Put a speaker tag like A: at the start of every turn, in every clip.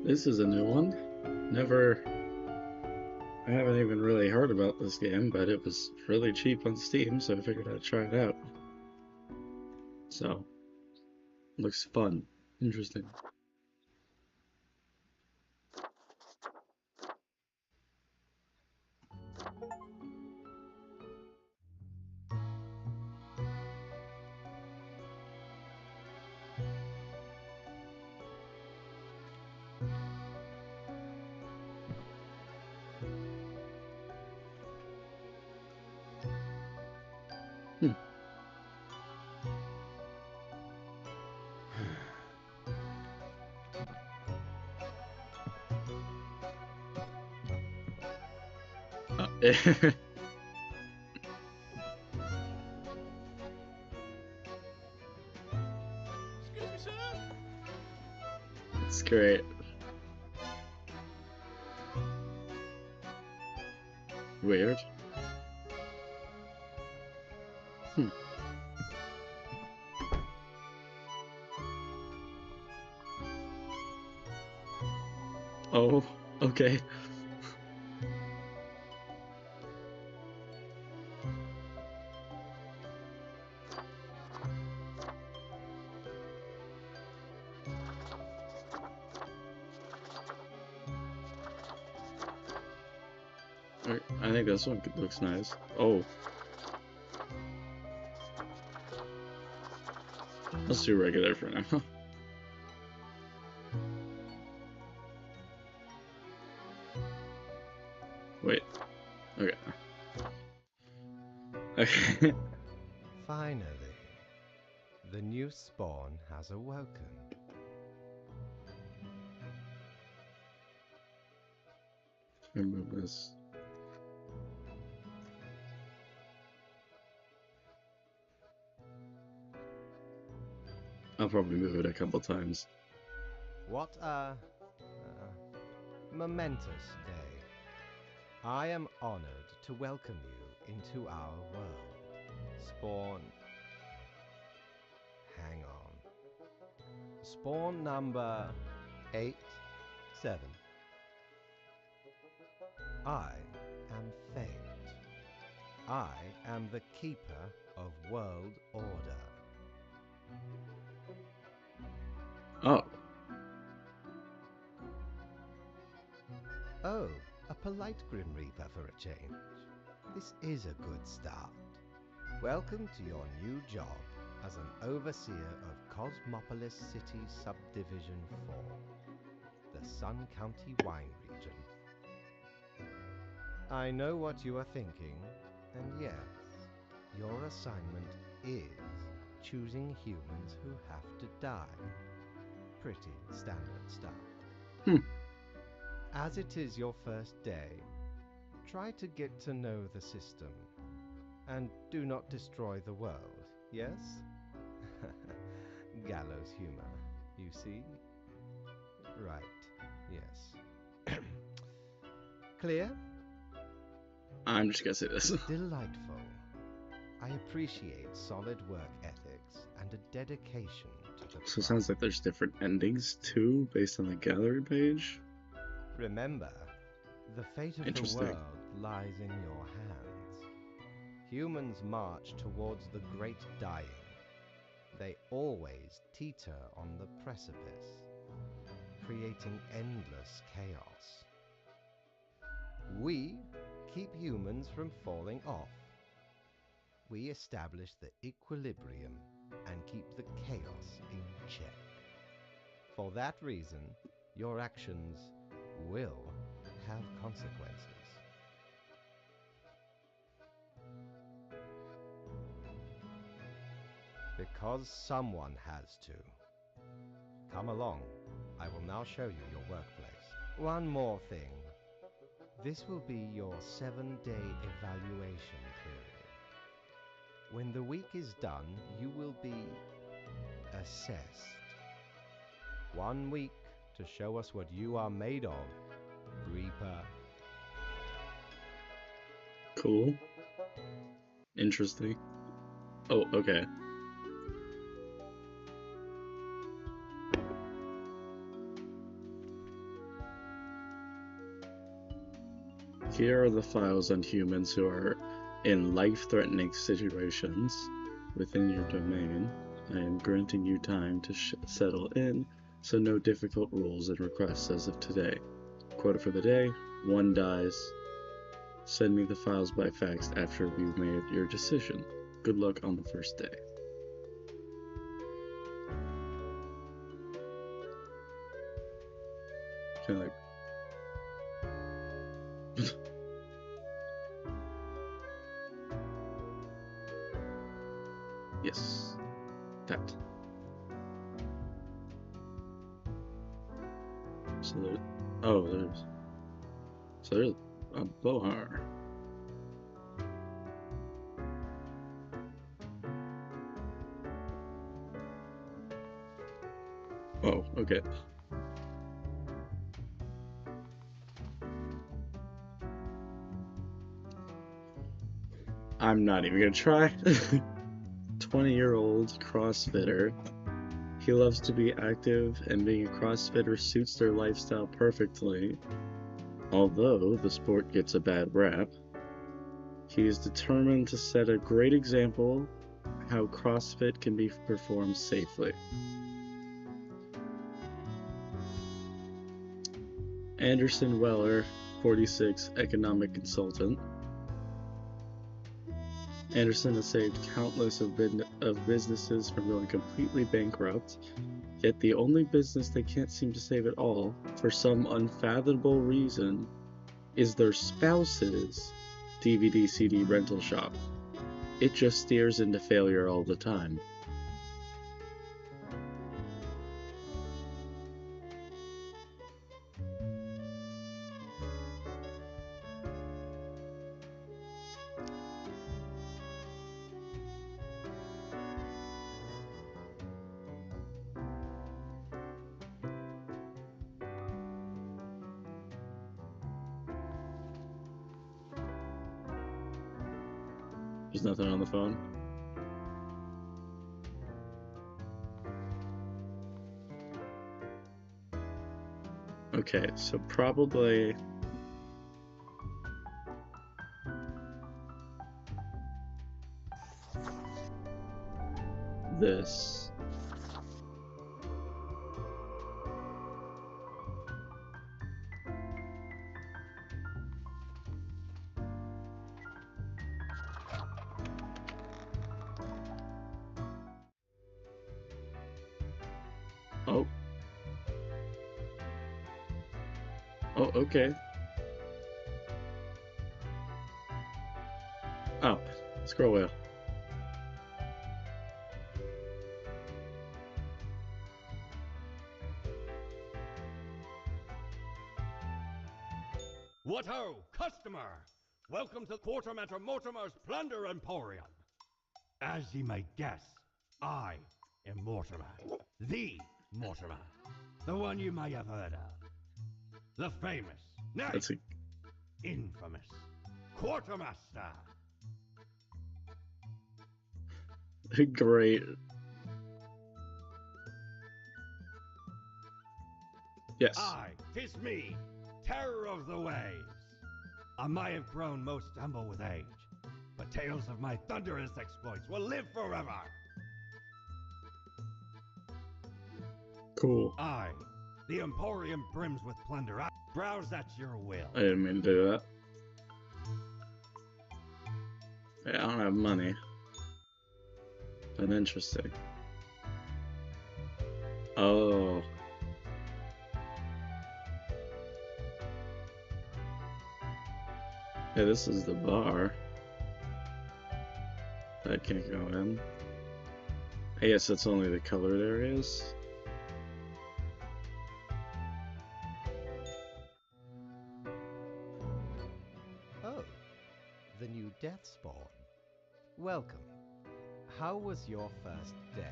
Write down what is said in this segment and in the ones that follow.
A: This is a new one. Never, I haven't even really heard about this game, but it was really cheap on Steam, so I figured I'd try it out. So, looks fun. Interesting. Hmm.
B: Excuse me, sir.
A: It's great. Weird. Hmm. Oh, okay. I think this one looks nice. Oh, let's do regular for now. Wait. Okay. Okay.
B: Finally, the new spawn has awoken.
A: Remove this. I'll probably move it a couple times.
B: What a momentous day. I am honored to welcome you into our world. Spawn. Hang on. Spawn number 8-7. I am Fate. I am the keeper of world order.
A: Oh,
B: Oh, a polite Grim Reaper for a change. This is a good start. Welcome to your new job as an overseer of Cosmopolis City Subdivision 4, the Sun County Wine Region. I know what you are thinking, and yes, your assignment is choosing humans who have to die. Pretty standard stuff.
A: hmm.
B: As it is your first day, try to get to know the system, and do not destroy the world, yes? Gallows humor, you see? Right, yes. Clear?
A: I'm just gonna say this.
B: Delightful. I appreciate solid work ethics and a dedication to the
A: So it
B: craft.
A: sounds like there's different endings too, based on the gallery page.
B: Remember, the fate of the
A: Interesting.
B: world lies in your hands. Humans march towards the great dying. They always teeter on the precipice, creating endless chaos. We keep humans from falling off. We establish the equilibrium and keep the chaos in check. For that reason, your actions will have consequences. Because someone has to. Come along. I will now show you your workplace. One more thing. This will be your 7-day evaluation period. When the week is done, you will be assessed. 1 week to show us what you are made of, Reaper.
A: Cool. Interesting. Oh, okay. Here are the files on humans who are in life-threatening situations within your domain. I am granting you time to settle in, so no difficult rules and requests as of today. Quota for the day, 1 dies. Send me the files by fax after you've made your decision. Good luck on the first day. Kind of like... Yes. That. So there... Oh, there's... So there's a Bohar. Oh, okay. I'm not even gonna try. 20-year-old CrossFitter. He loves to be active, and being a CrossFitter suits their lifestyle perfectly. Although the sport gets a bad rap, he is determined to set a great example how CrossFit can be performed safely. Anderson Weller, 46, economic consultant. Anderson has saved countless of businesses from going completely bankrupt, yet the only business they can't seem to save at all, for some unfathomable reason, is their spouse's DVD-CD rental shop. It just steers into failure all the time. There's nothing on the phone. Okay, so probably this. Oh. Oh, okay. Oh, scroll wheel.
C: What ho, customer! Welcome to Quartermaster Mortimer's Plunder Emporium. As ye may guess, I am Mortimer. The Mortimer. The one you may have heard of. The famous, nay, infamous Quartermaster.
A: Great. Yes.
C: Aye, 'tis me, terror of the waves. I may have grown most humble with age, but tales of my thunderous exploits will live forever.
A: Cool.
C: Aye, the Emporium brims with plunder. Browse at your will.
A: I didn't mean to do that. Yeah, I don't have money. But interesting. Oh. Yeah, this is the bar. That can't go in. I guess it's only the colored areas.
B: Oh, the new death spawn. Welcome. How was your first day?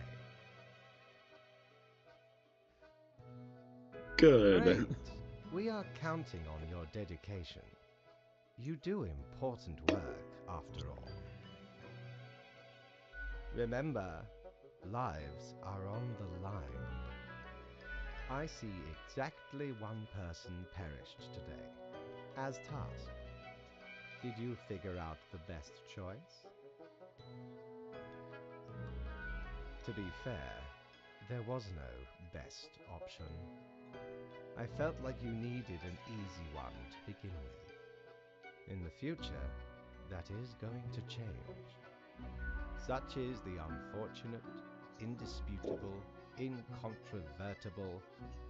A: Good.
B: Great. We are counting on your dedication. You do important work, after all. Remember, lives are on the line. I see exactly one person perished today, as tasked. Did you figure out the best choice? To be fair, there was no best option. I felt like you needed an easy one to begin with. In the future, that is going to change. Such is the unfortunate, indisputable, incontrovertible,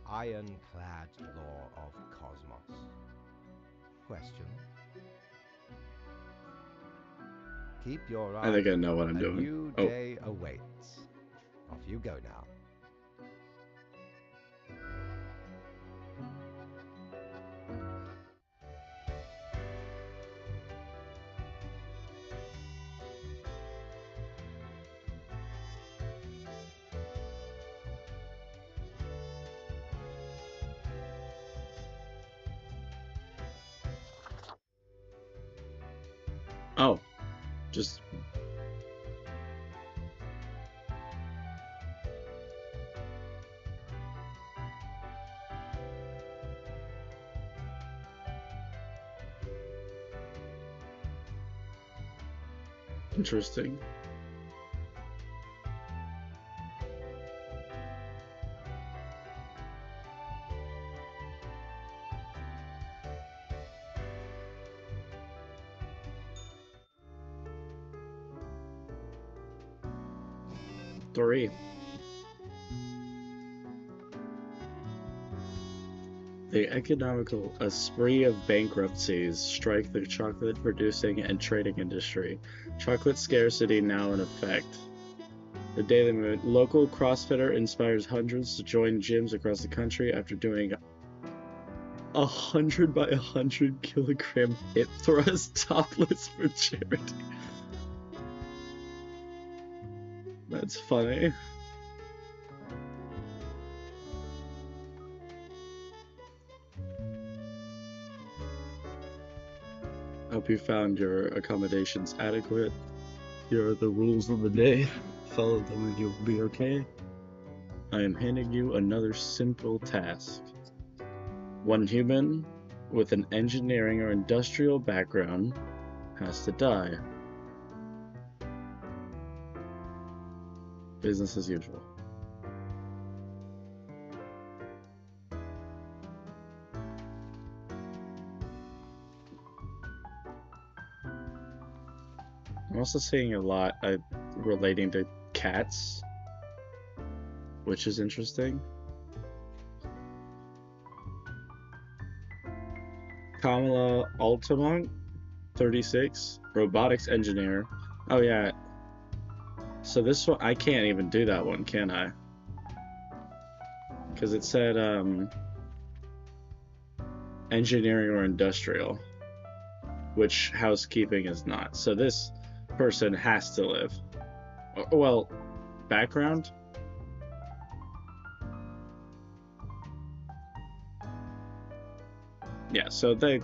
B: ironclad law of Cosmos. Question? Keep your eye.
A: I think I know what I'm
B: A
A: doing.
B: new day awaits. Off you go now.
A: Oh, just interesting. Three. The economical a spree of bankruptcies strike the chocolate producing and trading industry. Chocolate scarcity now in effect. The Daily Mood. Local CrossFitter inspires hundreds to join gyms across the country after doing 100 by 100 kilogram hip thrust topless for charity. That's funny. Hope you found your accommodations adequate. Here are the rules of the day. Follow them and you'll be okay. I am handing you another simple task. One human with an engineering or industrial background has to die. Business as usual. I'm also seeing a lot relating to cats, which is interesting. Kamala Altamont, 36, robotics engineer. Oh yeah. So this one, I can't even do that one, can I? Because it said engineering or industrial, which housekeeping is not. So this person has to live. Well, background? Yeah, so they...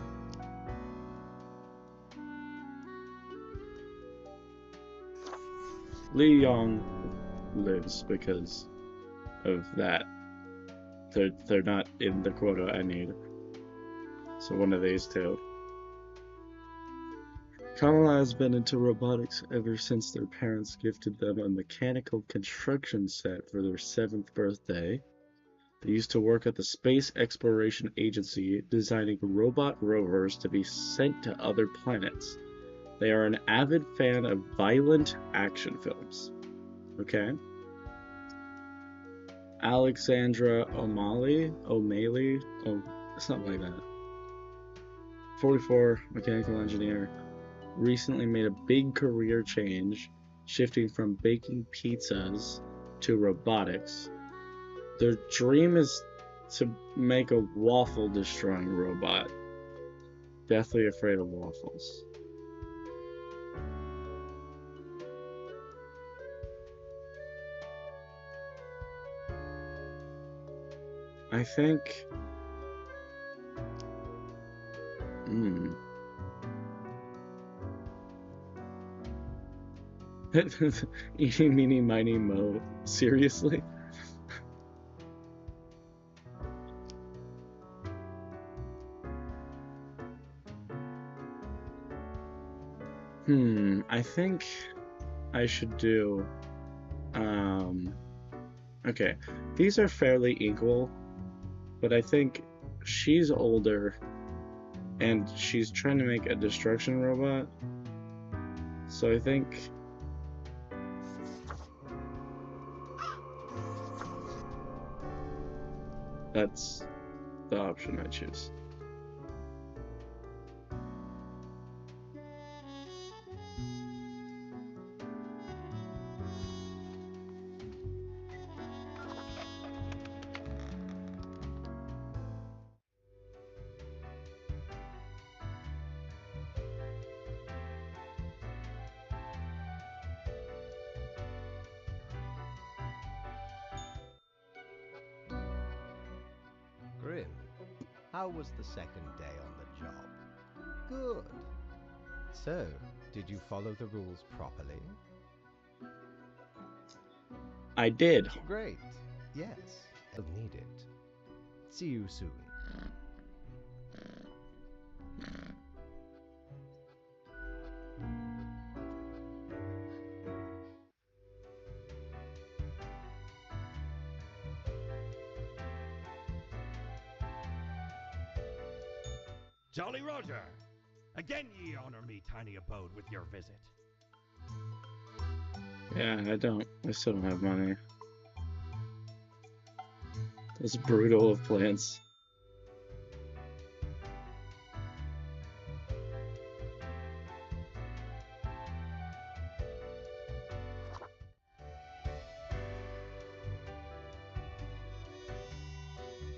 A: Lee Young lives because of that. They're not in the quota I need. So one of these two. Kamala has been into robotics ever since their parents gifted them a mechanical construction set for their 7th birthday. They used to work at the Space Exploration Agency, designing robot rovers to be sent to other planets. They are an avid fan of violent action films. Okay. Alexandra O'Malley, something like that. 44, mechanical engineer. Recently made a big career change, shifting from baking pizzas to robotics. Their dream is to make a waffle destroying robot. Deathly afraid of waffles. I think... Eating meeny miny mo. Seriously? I think I should do, okay, these are fairly equal, but I think she's older and she's trying to make a destruction robot. So I think that's the option I choose.
B: Grim, how was the second day on the job? Good. So, did you follow the rules properly?
A: I did.
B: Great. Yes. I'll need it. See you soon.
C: Jolly Roger! Again ye honor me tiny abode with your visit.
A: Yeah, I still don't have money. It's brutal of plants.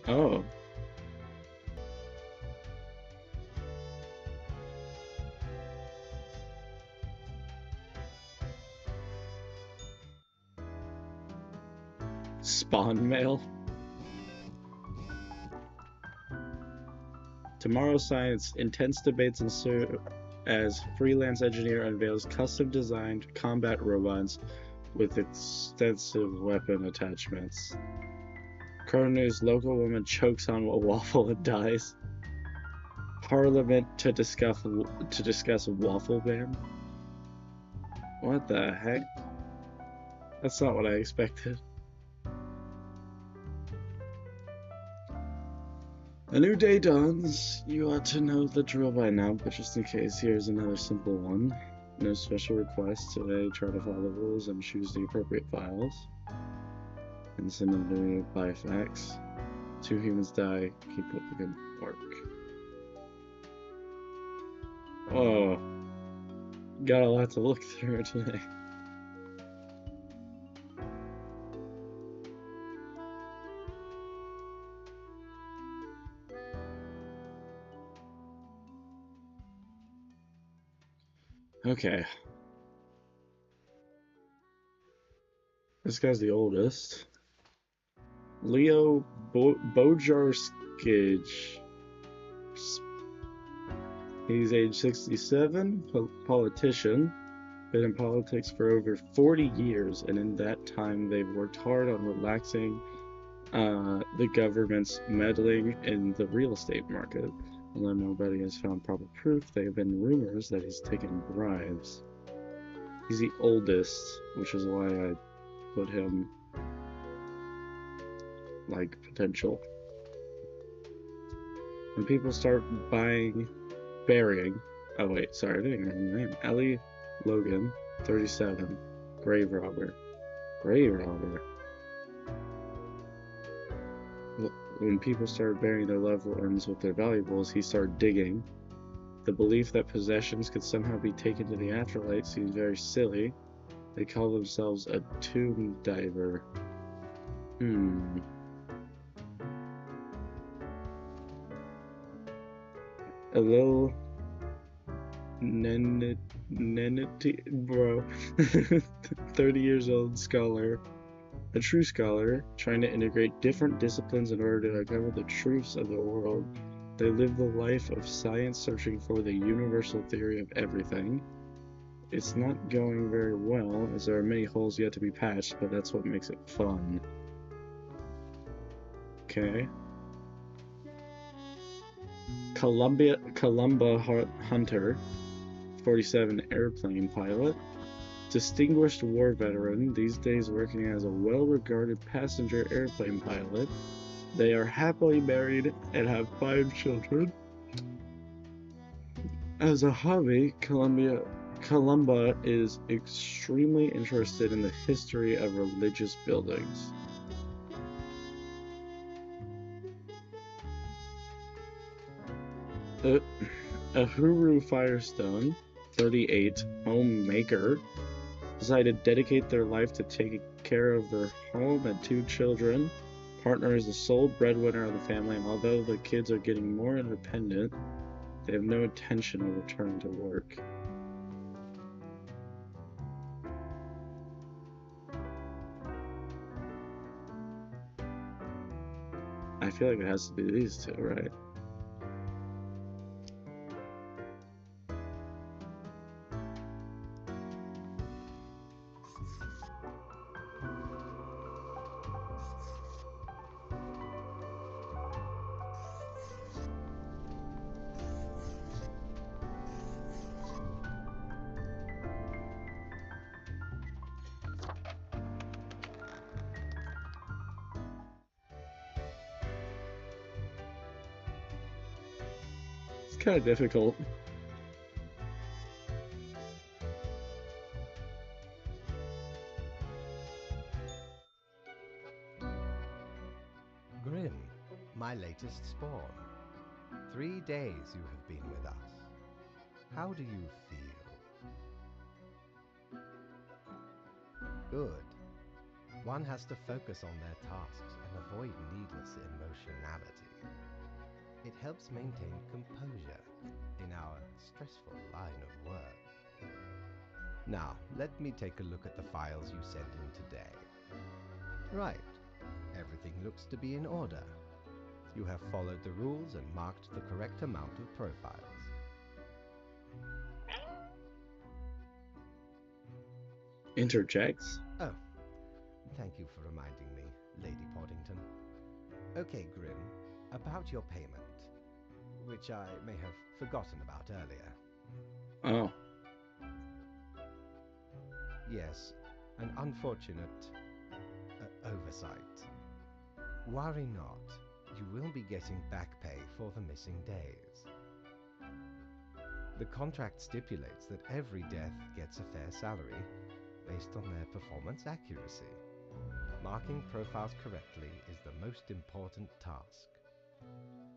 A: Oh. Spawn mail. Tomorrow's Science, intense debates ensue as freelance engineer unveils custom-designed combat robots with extensive weapon attachments. Current news: local woman chokes on a waffle and dies. Parliament to discuss waffle ban. What the heck? That's not what I expected. A new day dawns. You ought to know the drill by now, but just in case, here's another simple one. No special requests today. Try to follow the rules and choose the appropriate files. And send them to me by fax. 2 humans die. Keep up the good work. Oh. Got a lot to look through today. Okay. This guy's the oldest. Leo Bojarskic. He's age 67, politician. Been in politics for over 40 years, and in that time they've worked hard on relaxing the government's meddling in the real estate market. Although nobody has found proper proof, there have been rumors that he's taken bribes. He's the oldest, which is why I put him like potential. When people start burying. Oh wait, sorry, I didn't even know the name. Ellie Logan, 37, grave robber. Grave robber. When people started burying their loved ones with their valuables, he started digging. The belief that possessions could somehow be taken to the afterlife seems very silly. They call themselves a tomb diver. A little Neneti, bro. 30 years old scholar. A true scholar, trying to integrate different disciplines in order to uncover the truths of the world. They live the life of science, searching for the universal theory of everything. It's not going very well, as there are many holes yet to be patched, but that's what makes it fun. Okay. Columba Hunter, 47 airplane pilot. Distinguished war veteran, these days working as a well-regarded passenger airplane pilot. They are happily married and have 5 children. As a hobby, Columba is extremely interested in the history of religious buildings. Ahuru Firestone, 38, homemaker, decided to dedicate their life to taking care of their home and 2 children. Partner is the sole breadwinner of the family, and although the kids are getting more independent, they have no intention of returning to work. I feel like it has to be these 2, right? It's kind of difficult.
B: Grim, my latest spawn. 3 days you have been with us. How do you feel? Good. One has to focus on their tasks and avoid needless emotionality. It helps maintain composure in our stressful line of work. Now, let me take a look at the files you sent in today. Right. Everything looks to be in order. You have followed the rules and marked the correct amount of profiles.
A: Interjects?
B: Oh, thank you for reminding me, Lady Poddington. Okay, Grim, about your payment, which I may have forgotten about earlier.
A: Oh.
B: Yes, an unfortunate oversight. Worry not, you will be getting back pay for the missing days. The contract stipulates that every death gets a fair salary based on their performance accuracy. Marking profiles correctly is the most important task.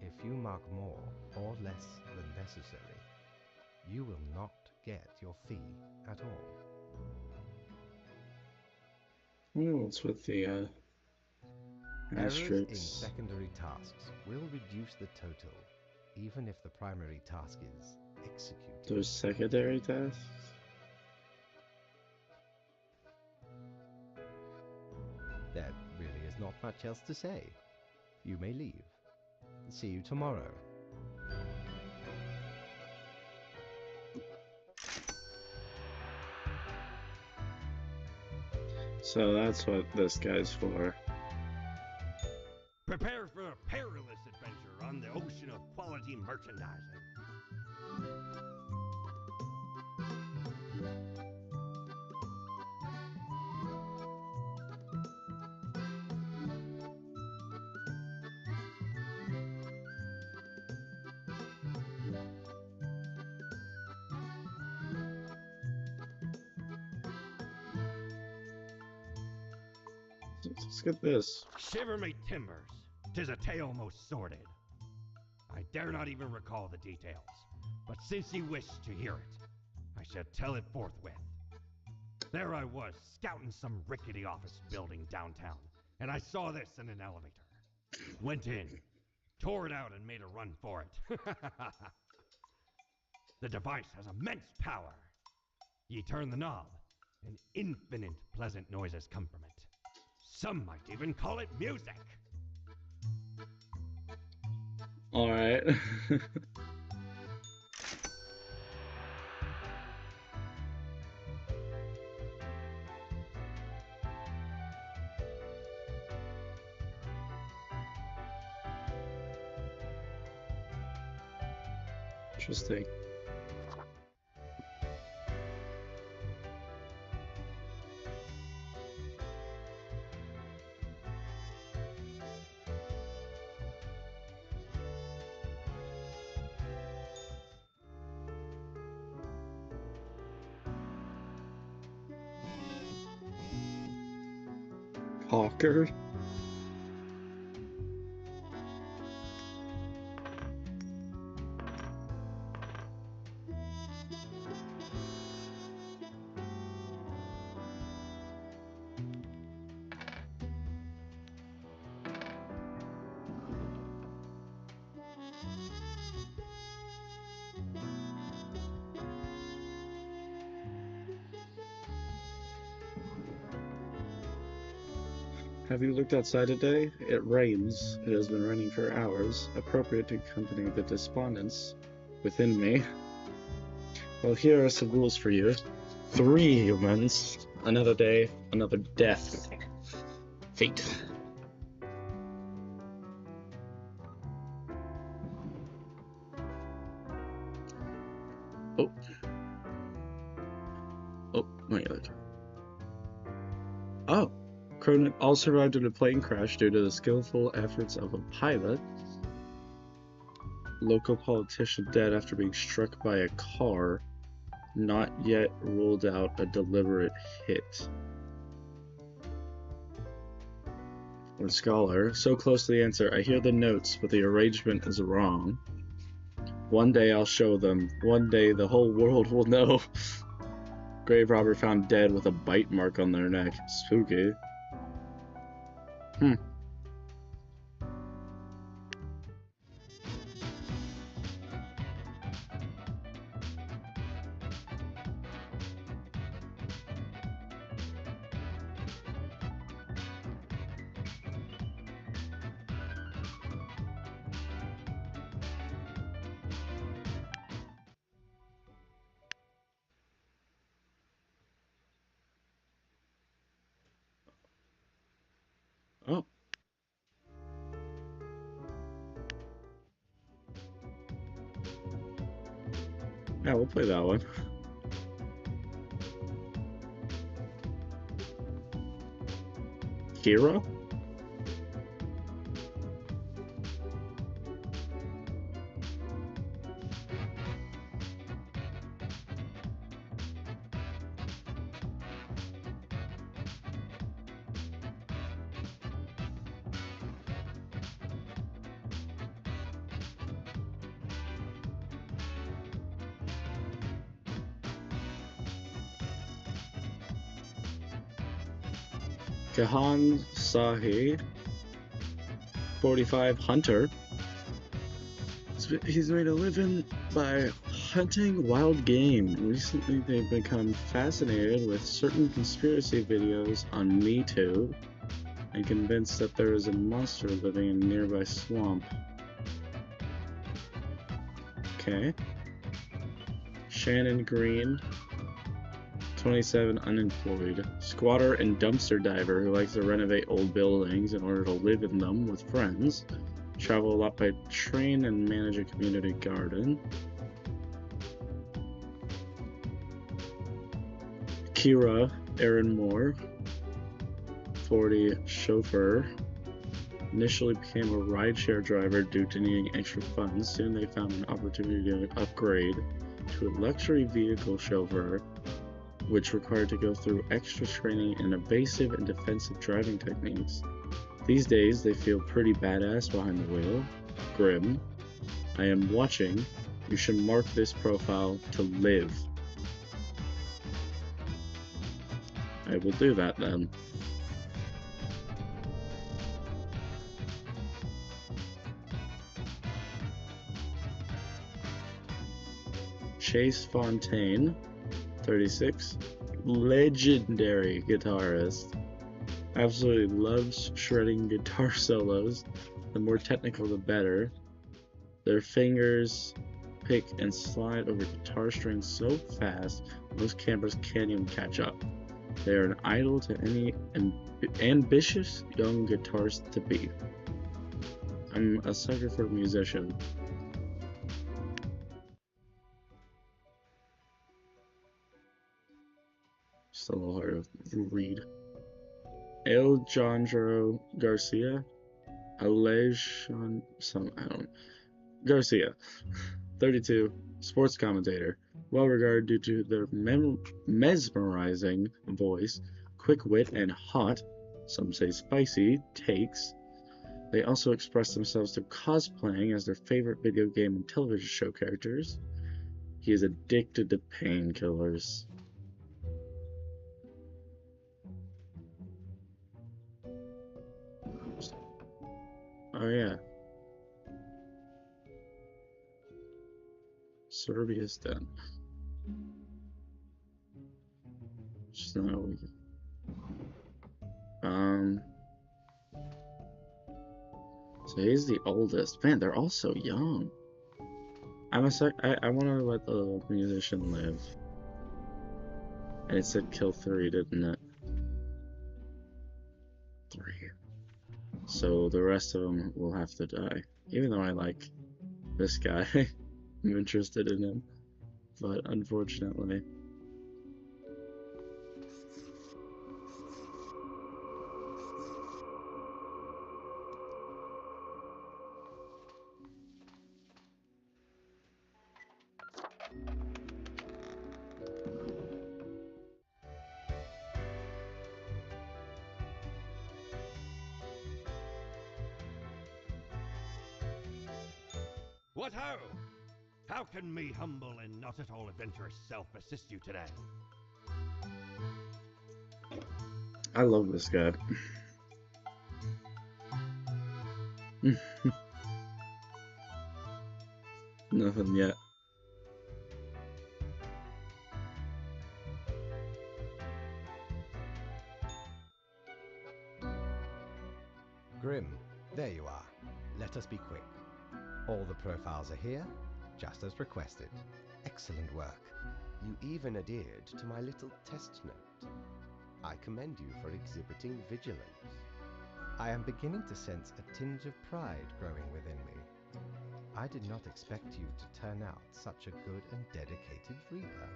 B: If you mark more or less than necessary, you will not get your fee at all.
A: What's with the
B: Errors in
A: asterisks?
B: secondary tasks will reduce the total, even if the primary task is executed.
A: Those secondary tasks?
B: There really is not much else to say. You may leave. See you tomorrow.
A: So that's what this guy's for.
C: Prepare for a perilous adventure on the ocean of quality merchandising.
A: Let's get this.
C: Shiver me timbers, 'tis a tale most sordid. I dare not even recall the details, but since ye wish to hear it, I shall tell it forthwith. There I was, scouting some rickety office building downtown, and I saw this in an elevator. Went in, tore it out, and made a run for it. The device has immense power. Ye turn the knob, and infinite pleasant noises come from it. Some might even call it music.
A: All right. Interesting. Hawker? Have you looked outside today? It rains. It has been raining for hours, appropriate to accompany the despondence within me. Well, here are some rules for you. 3 humans, another day, another death. Fate. Oh. Oh, my God. Oh. Cronin all survived in a plane crash due to the skillful efforts of a pilot. Local politician dead after being struck by a car. Not yet ruled out a deliberate hit. Or scholar, so close to the answer. I hear the notes, but the arrangement is wrong. One day I'll show them. One day the whole world will know. Grave robber found dead with a bite mark on their neck. Spooky. Oh. Yeah, we'll play that one. Kira? Kahan Sahi, 45, hunter. He's made a living by hunting wild game. Recently, they've become fascinated with certain conspiracy videos on MeToo and convinced that there is a monster living in a nearby swamp. Okay. Shannon Green, 27, unemployed. Squatter and dumpster diver who likes to renovate old buildings in order to live in them with friends. Travel a lot by train and manage a community garden. Kira Aaron Moore, 40, chauffeur. Initially became a rideshare driver due to needing extra funds. Soon they found an opportunity to upgrade to a luxury vehicle chauffeur, which required to go through extra training in evasive and defensive driving techniques. These days, they feel pretty badass behind the wheel. Grim. I am watching. You should mark this profile to live. I will do that then. Chase Fontaine, 36, legendary guitarist. Absolutely loves shredding guitar solos. The more technical, the better. Their fingers pick and slide over guitar strings so fast, most campers can't even catch up. They are an idol to any ambitious young guitarist to be. I'm a sucker for a musician. Just a little hard to read. Alejandro Garcia, Garcia, 32, sports commentator, well regarded due to their mesmerizing voice, quick wit, and hot. Some say spicy takes. They also express themselves through cosplaying as their favorite video game and television show characters. He is addicted to painkillers. Oh yeah. Serbia's done. Just not we so he's the oldest. Man, they're all so young. I want to let the musician live. And it said kill 3, didn't it? 3. So the rest of them will have to die. Even though I like this guy. I'm interested in him. But unfortunately.
C: What ho! How can me humble and not at all adventurous self assist you today?
A: I love this guy. Nothing yet.
B: Grim, there you are. Let us be quick. All the profiles are here, just as requested. Excellent work. You even adhered to my little test note. I commend you for exhibiting vigilance. I am beginning to sense a tinge of pride growing within me. I did not expect you to turn out such a good and dedicated Reaper.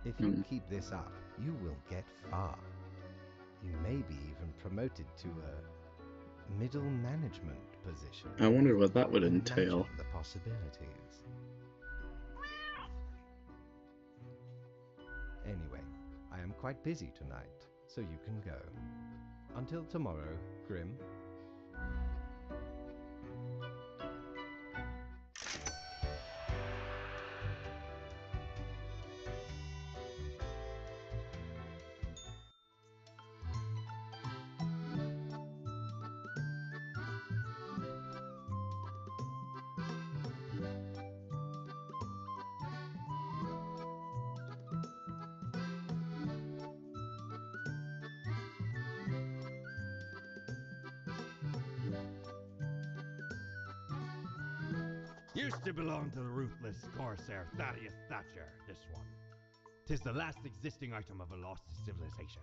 B: If you keep this up, you will get far. You may be even promoted to a middle management position.
A: I wonder what that would entail.
B: Imagine the possibilities. Anyway, I am quite busy tonight, so you can go. Until tomorrow, Grim.
C: Used to belong to the ruthless corsair Thaddeus Thatcher, this one. 'Tis the last existing item of a lost civilization.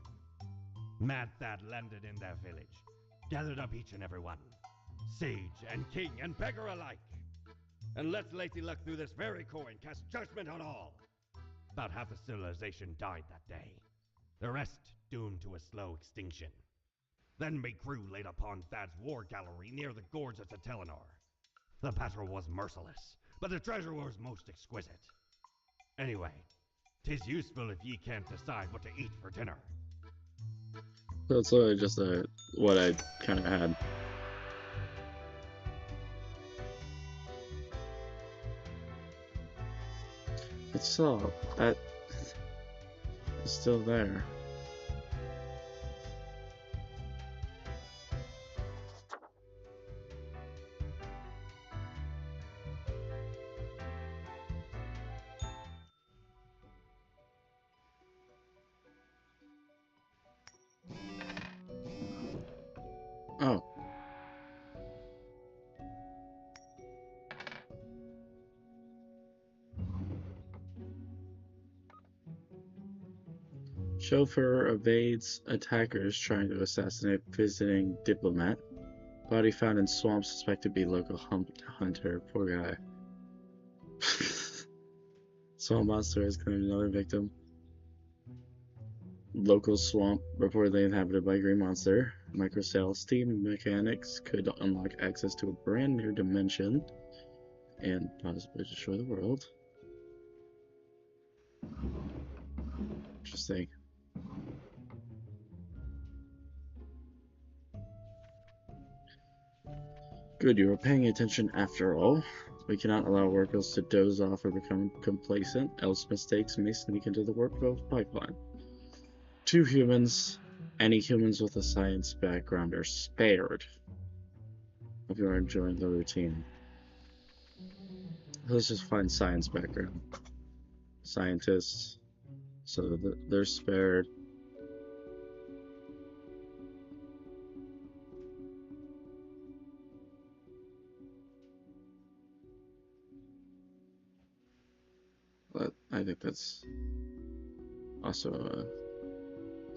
C: Mad Thad landed in their village, gathered up each and every one, sage and king and beggar alike, and let Lacey Luck through this very coin cast judgment on all. About half the civilization died that day, the rest doomed to a slow extinction. Then me crew laid upon Thad's war gallery near the gorge of Telenor. The battle was merciless, but the treasure was most exquisite. Anyway, 'tis useful if ye can't decide what to eat for dinner.
A: That's just what I kind of had. It's still, that is still there. Oh. Chauffeur evades attackers trying to assassinate visiting diplomat. Body found in swamp suspected to be local hunter. Poor guy. Swamp monster has claimed another victim. Local swamp reportedly inhabited by green monster. Microcell steam mechanics could unlock access to a brand new dimension and possibly destroy the world. Interesting. Good, you are paying attention after all. We cannot allow workers to doze off or become complacent, else mistakes may sneak into the workflow pipeline. 2 humans, any humans with a science background are spared if you are enjoying the routine. Let's just find science background. Scientists, so they're spared. But I think that's also a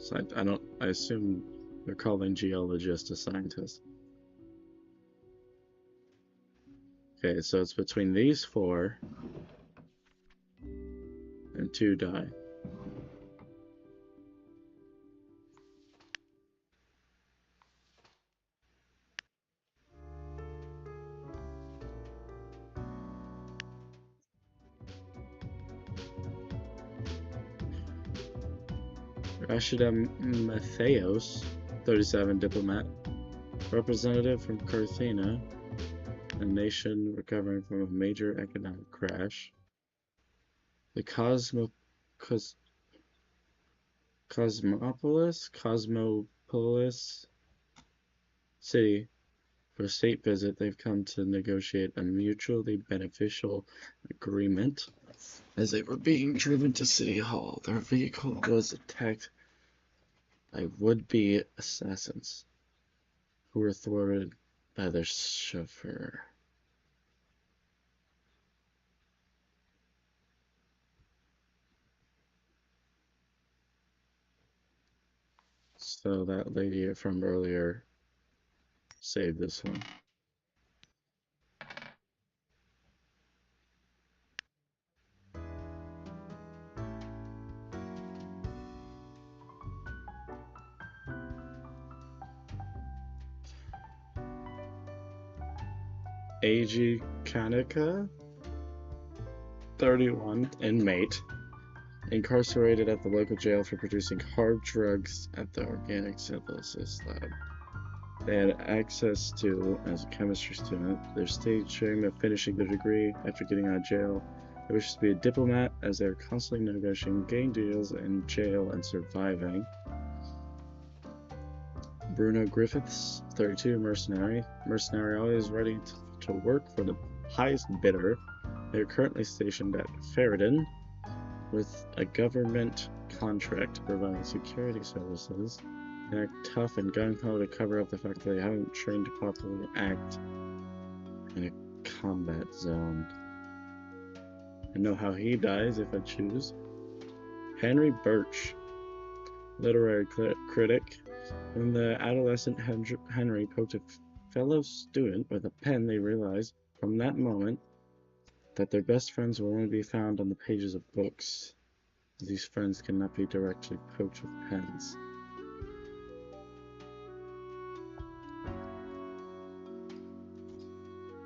A: science. I assume they're calling geologists a scientist. Okay, so it's between these 4 and 2 die. Rashida Matheos, 37, diplomat, representative from Carthena, a nation recovering from a major economic crash. The Cosmopolis city. For a state visit, they've come to negotiate a mutually beneficial agreement. As they were being driven to City Hall, their vehicle was attacked by would-be assassins who were thwarted by their chauffeur. So that lady from earlier saved this one. A.G. Kaneka, 31, inmate, incarcerated at the local jail for producing hard drugs at the organic synthesis lab. They had access to, as a chemistry student, their stage dream of finishing their degree after getting out of jail. They wish to be a diplomat as they are constantly negotiating gang deals in jail and surviving. Bruno Griffiths, 32, mercenary. Mercenary always ready to work for the highest bidder. They are currently stationed at Ferrodin with a government contract to provide security services. They act tough and gung-ho to cover up the fact that they haven't trained to properly act in a combat zone. I know how he dies if I choose. Henry Birch, literary critic. When the adolescent Henry poked a fellow student with a pen, they realized from that moment that their best friends will only be found on the pages of books. These friends cannot be directly poked with pens.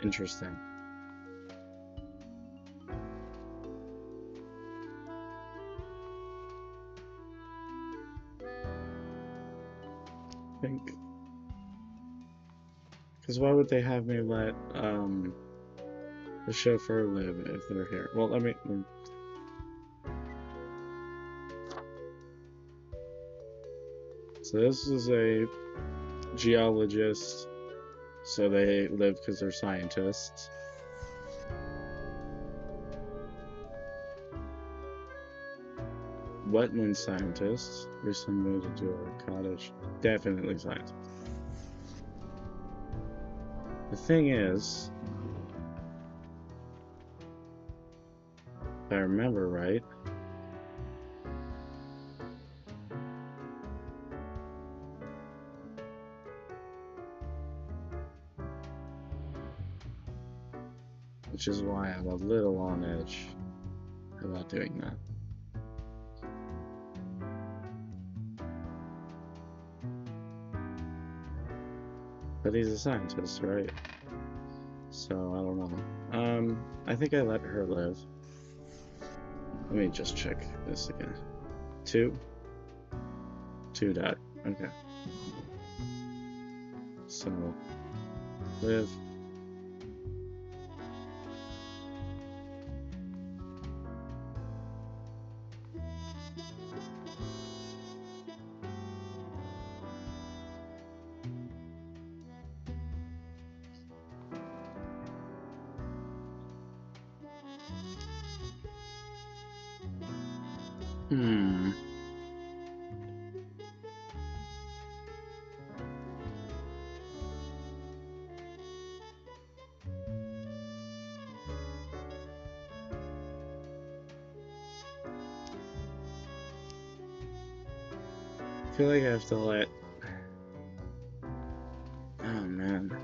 A: Interesting. I think. Because why would they have me let the chauffeur live if they're here? Well, let me. So this is a geologist. So they live because they're scientists. Wetland scientists. Recently moved into a cottage. Definitely scientists. The thing is, if I remember right, which is why I'm a little on edge about doing that. But he's a scientist, right? So, I don't know. I think I let her live. Let me just check this again. 2 died. Okay. So, live. Hmm. I feel like I have to let. Oh man.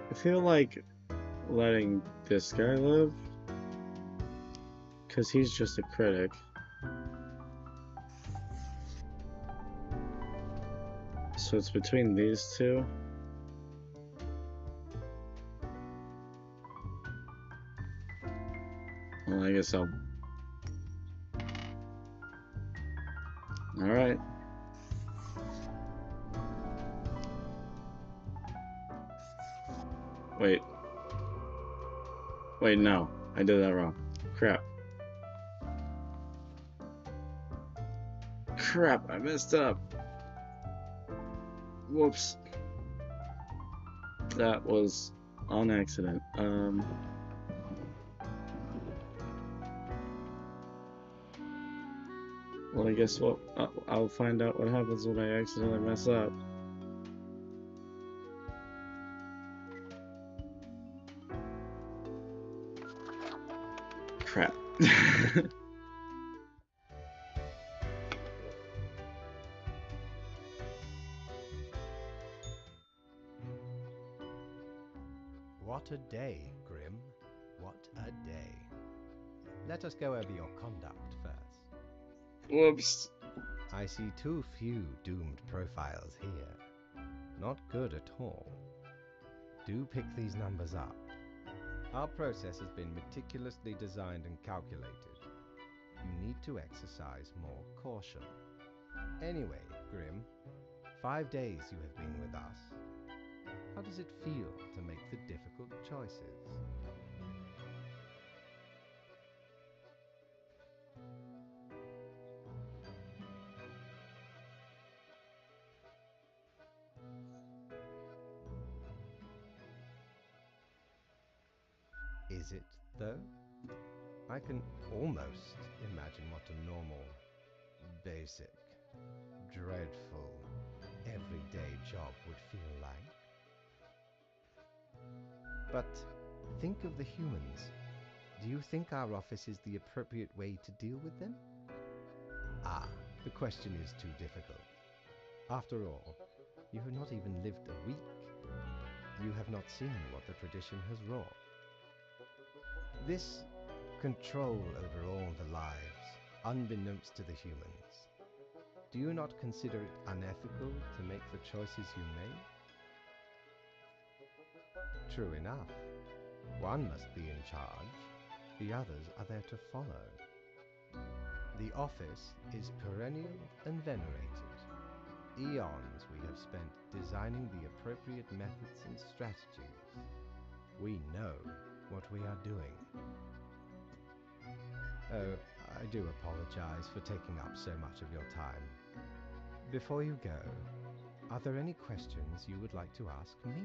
A: I feel like letting this guy live, because he's just a critic. So it's between these two. Well, I guess I'll. Alright. Wait. Wait, no. I did that wrong. Crap. Crap, I messed up. Whoops. That was on accident. Well, I guess what I'll find out what happens when I accidentally mess up. Crap.
B: What a day, Grim. What a day. Let us go over your conduct first.
A: Whoops.
B: I see too few doomed profiles here. Not good at all. Do pick these numbers up. Our process has been meticulously designed and calculated. You need to exercise more caution. Anyway, Grim, 5 days you have been with us. How does it feel to make the difficult choices? Is it, though? I can almost imagine what a normal, basic, dreadful, everyday job would feel like. But think of the humans. Do you think our office is the appropriate way to deal with them? Ah, the question is too difficult. After all, you have not even lived a week. You have not seen what the tradition has wrought. This control over all the lives, unbeknownst to the humans. Do you not consider it unethical to make the choices you made? True enough. One must be in charge. The others are there to follow. The office is perennial and venerated. Eons we have spent designing the appropriate methods and strategies. We know what we are doing. Oh, I do apologize for taking up so much of your time. Before you go, are there any questions you would like to ask me?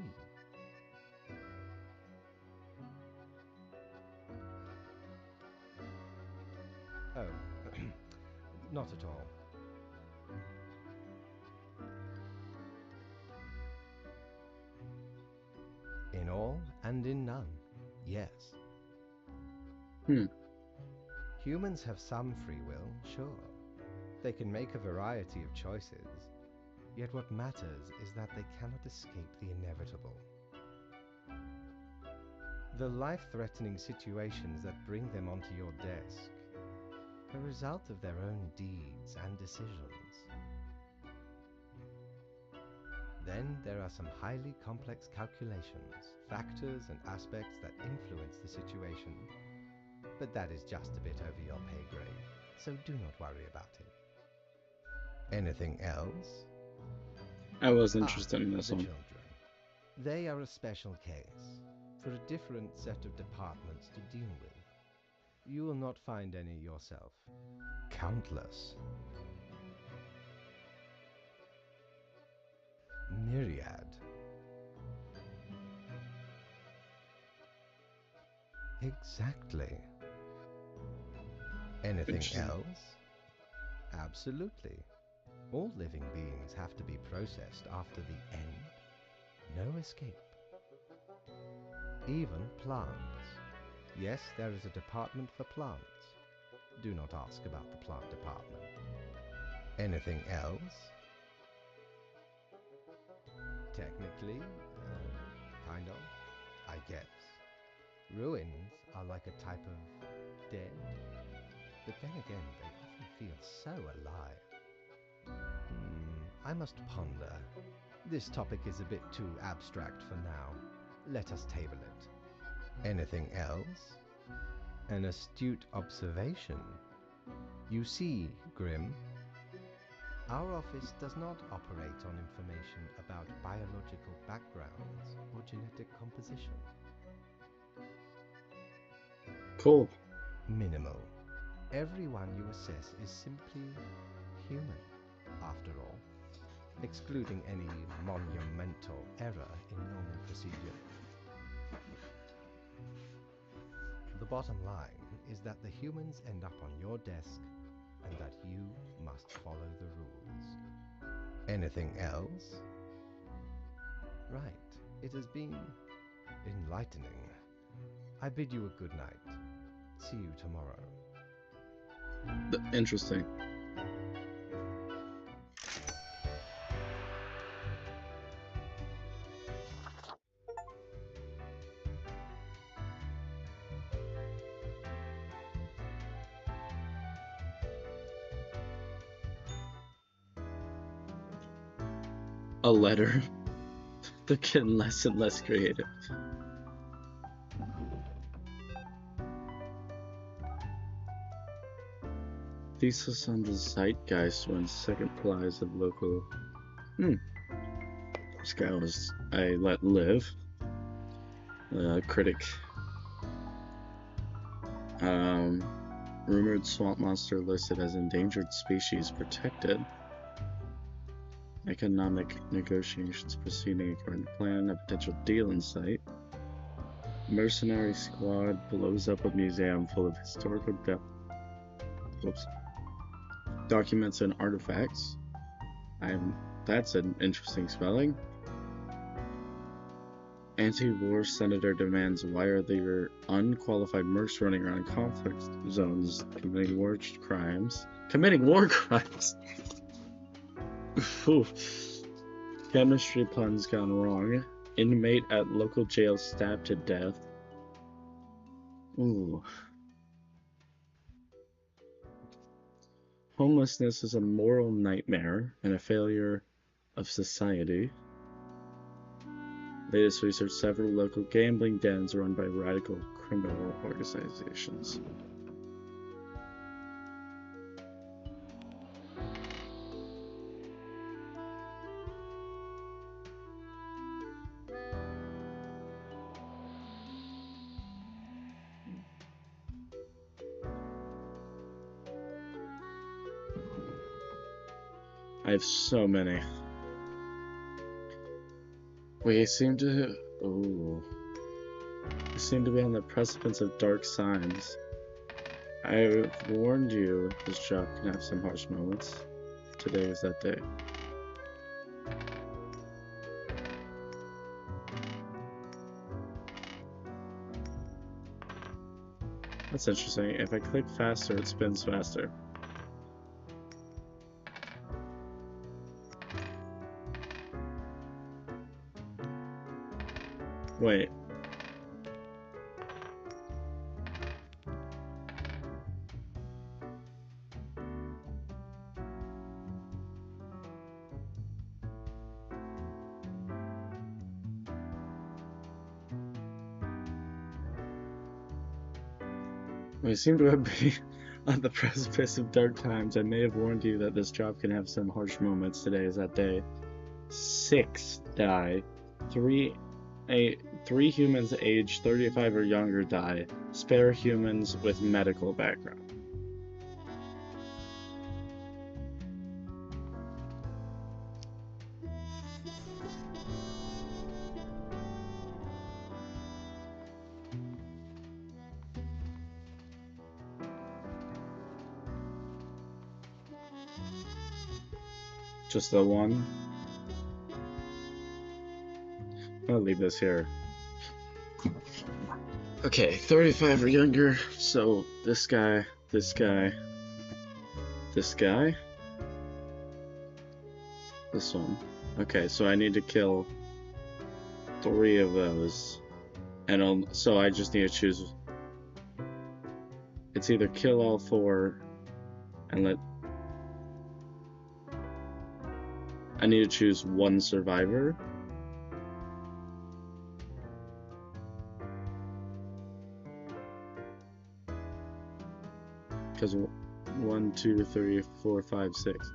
B: Oh, not at all. In all and in none, yes.
A: Hmm.
B: Humans have some free will, sure. They can make a variety of choices. Yet what matters is that they cannot escape the inevitable. The life-threatening situations that bring them onto your desk are a result of their own deeds and decisions. Then there are some highly complex calculations, factors and aspects that influence the situation. But that is just a bit over your pay grade, so do not worry about it. Anything else?
A: I was interested in
B: The
A: this one.
B: children. They are a special case, for a different set of departments to deal with. You will not find any yourself. Countless. Myriad. Exactly. Anything
A: Interesting.
B: else? Absolutely. All living beings have to be processed after the end. No escape. Even plants. Yes, there is a department for plants. Do not ask about the plant department. Anything else? Technically, kind of, I guess. Ruins are like a type of dead, but then again, they often feel so alive. I must ponder. This topic is a bit too abstract for now. Let us table it. Anything else? An astute observation. You see, Grim, our office does not operate on information about biological backgrounds or genetic composition.
A: Cool.
B: Minimal. Everyone you assess is simply human, after all, excluding any monumental error in normal procedure. The bottom line is that the humans end up on your desk and that you must follow the rules. Anything else? Right. It has been enlightening. I bid you a good night. See you tomorrow.
A: Interesting. A letter. They're getting less and less creative. Thesis on the zeitgeist when second prize of local. This guy was I let live. Critic. Rumored swamp monster listed as endangered species protected. Economic negotiations proceeding according to plan. A potential deal in sight. Mercenary squad blows up a museum full of historical documents and artifacts. That's an interesting spelling. Anti-war senator demands why are there unqualified mercs running around conflict zones committing war crimes? Ooh. Chemistry puns gone wrong. Inmate at local jail stabbed to death. Ooh. Homelessness is a moral nightmare and a failure of society. Latest research, several local gambling dens run by radical criminal organizations. I have so many. We seem to be on the precipice of dark signs. I've warned you this job can have some harsh moments. Today is that day. That's interesting. If I click faster, it spins faster. Wait. We seem to be on the precipice of dark times. I may have warned you that this job can have some harsh moments. Today is that day. 6 die. 3 humans aged 35 or younger die. Spare humans with medical background. Just the one? I'll leave this here. Okay, 35 or younger. So this guy, this guy, this guy, this one. Okay, so I need to kill 3 of those. And so I just need to choose. It's either kill all 4 and let. I need to choose 1 survivor. Because 1, 2, 3, 4, 5, 6.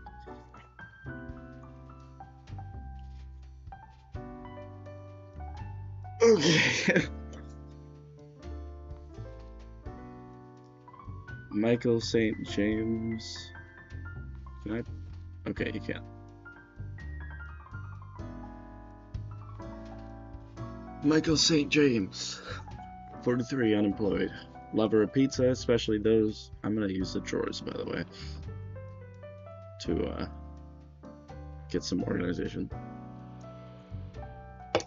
A: Okay. Michael St. James. Can I? Okay, you can't. Michael St. James. 43, unemployed. Lover of pizza, especially those. I'm gonna use the drawers, by the way, to get some organization.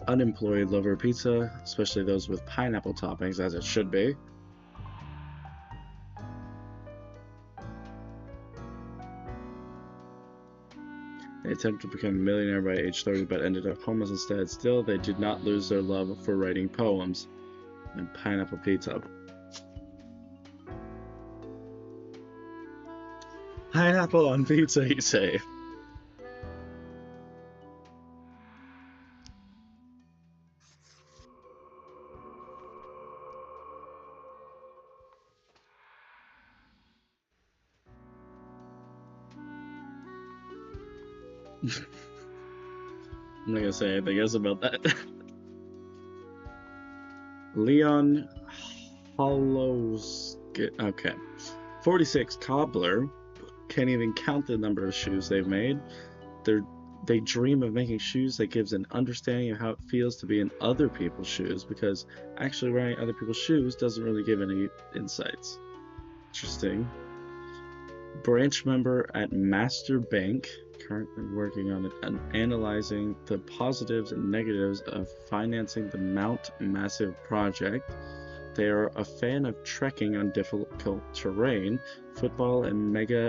A: Unemployed, lover of pizza, especially those with pineapple toppings, as it should be. They attempted to become a millionaire by age 30, but ended up homeless instead. Still, they did not lose their love for writing poems and pineapple pizza. Pineapple on pizza, you say? I'm not gonna say anything else about that. Leon Hollows. Okay. 46, cobbler. Can't even count the number of shoes they've made. They dream of making shoes that gives an understanding of how it feels to be in other people's shoes, because actually wearing other people's shoes doesn't really give any insights. Interesting. Branch member at Master Bank, currently working on analyzing the positives and negatives of financing the Mount Massive project. They are a fan of trekking on difficult terrain, football and mega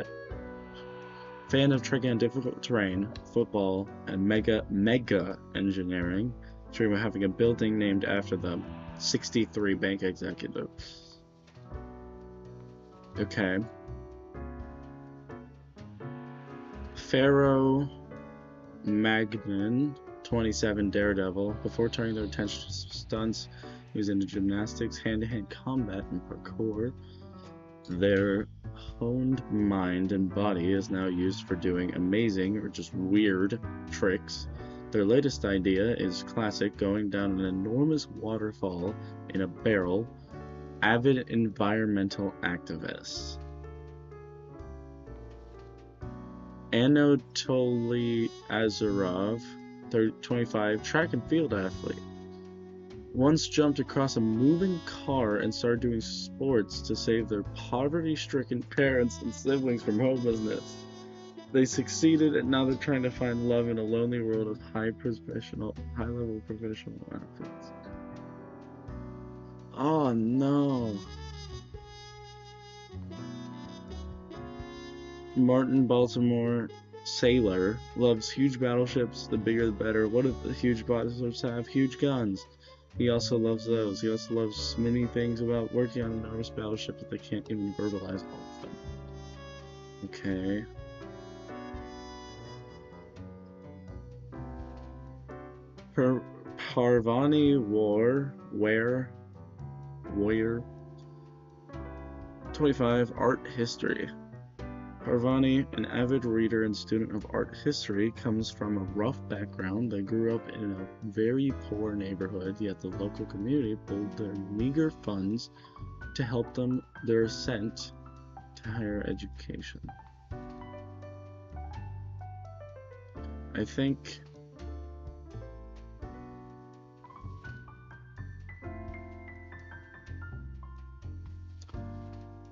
A: engineering. Dream of having a building named after them. 63 bank executive. Okay. Pharaoh Magnan, 27, daredevil. Before turning their attention to stunts, he was into gymnastics, hand-to-hand combat, and parkour. Their honed mind and body is now used for doing amazing or just weird tricks. Their latest idea is classic, going down an enormous waterfall in a barrel. Avid environmental activists. Anatoly Azarov, 25, track and field athlete. Once jumped across a moving car and started doing sports to save their poverty-stricken parents and siblings from homelessness. They succeeded, and now they're trying to find love in a lonely world of high-level professional athletes. Oh no. Martin Baltimore, sailor, loves huge battleships. The bigger the better. What if the huge battleships have huge guns? He also loves those. He also loves many things about working on enormous battleships that they can't even verbalize all of them. Okay. Parvani Warrior. 25, art history. Parvani, an avid reader and student of art history, comes from a rough background. They grew up in a very poor neighborhood, yet the local community pulled their meager funds to help them their ascent to higher education. I think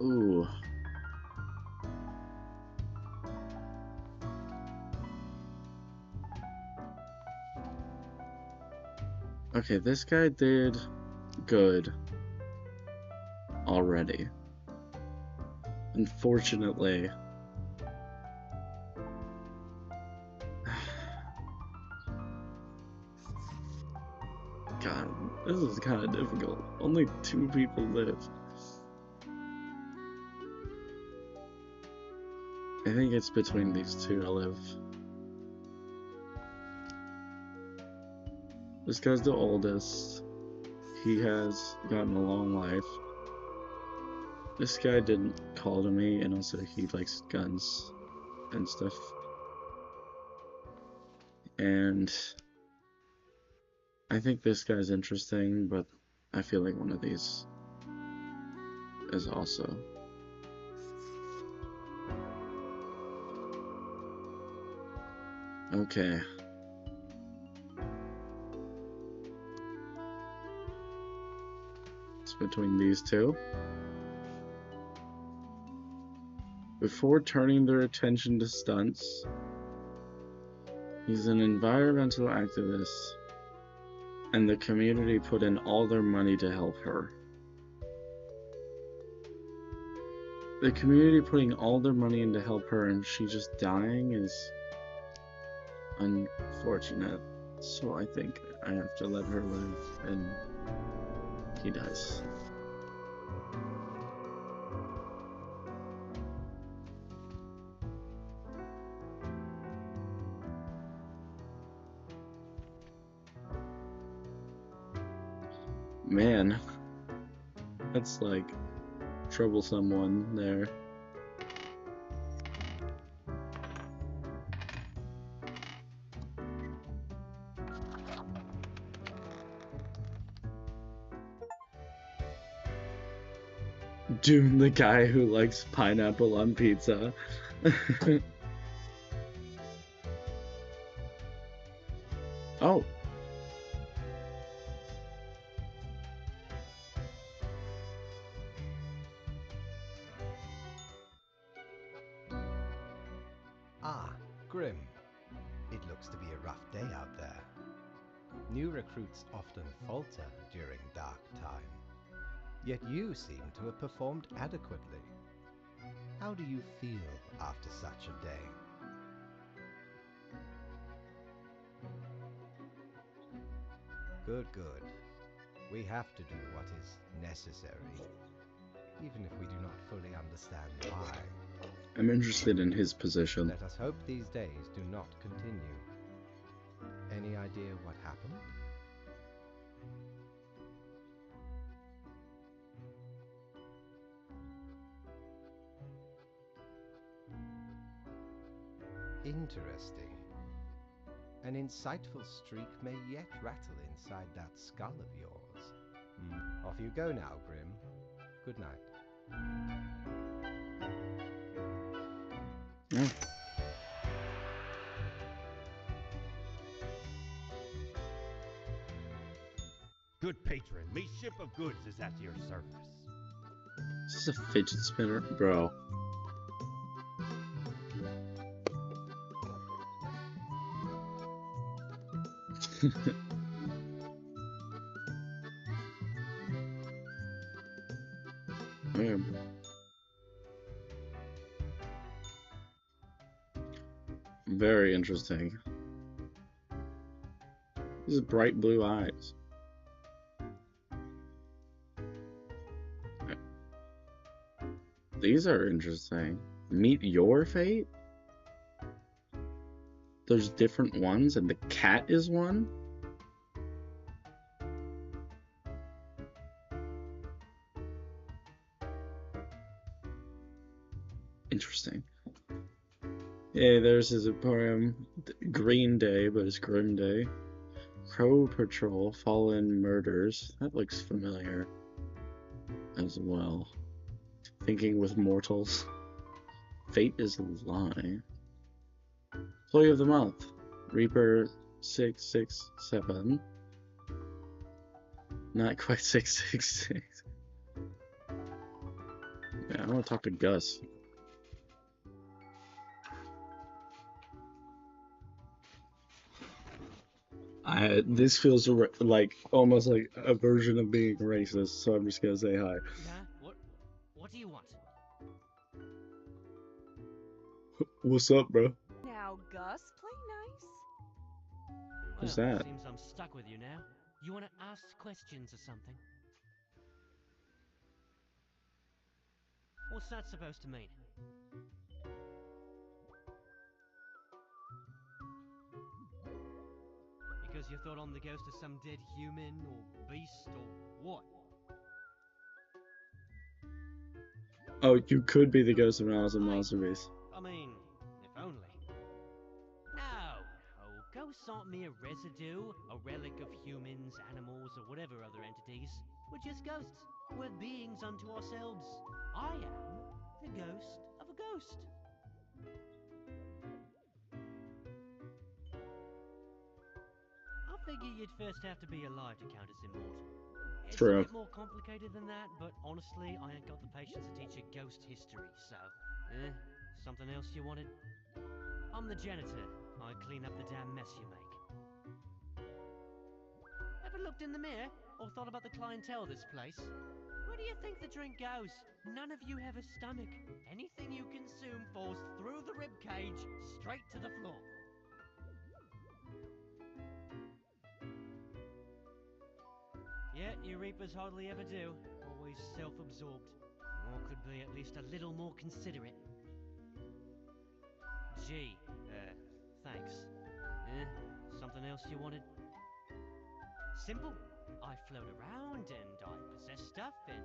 A: ooh. Okay, this guy did good already. Unfortunately. God, this is kind of difficult. Only 2 people live. I think it's between these 2 to live. This guy's the oldest. He has gotten a long life. This guy didn't call to me, and also he likes guns and stuff. And I think this guy's interesting, but I feel like one of these is also. Okay. It's between these 2. Before turning their attention to stunts, he's an environmental activist, and the community put in all their money to help her. The community putting all their money in to help her, and she just dying is unfortunate. So I think I have to let her live, and he dies. Man, that's like troublesome one there. Dune, the guy who likes pineapple on pizza. Oh.
B: Ah, Grim. It looks to be a rough day out there. New recruits often falter during dark time. Yet you seem to have performed adequately. How do you feel after such a day? Good, good. We have to do what is necessary, even if we do not fully understand why.
A: I'm interested in his position.
B: Let us hope these days do not continue. Any idea what happened? Interesting. An insightful streak may yet rattle inside that skull of yours. Off you go now, Grim. Good night.
A: Yeah.
C: Good patron, me ship of goods is at your service.
A: Is this a fidget spinner? Bro. Very interesting. These bright blue eyes. These are interesting. Meet your fate? There's different ones, and the cat is one? Interesting. Yeah, there's his poem. Green Day, but it's Grim Day. Crow Patrol, Fallen Murders. That looks familiar as well. Thinking with Mortals. Fate is a Lie. Employee of the Month. Reaper 667. Not quite 666. Yeah, I want to talk to Gus. This feels like almost like a version of being racist, so I'm just gonna say hi.
D: Yeah? What do you want?
A: What's up, bro?
E: Now, Gus, play nice.
A: Who's
D: Well,
A: that?
D: seems I'm stuck with you now. You want to ask questions or something? What's that supposed to mean? Because you thought I'm the ghost of some dead human or beast or what?
A: Oh, you could be the ghost of an awesome monster beast.
D: I mean, if only. No, ghosts aren't mere residue, a relic of humans, animals, or whatever other entities. We're just ghosts. We're beings unto ourselves. I am the ghost of a ghost. I figure you'd first have to be alive to count as immortal. It's
A: True.
D: a bit more complicated than that, but honestly, I ain't got the patience to teach a ghost history, so... something else you wanted? I'm the janitor. I clean up the damn mess you make. Ever looked in the mirror? Or thought about the clientele of this place? Where do you think the drink goes? None of you have a stomach. Anything you consume falls through the rib cage, straight to the floor. Yeah, you reapers hardly ever do. Always self-absorbed. Or could be at least a little more considerate. Gee, thanks. Something else you wanted? Simple. I float around and I possess stuff and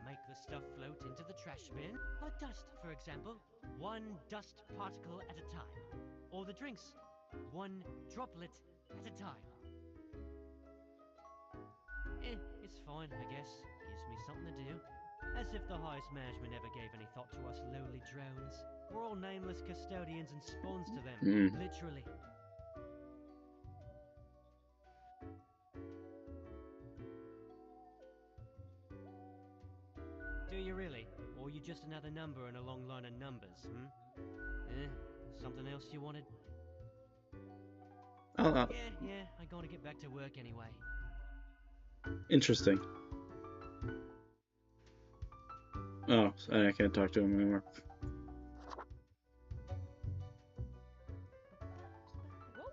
D: make the stuff float into the trash bin. Like dust, for example. One dust particle at a time. Or the drinks. One droplet at a time. It's fine, I guess. Gives me something to do. As if the highest management ever gave any thought to us lowly drones. We're all nameless custodians and spawns to them, literally. Do you really? Or are you just another number in a long line of numbers, Something else you wanted?
A: Oh,
D: Yeah, I gotta get back to work anyway.
A: interesting. Oh, I can't talk to him anymore.
E: Whoa.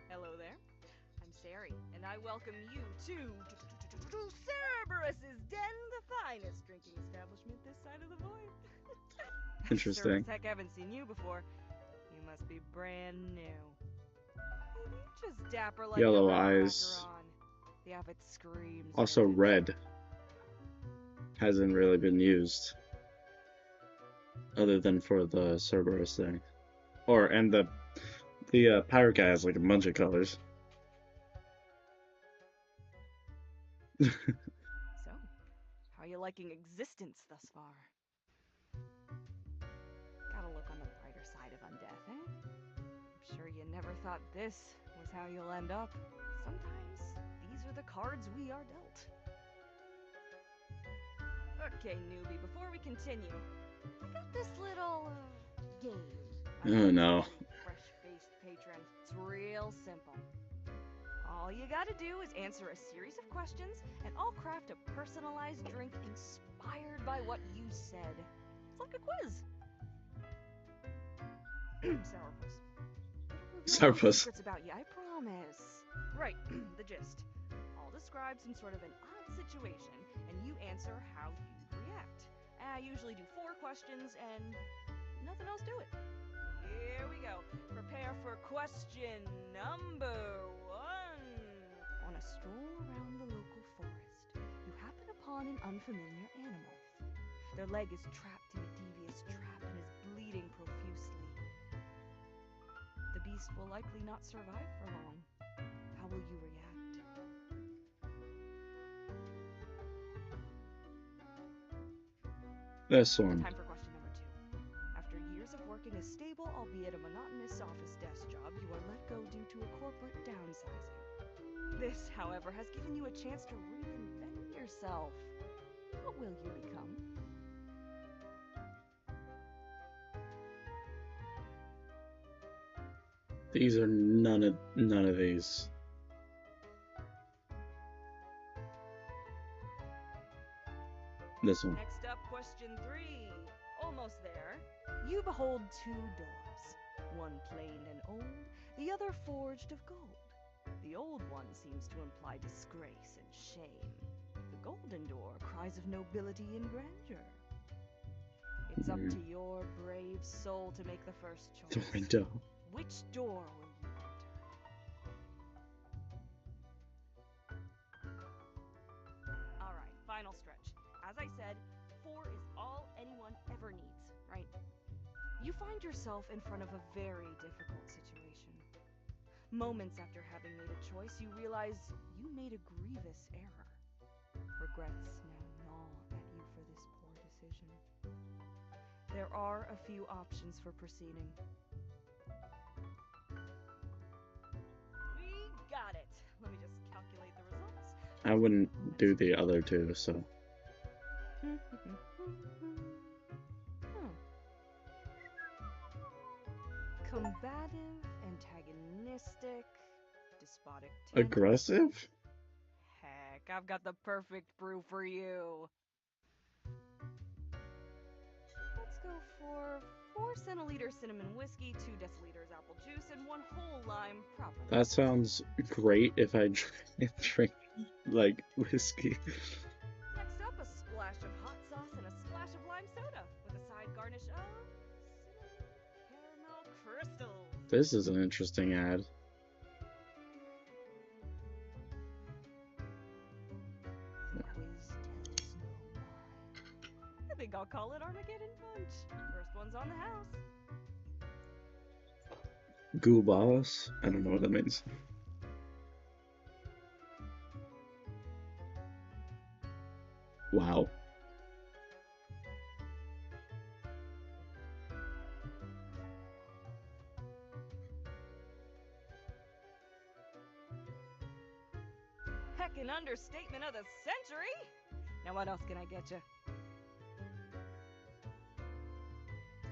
E: Hello there. I'm Sari, and I welcome you to Cerberus's Den, the finest drinking establishment this side of the void.
A: Interesting.
E: Sure as heck haven't seen you before. You must be brand new. Just dapper like
A: Yellow
E: the red
A: eyes.
E: cracker on. The outfit screams.
A: Also,
E: vintage.
A: red hasn't really been used, other than for the Cerberus thing, and the pirate guy has like a bunch of colors.
E: So, how are you liking existence thus far? Gotta look on the brighter side of undeath, eh? I'm sure you never thought this was how you'll end up. Sometimes these are the cards we are dealt. Okay, newbie, before we continue, I got this little game.
A: Oh no.
E: Fresh-faced patron. It's real simple. All you gotta do is answer a series of questions, and I'll craft a personalized drink inspired by what you said. It's like a quiz. Sourpuss.
A: Sourpuss.
E: Secrets about you, I promise. Right, the gist. I'll describe some sort of an odd situation, and you answer how you'd react. I usually do 4 questions, and nothing else to it. Here we go. Prepare for question number 1. On a stroll around the local forest, you happen upon an unfamiliar animal. Their leg is trapped in a devious trap and is bleeding profusely. The beast will likely not survive for long. How will you react?
A: This one.
E: Time for question number 2. After years of working a stable, albeit a monotonous office desk job, you are let go due to a corporate downsizing. This, however, has given you a chance to reinvent yourself. What will you become?
A: These are none of these. This one.
E: Next up, question 3. Almost there. You behold 2 doors. One planed and old, the other forged of gold. The old one seems to imply disgrace and shame. The golden door cries of nobility and grandeur. It's up to your brave soul to make the first
A: The
E: choice.
A: window.
E: Which door will you enter? Alright, final stretch. As I said, 4 is all anyone ever needs, right? You find yourself in front of a very difficult situation. Moments after having made a choice, you realize you made a grievous error. Regrets now gnaw at you for this poor decision. There are a few options for proceeding. We got it. Let me just calculate the results.
A: I wouldn't do the other 2, so.
E: Combative, antagonistic, despotic, tender.
A: Aggressive?
E: Heck, I've got the perfect brew for you. Let's go for 4 centiliters cinnamon whiskey, 2 deciliters apple juice, and 1 whole lime properly.
A: That sounds great if I drink like whiskey.
E: Next up, a splash of hot sauce and a splash of lime soda, with a side garnish of cinnamon caramel crystals.
A: This is an interesting ad.
E: The quiz tells no lie. I think I'll call it Armageddon Punch. First one's on the house.
A: Goobas? I don't know what that means. Wow.
E: Heck, an understatement of the century! Now what else can I get you?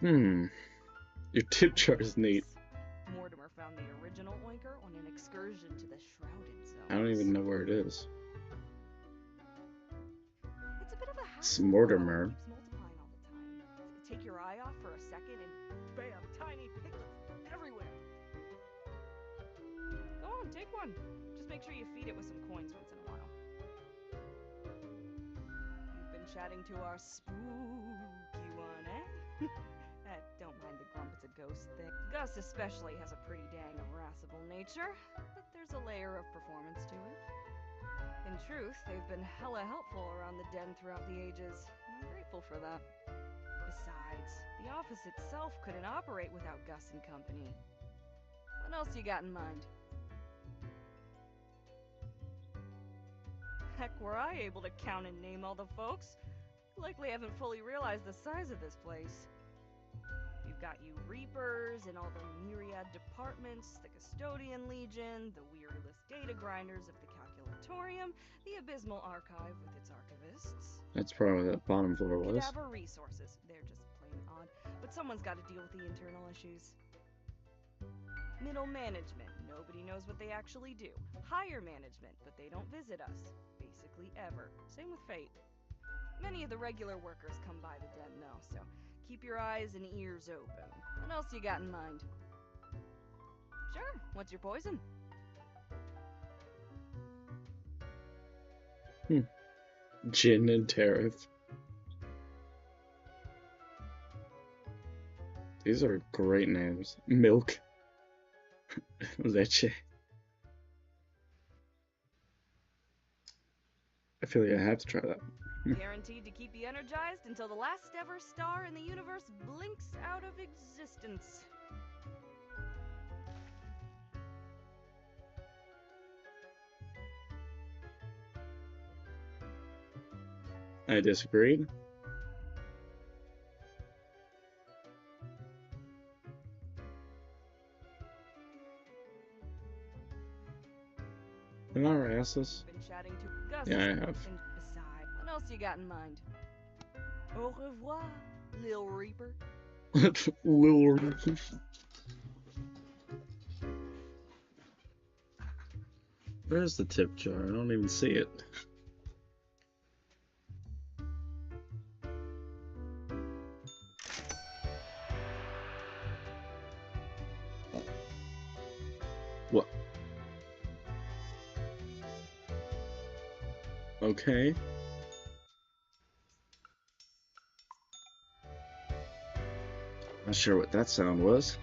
A: Your tip jar is neat.
E: Mortimer found the original oinker on an excursion to the Shrouded Zone.
A: I don't even know where it is.
E: It's a bit of a
A: It's
E: hassle.
A: Mortimer.
E: It keeps multiplying all the time. Take your eye off for a second and bam, tiny piglets everywhere. Go on, take one. Just make sure you feed it with some coins once in a while. You've been chatting to our spooky one, eh? Don't mind the grump, it's a ghost thing. Gus especially has a pretty dang irascible nature, but there's a layer of performance to it. In truth, they've been hella helpful around the den throughout the ages, and I'm grateful for that. Besides, the office itself couldn't operate without Gus and company. What else you got in mind? Heck, were I able to count and name all the folks? You likely haven't fully realized the size of this place. You've got you Reapers and all the myriad departments, the Custodian Legion, the weariless data grinders of the Calculatorium, the Abysmal Archive with its archivists.
A: That's probably what that bottom floor was.
E: Cadaver Resources, they're just plain odd, but someone's got to deal with the internal issues. Middle management, nobody knows what they actually do. Higher management, but they don't visit us, basically ever. Same with Fate. Many of the regular workers come by the den though, so keep your eyes and ears open. What else you got in mind? Sure, what's your poison?
A: Gin and tariff. These are great names. Milk. Leche. I feel like I have to try that.
E: Guaranteed to keep you energized until the last ever star in the universe blinks out of existence.
A: I disagreed. Have I ever asked this?
E: Been chatting to Gus.
A: Yeah, I have.
E: And beside, what else you got in mind? Au revoir, Lil Reaper.
A: Lil. Where's the tip jar? I don't even see it. Okay. Not sure what that sound was.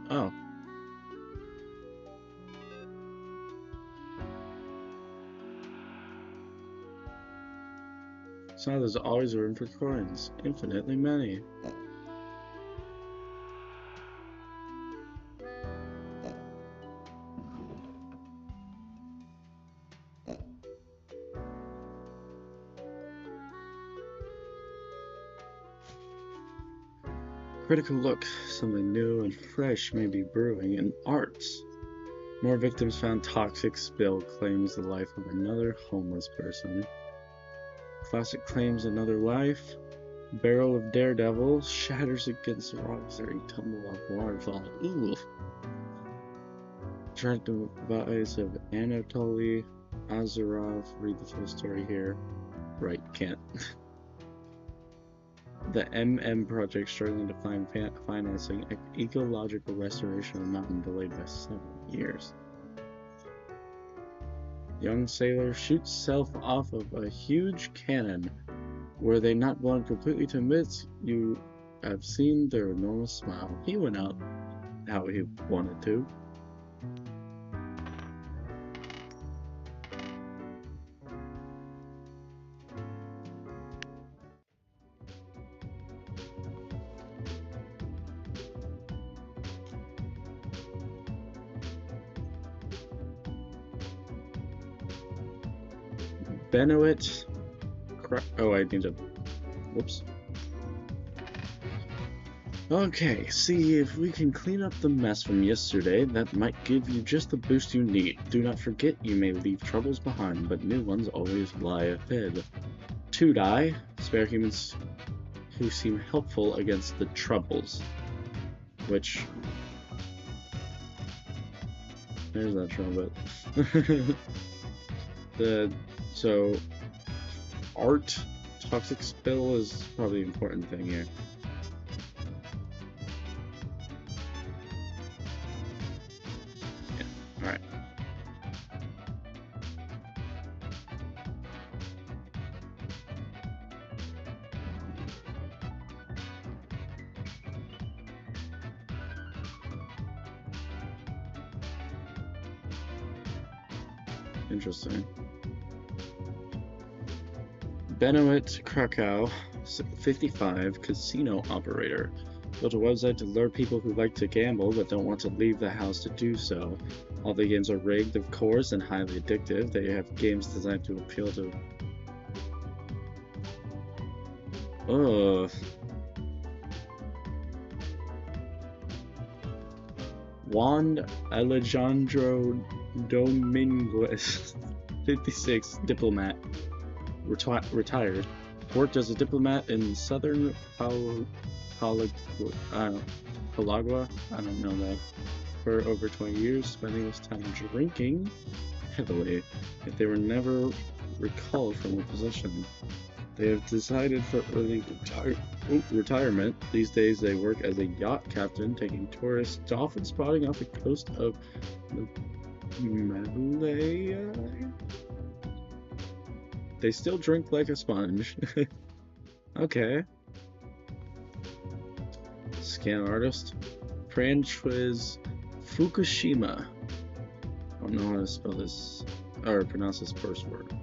A: Oh. So now there's always room for coins. Infinitely many. Critical look. Something new and fresh may be brewing in arts. More victims found. Toxic spill claims the life of another homeless person. Classic claims another life. Barrel of Daredevil shatters against rocks during tumble off waterfall. Ooh. Attractive vibes of Anatoly Azarov. Read the full story here. Right, can't. The MM project struggling to find financing. Ecological restoration of mountain delayed by 7 years. Young sailor shoots self off of a huge cannon. Were they not blown completely to bits, you have seen their enormous smile. He went out how he wanted to. Benoit. Oh, I need to. Whoops. Okay, see if we can clean up the mess from yesterday. That might give you just the boost you need. Do not forget you may leave troubles behind, but new ones always lie ahead. 2 die. Spare humans who seem helpful against the troubles. Which. There's that trumpet. So art toxic spill is probably the important thing here. Yeah, alright. Interesting. Benoit Krakow, 55, casino operator. Built a website to lure people who like to gamble but don't want to leave the house to do so. All the games are rigged, of course, and highly addictive. They have games designed to appeal to... Ugh. Juan Alejandro Dominguez, 56, diplomat. Retired. Worked as a diplomat in southern Palagua, I don't know that, for over 20 years, spending his time drinking heavily, yet they were never recalled from the position. They have decided for early retirement. These days they work as a yacht captain, taking tourists dolphin spotting off the coast of Malaya. They still drink like a sponge. Okay. Scan artist. Francois Fukushima. I don't know how to spell this or pronounce this first word.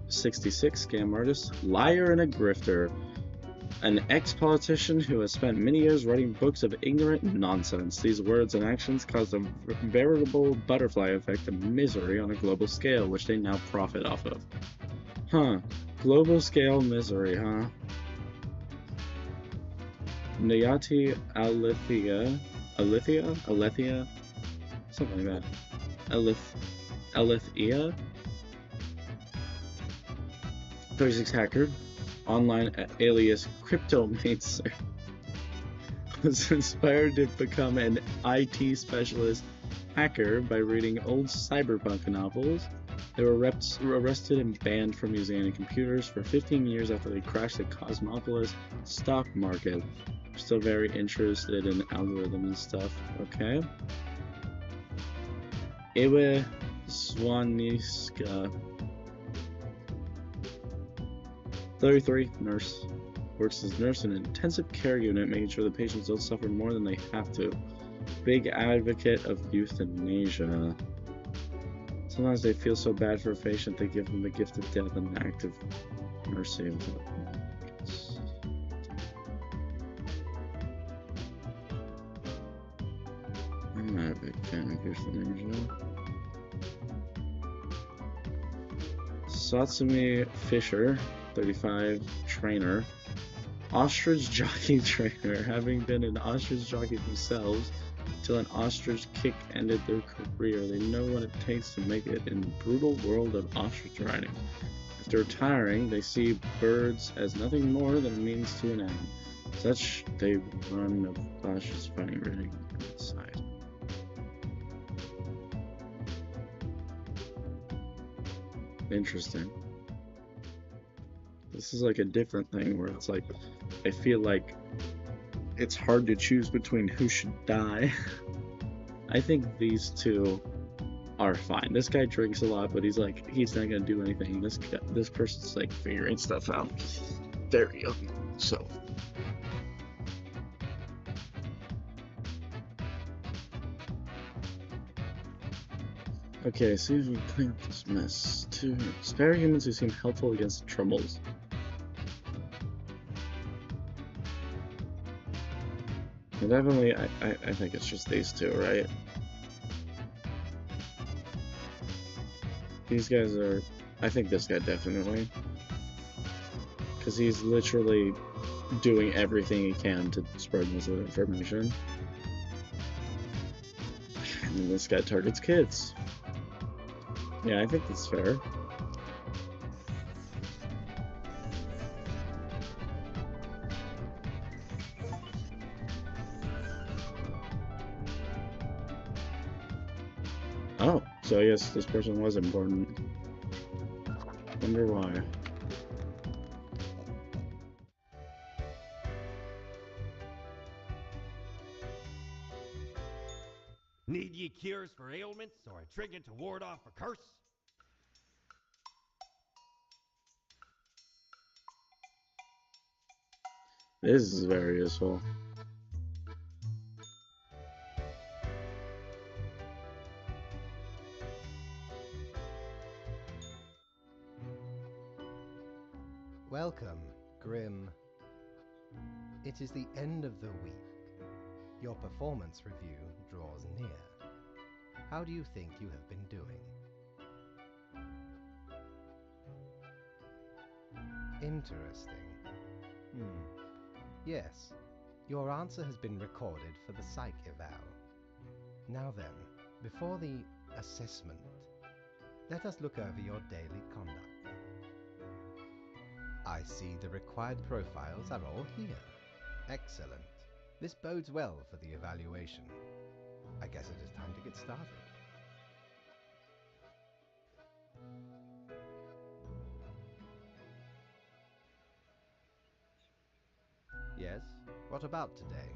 A: 66, scam artist. Liar and a grifter. An ex-politician who has spent many years writing books of ignorant nonsense. These words and actions caused a veritable butterfly effect of misery on a global scale, which they now profit off of. Huh. Global scale misery, huh? Nayati Alethea? Something like that. Alethea? 36 hacker. Online alias Cryptomancer was inspired to become an IT specialist hacker by reading old cyberpunk novels They were arrested and banned from using any computers for 15 years after they crashed the Cosmopolis stock market. They're still very interested in algorithms and stuff. Okay. Ewe Swaniska, 33, nurse. Works as nurse in an intensive care unit, making sure the patients don't suffer more than they have to. Big advocate of euthanasia. Sometimes they feel so bad for a patient they give them the gift of death and an act of mercy. I'm not a big fan of euthanasia. Satsumi Fisher, 35, trainer. Ostrich jockey trainer, having been an ostrich jockey themselves until an ostrich kick ended their career. They know what it takes to make it in the brutal world of ostrich riding. After retiring, they see birds as nothing more than a means to an end. Such they run a cautious fighting riding side. Interesting. This is like a different thing where it's like, I feel like it's hard to choose between who should die. I think these two are fine. This guy drinks a lot, but he's not gonna do anything. This person's like figuring stuff out. Very young, so. Okay, see if we can clean up this mess. To spare humans who seem helpful against the troubles. And definitely, I think it's just these two, right? These guys are... I think this guy definitely. Because he's literally doing everything he can to spread misinformation. And then this guy targets kids. Yeah, I think that's fair. Oh, so I guess this person was important. Wonder why.
C: Need ye cures for ailments or a trinket to ward off a curse?
A: This is very useful.
B: Welcome, Grim. It is the end of the week. Your performance review draws near. How do you think you have been doing? Interesting. Yes, your answer has been recorded for the psych eval. Now then, before the assessment, let us look over your daily conduct. I see the required profiles are all here. Excellent. This bodes well for the evaluation. I guess it is time to get started. Yes? What about today?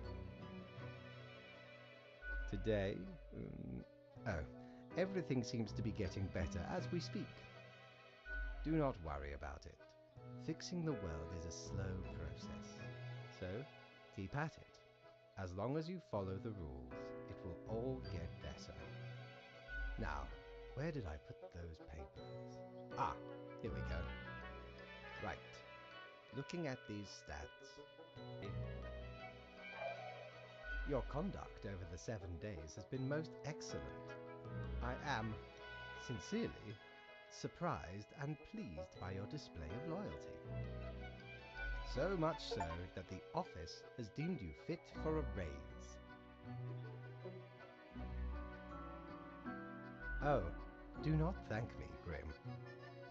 B: Today? Oh, everything seems to be getting better as we speak. Do not worry about it. Fixing the world is a slow process. So, keep at it. As long as you follow the rules, it will all get better. Now, where did I put those papers? Ah, here we go. Right. Looking at these stats. Your conduct over the 7 days has been most excellent. I am, sincerely, surprised and pleased by your display of loyalty. So much so that the office has deemed you fit for a raise. Oh, do not thank me, Grim.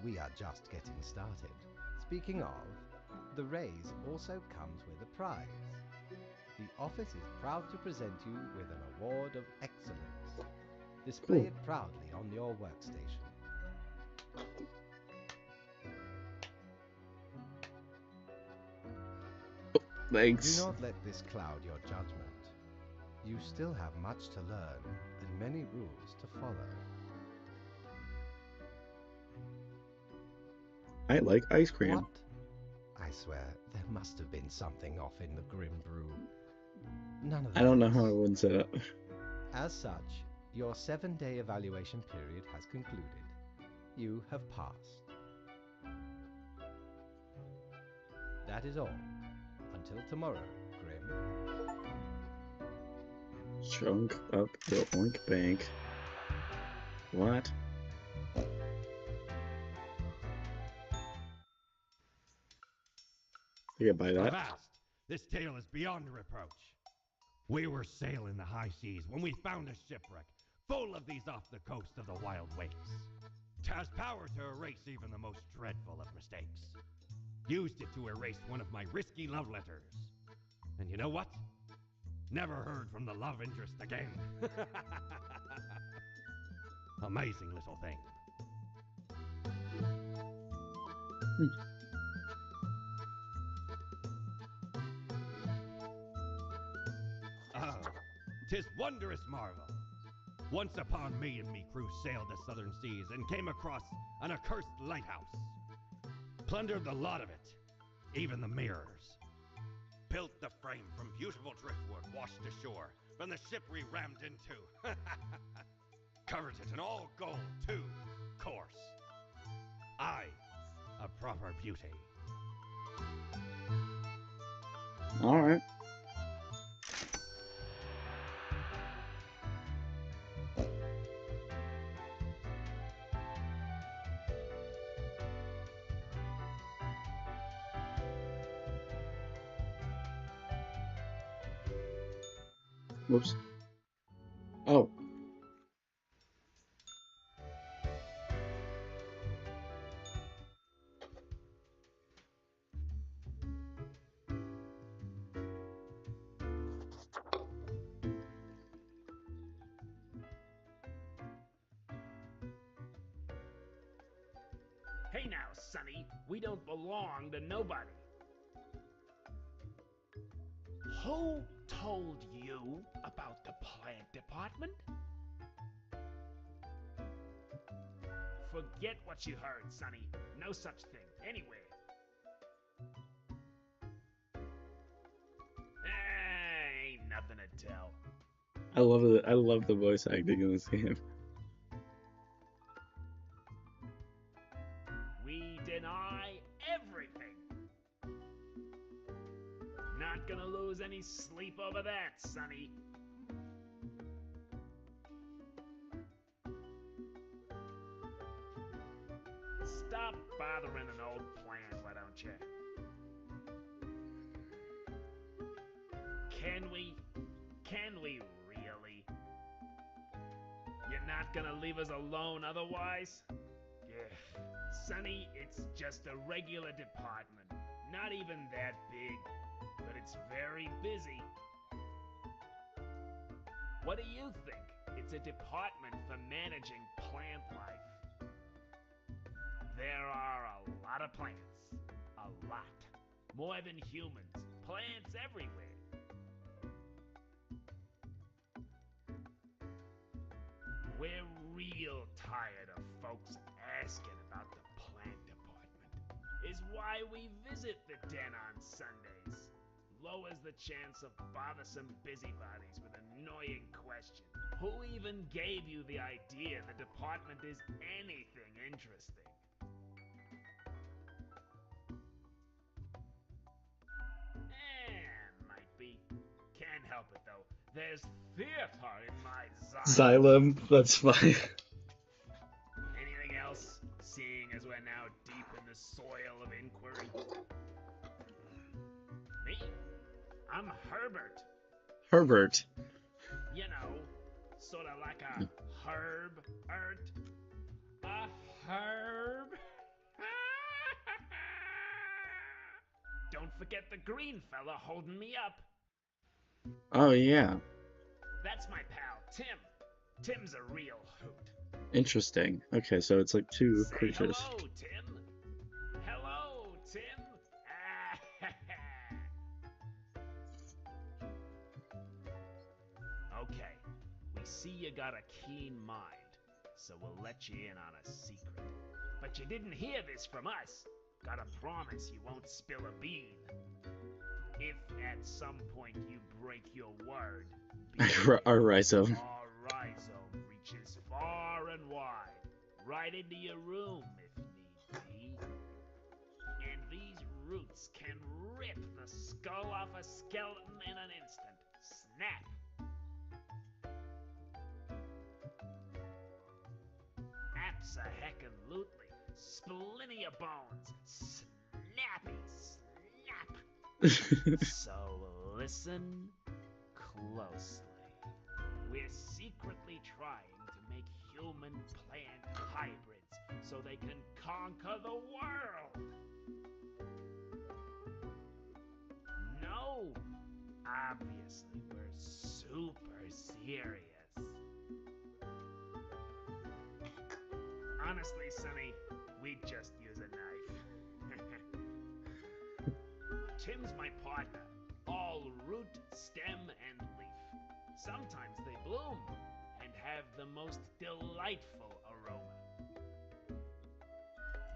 B: We are just getting started. Speaking of, the raise also comes with a prize. The office is proud to present you with an award of excellence. Display it proudly on your workstation.
A: Thanks.
B: Do not let this cloud your judgment. You still have much to learn and many rules to follow.
A: I like ice cream.
B: What? I swear, there must have been something off in the Grim Brew. None of
A: I don't know
B: this.
A: how I would set up.
B: As such, your 7-day evaluation period has concluded. You have passed. That is all. Until tomorrow, Grim.
A: Chunk up the oink bank. What? You can buy that.
C: Avast! This tale is beyond reproach. We were sailing the high seas when we found a shipwreck full of these off the coast of the wild wastes. 'Twas power to erase even the most dreadful of mistakes. Used it to erase one of my risky love letters. And you know what? Never heard from the love interest again. Amazing little thing. Ah, 'tis wondrous marvel. Once upon me and me crew sailed the southern seas and came across an accursed lighthouse. Plundered the lot of it, even the mirrors. Built the frame from beautiful driftwood washed ashore from the ship we rammed into. Covered it in all gold, too, course. I, a proper beauty.
A: Alright. Whoops. Oh.
F: Hey now, Sonny, we don't belong to nobody. Who told you about the plant department? Forget what you heard, Sonny. No such thing, anywhere. Ain't nothing to tell.
A: I love the voice acting in this game.
F: We deny everything. Not gonna lose any sleep over that, Sonny. Stop bothering an old plan, why don't you? Can we? Can we really? You're not gonna leave us alone otherwise? Yeah. Sonny, it's just a regular department. Not even that big, but it's very busy. What do you think? It's a department for managing plant life. There are a lot of plants. A lot. More than humans. Plants everywhere. We're real tired of folks asking about the plant department. Is why we visit the den on Sundays. Lowers the chance of bothersome busybodies with annoying questions. Who even gave you the idea the department is anything interesting? Might be. Can't help it though. There's theater in my
A: Xylem, that's fine.
F: Anything else? Seeing as we're now deep in the soil of inquiry. Me? I'm Herbert.
A: Herbert.
F: You know, sort of like a herb-ert. A herb? Don't forget the green fella holding me up.
A: Oh yeah.
F: That's my pal, Tim. Tim's a real hoot.
A: Interesting. Okay, so it's like two
F: Say
A: creatures.
F: hello, Tim. Hello, Tim. Okay, we see you got a keen mind, so we'll let you in on a secret. But you didn't hear this from us. Gotta promise you won't spill a bean. If at some point you break your word,
A: Our rhizome.
F: our rhizome reaches far and wide, right into your room if need be. And these roots can rip the skull off a skeleton in an instant. Snap! Abso-heckin-lutely. Splinter your bones. Snappy snap. So listen closely. We're secretly trying to make human plant hybrids so they can conquer the world. No, obviously we're super serious. Honestly, Sonny, we'd just use a knife. Tim's my partner, all root, stem, and leaf. Sometimes they bloom and have the most delightful aroma.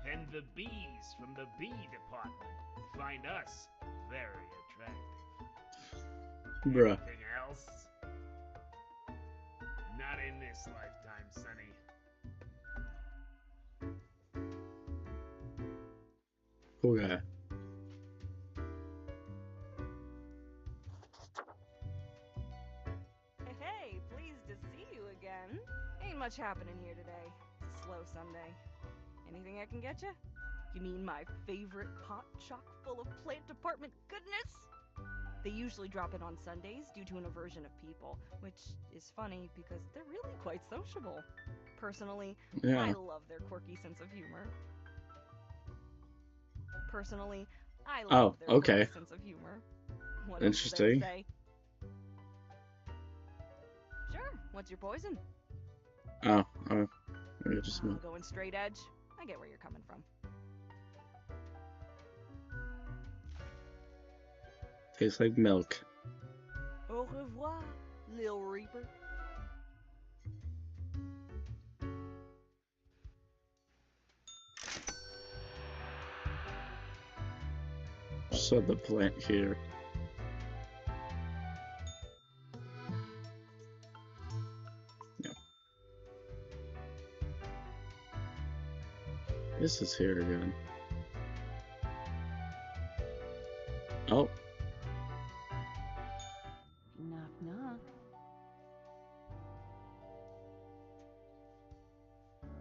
F: Then the bees from the bee department find us very attractive.
A: Bruh.
F: Anything else? Not in this lifetime, Sonny.
A: Cool guy.
E: Hey, pleased to see you again. Ain't much happening here today. It's a slow Sunday. Anything I can get you? You mean my favorite pot chock full of plant department goodness? They usually drop in on Sundays due to an aversion of people, which is funny because they're really quite sociable. Personally, I
A: Yeah.
E: love their quirky sense of humor. Personally, I
A: Oh,
E: love their
A: okay.
E: quirky sense of humor. What else is there to
A: Interesting.
E: say? Sure, what's your poison?
A: Oh, maybe just
E: Going straight edge? I get where you're coming from.
A: tastes like milk.
E: Au revoir, Lil Reaper.
A: So the plant here. Yeah. This is here again. Oh,
G: Knock, knock.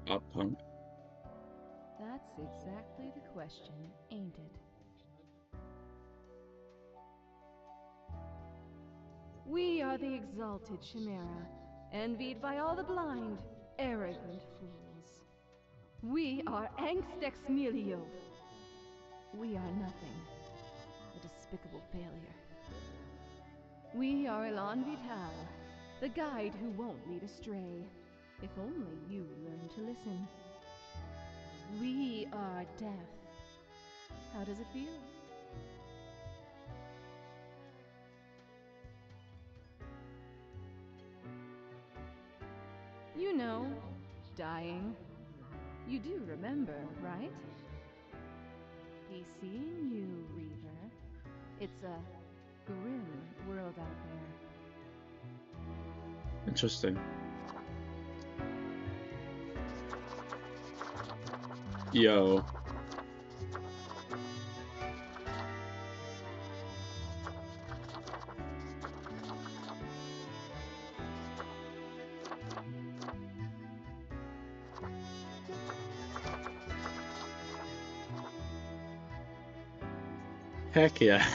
A: pop punk.
G: That's exactly the question, ain't it? We are the exalted Chimera, envied by all the blind, arrogant fools. We are Angst Ex Nihilo. We are nothing. A despicable failure. We are Elan Vital, the guide who won't lead astray, if only you learn to listen. We are death. How does it feel? You know, dying. You do remember, right? Be seeing you, Reaver. It's a grim world out there.
A: Interesting. Yo. Heck yeah.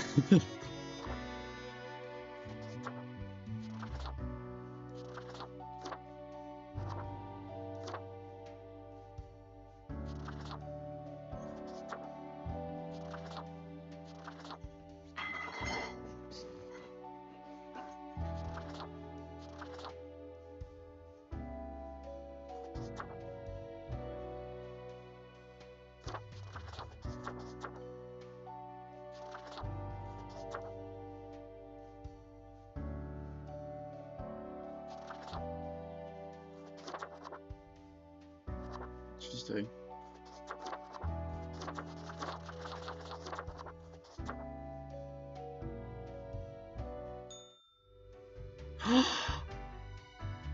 A: interesting.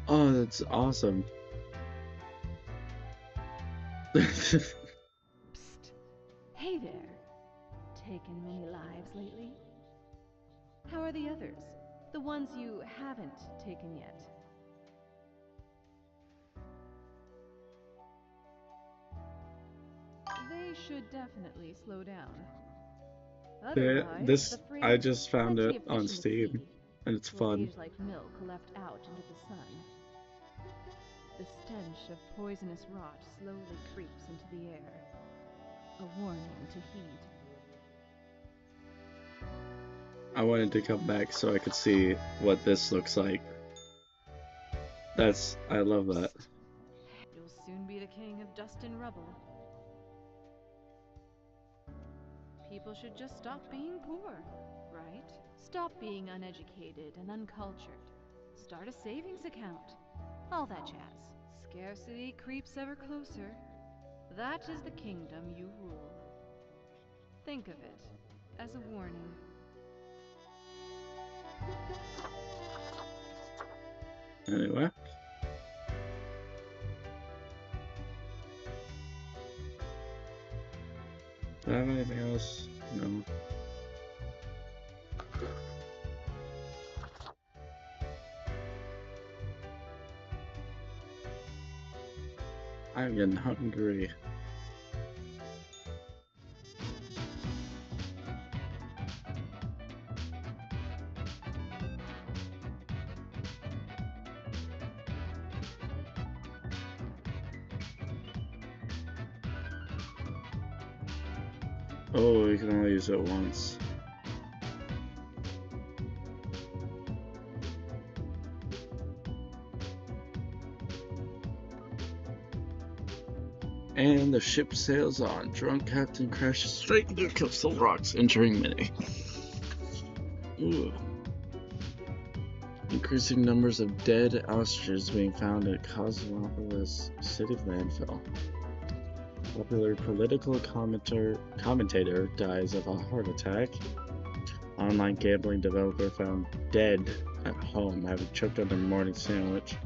A: Oh, that's awesome.
G: Psst. Hey there. Taken many lives lately? How are the others? The ones you haven't taken yet? They should definitely slow down. Otherwise,
A: This,
G: the phrase
A: I just found
G: plenty
A: it
G: of
A: on
G: fish in the
A: Steam,
G: sea
A: and it's
G: will
A: fun.
G: age like milk left out into the sun. The stench of poisonous rot slowly creeps into the air. A warning to heed.
A: I wanted to come back so I could see what this looks like. I love that.
G: You'll soon be the king of dust and rubble. People should just stop being poor, right? Stop being uneducated and uncultured. Start a savings account. All that jazz. Scarcity creeps ever closer. That is the kingdom you rule. Think of it as a warning.
A: Anyway. Do I have anything else? No. I'm getting hungry. Oh, you can only use it once. And the ship sails on. Drunk captain crashes straight into coastal rocks, entering Mini. Ooh. Increasing numbers of dead ostriches being found at Cosmopolis City landfill. Popular political commentator dies of a heart attack. Online gambling developer found dead at home, having choked on their morning sandwich.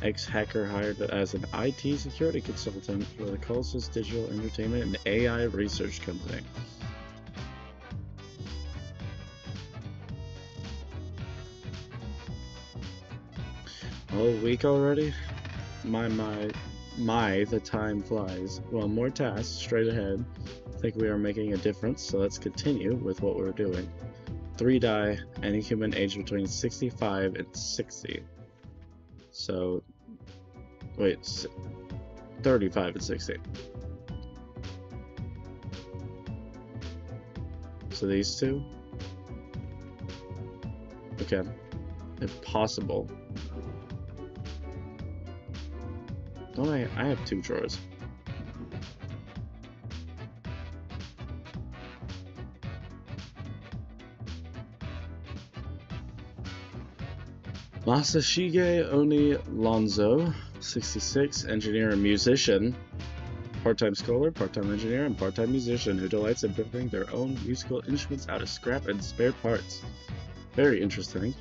A: Ex-hacker hired as an IT security consultant for the Colossus Digital Entertainment and AI research company. Oh, week already? My, the time flies. Well, more tasks straight ahead. I think we are making a difference, so let's continue with what we're doing. 3 die, any human aged between 65 and 60. So, wait, 35 and 60. So these two? Okay. If possible. Don't I have 2 drawers. Masashige Oni Lonzo, 66, engineer and musician, part-time scholar, part-time engineer, and part-time musician who delights in building their own musical instruments out of scrap and spare parts. Very interesting.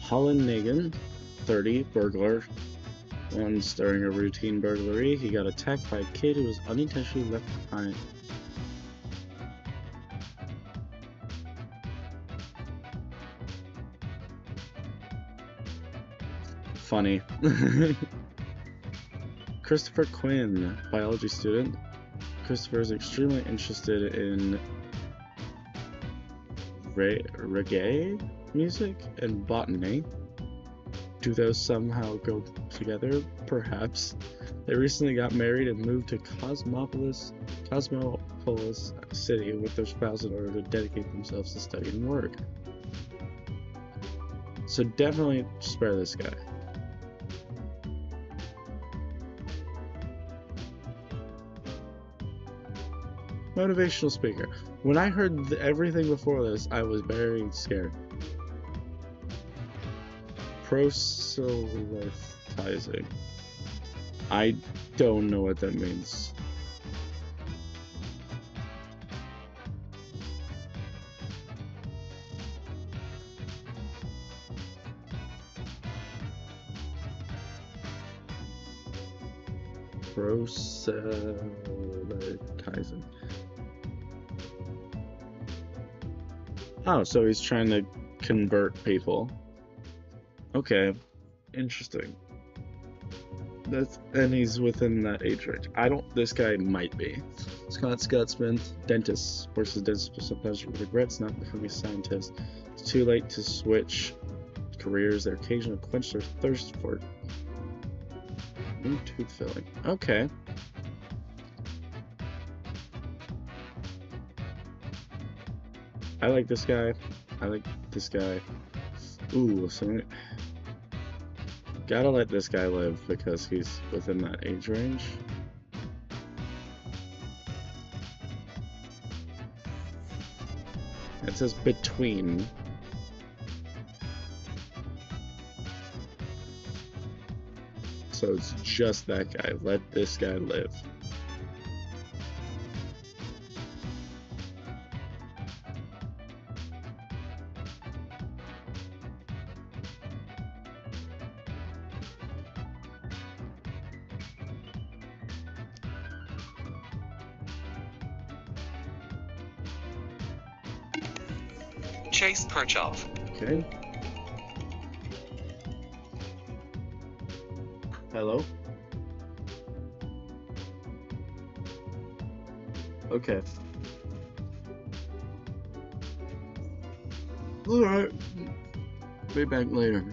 A: Holland Nagan, 30, burglar. Once during a routine burglary, he got attacked by a kid who was unintentionally left behind. Funny. Christopher Quinn, biology student. Christopher is extremely interested in reggae music and botany. Do those somehow go together? Perhaps. They recently got married and moved to Cosmopolis City with their spouse in order to dedicate themselves to study and work. So definitely spare this guy. Motivational speaker. When I heard everything before this, I was very scared. Proselytizing. I don't know what that means. Proselytizing. Oh, so he's trying to convert people. Okay, interesting. And he's within that age range. This guy might be. Scotsman, dentist. Horses dentists sometimes regrets not becoming a scientist. It's too late to switch careers. They occasionally quench their thirst for new tooth filling. Okay. I like this guy. I like this guy. Ooh, so gotta let this guy live because he's within that age range. It says between. So it's just that guy. Let this guy live.
H: Chase Perchoff.
A: Okay. Hello? Okay. Alright. Be back later.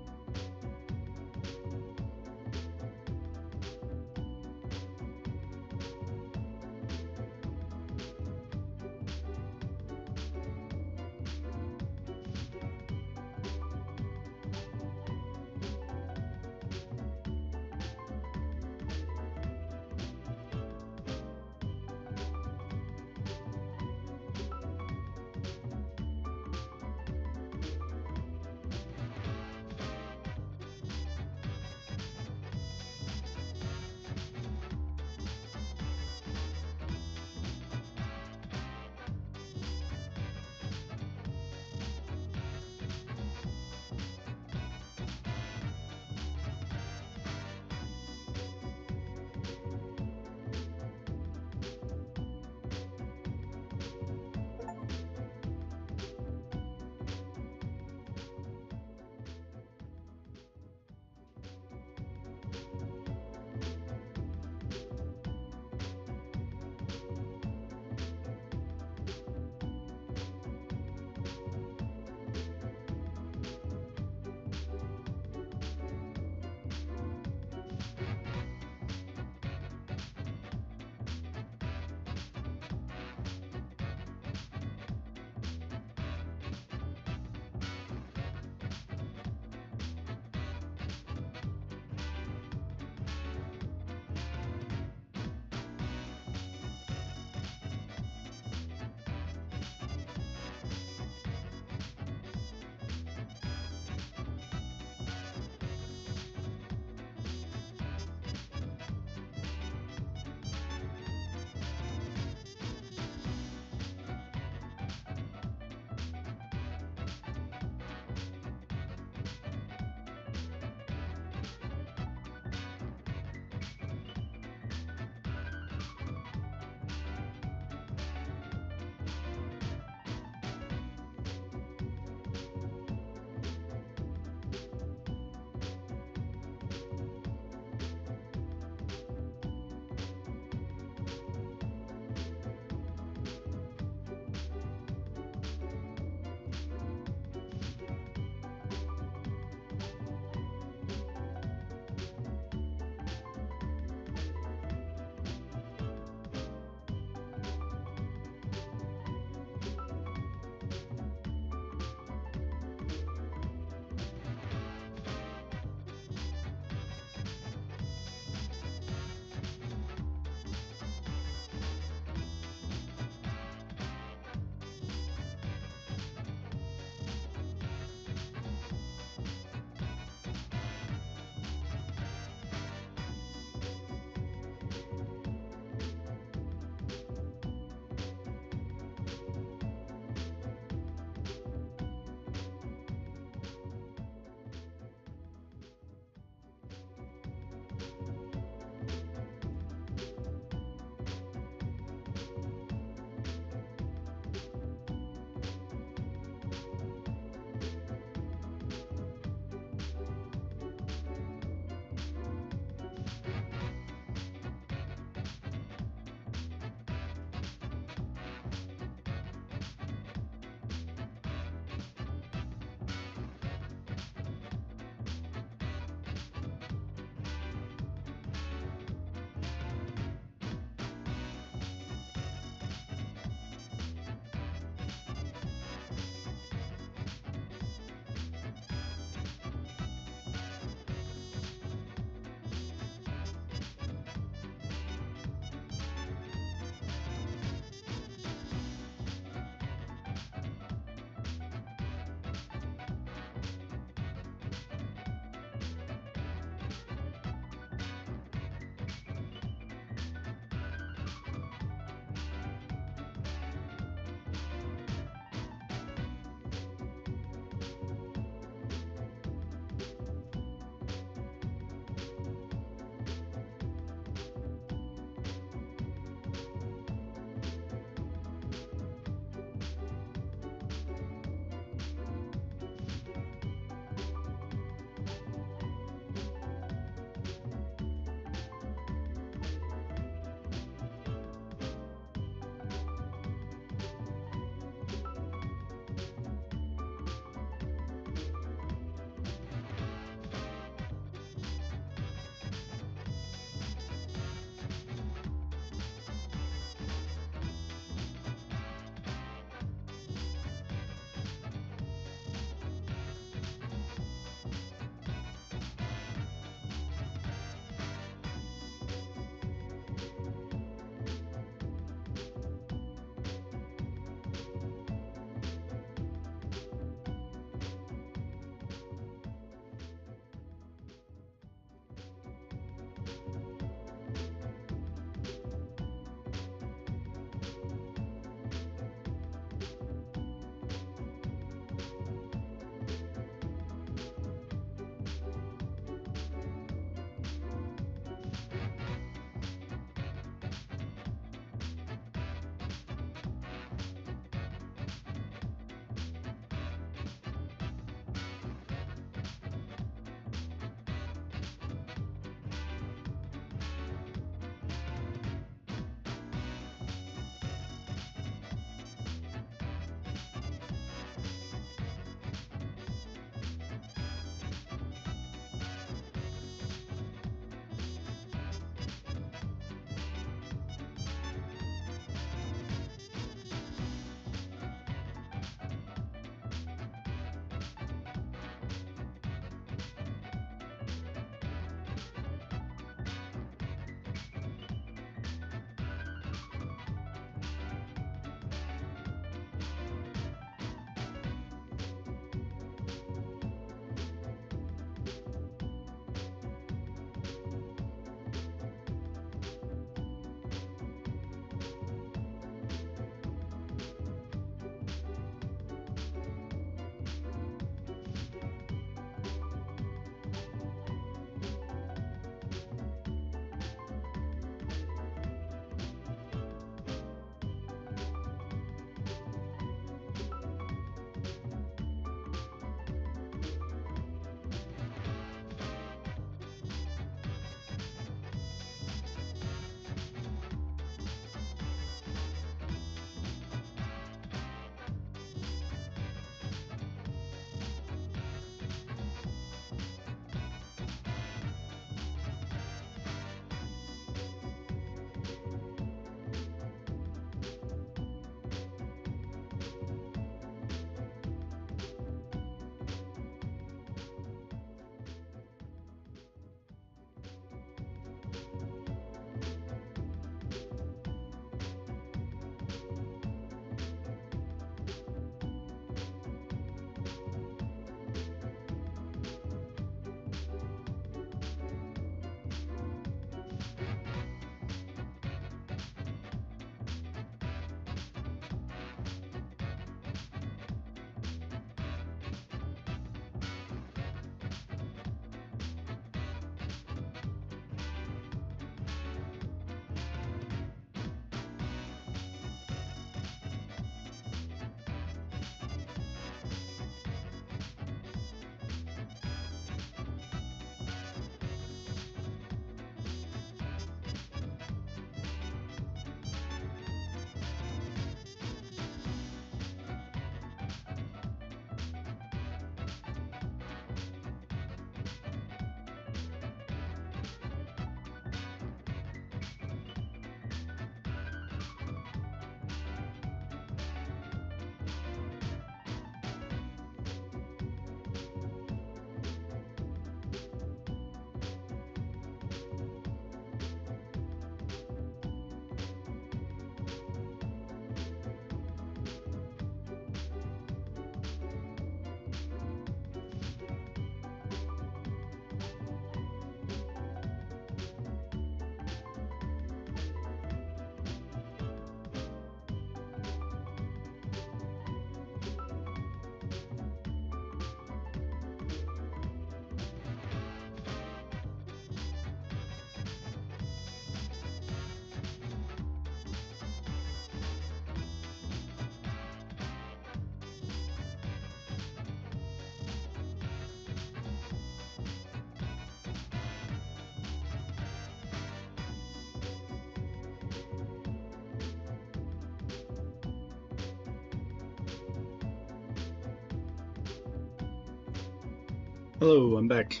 A: Hello, I'm back.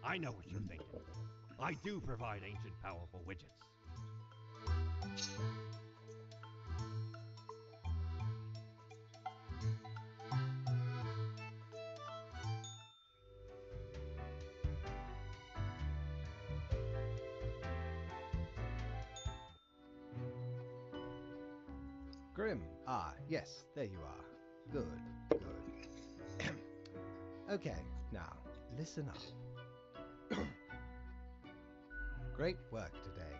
C: I know what you're thinking. I do provide ancient powerful widgets.
B: Grim. Ah, yes, there you are. Good, good. Okay, now, listen up. Great work today.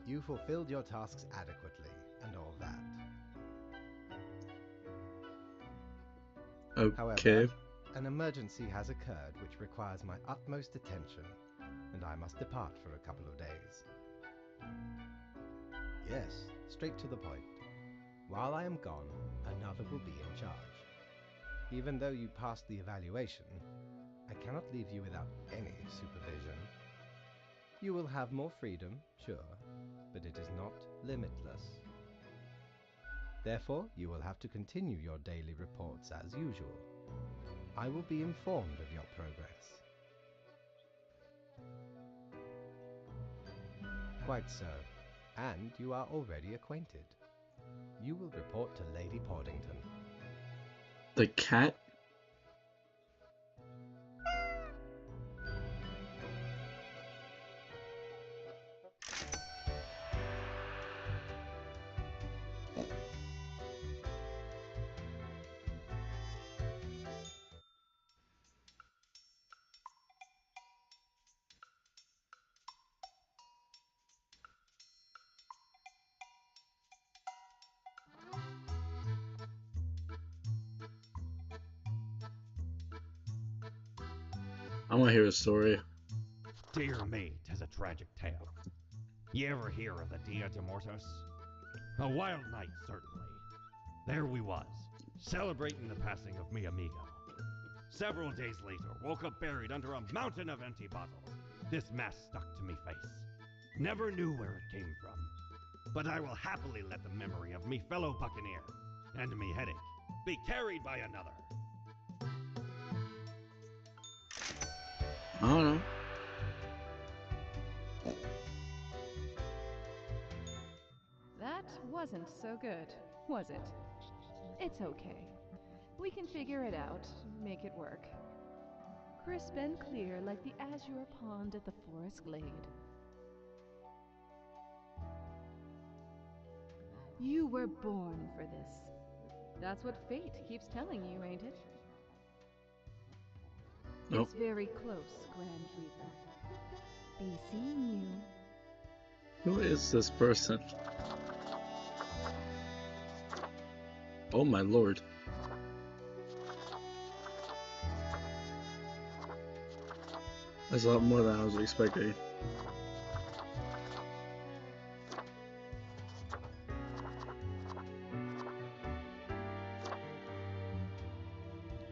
B: You fulfilled your tasks adequately, and all that.
A: Okay.
B: However, an emergency has occurred which requires my utmost attention, and I must depart for a couple of days. Yes, straight to the point. While I am gone, another will be in charge. Even though you passed the evaluation, I cannot leave you without any supervision. You will have more freedom, sure, but it is not limitless. Therefore, you will have to continue your daily reports as usual. I will be informed of your progress. Quite so, and you are already acquainted. You will report to Lady Portington.
A: The cat? I want to hear a story.
C: Dear me, 'tis a tragic tale. You ever hear of the Dia de Mortos? A wild night, certainly. There we was, celebrating the passing of mi amigo. Several days later, woke up buried under a mountain of empty bottles. This mess stuck to me face. Never knew where it came from. But I will happily let the memory of me fellow buccaneer and me headache be carried by another.
A: I don't know.
G: That wasn't so good, was it? It's okay. We can figure it out, make it work. Crisp and clear like the azure pond at the forest glade. You were born for this. That's what fate keeps telling you, ain't it?
A: Nope.
G: It's very close, Grand Reaper. Be seeing you.
A: Who is this person? Oh my lord. That's a lot more than I was expecting.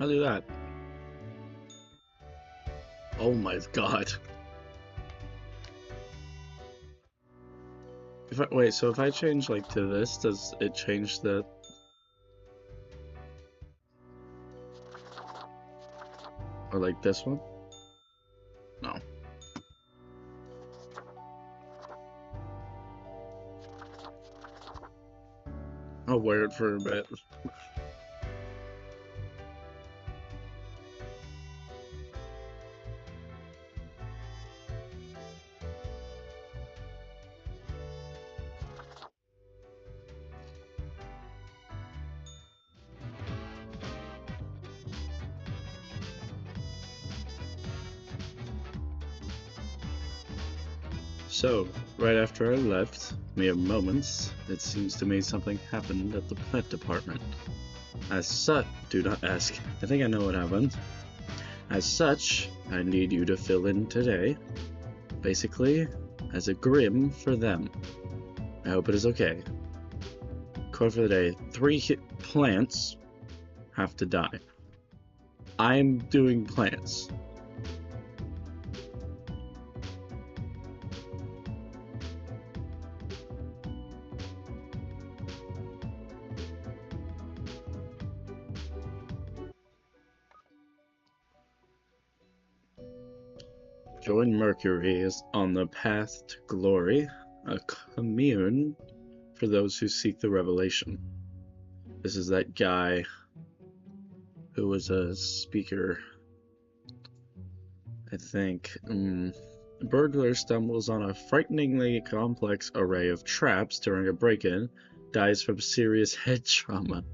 A: I'll do that. Oh my god. If I wait, so if I change like to this, does it change the or like this one? No. I'll wear it for a bit. So, right after I left, mere moments, it seems to me something happened at the plant department. As such, do not ask. I think I know what happened. As such, I need you to fill in today, basically, as a Grim for them. I hope it is okay. Code for the day: 3 plants have to die. I'm doing plants. Join Mercury is on the path to glory, a commune for those who seek the revelation. This is that guy who was a speaker, I think. A burglar stumbles on a frighteningly complex array of traps during a break-in, dies from serious head trauma.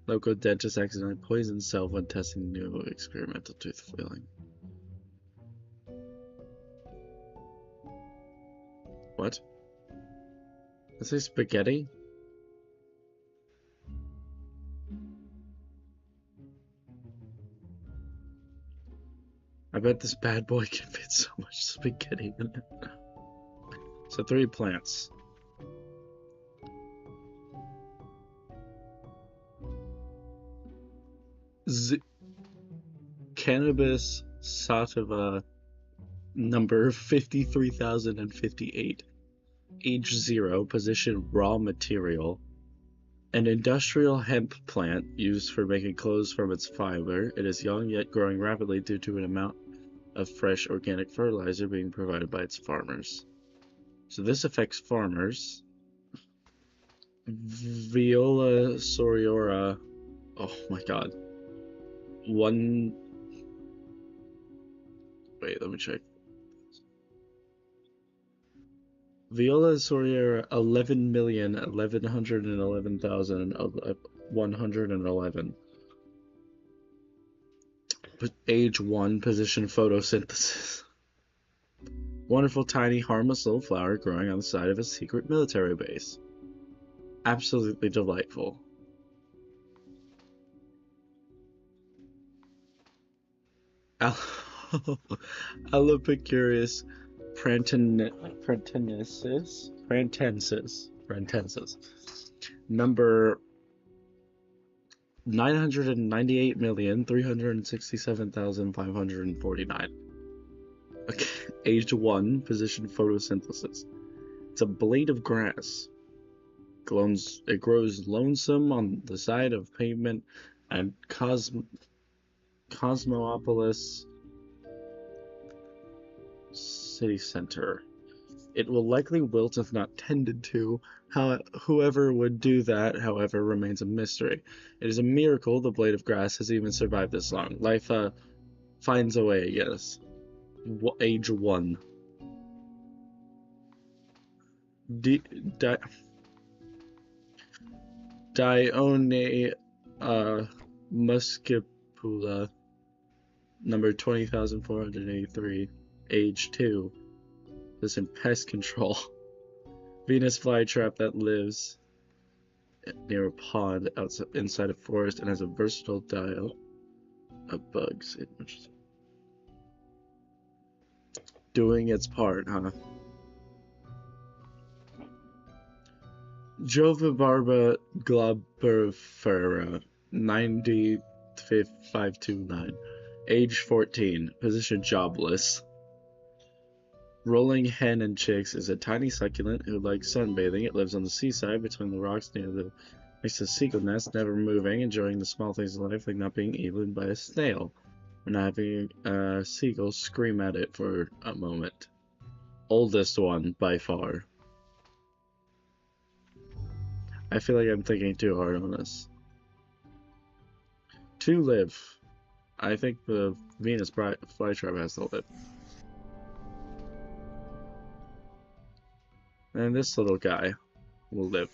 A: Local dentist accidentally poisoned himself when testing new experimental tooth filling. What? Is this spaghetti? I bet this bad boy can fit so much spaghetti in it. So 3 plants. Cannabis sativa number 53,058. Age 0, position raw material. An industrial hemp plant used for making clothes from its fiber. It is young yet growing rapidly due to an amount of fresh organic fertilizer being provided by its farmers. So this affects farmers. Viola soriora. Oh my god. Wait, let me check. Viola soriora 11,1111,111. Age 1, position photosynthesis. Wonderful, tiny, harmless little flower growing on the side of a secret military base. Absolutely delightful. Alopicurus prantensis, number 998,367,549. Okay. Age 1, position photosynthesis. It's a blade of grass. It grows lonesome on the side of pavement and Cosmopolis city center. It will likely wilt if not tended to. Whoever would do that, however, remains a mystery. It is a miracle the blade of grass has even survived this long. Life finds a way, I guess. Age 1. Dione muscipula, number 20,483. Age 2. This in pest control. Venus flytrap that lives near a pond inside a forest and has a versatile diet of bugs. Doing its part, huh? Jovibarba globerifera 90529. Age 14. Position jobless. Rolling hen and chicks is a tiny succulent who likes sunbathing. It lives on the seaside between the rocks next to seagull nest, never moving, enjoying the small things in life like not being eaten by a snail, or not having a seagull scream at it for a moment. Oldest one by far. I feel like I'm thinking too hard on this. To live. I think the Venus flytrap has to live. And this little guy will live.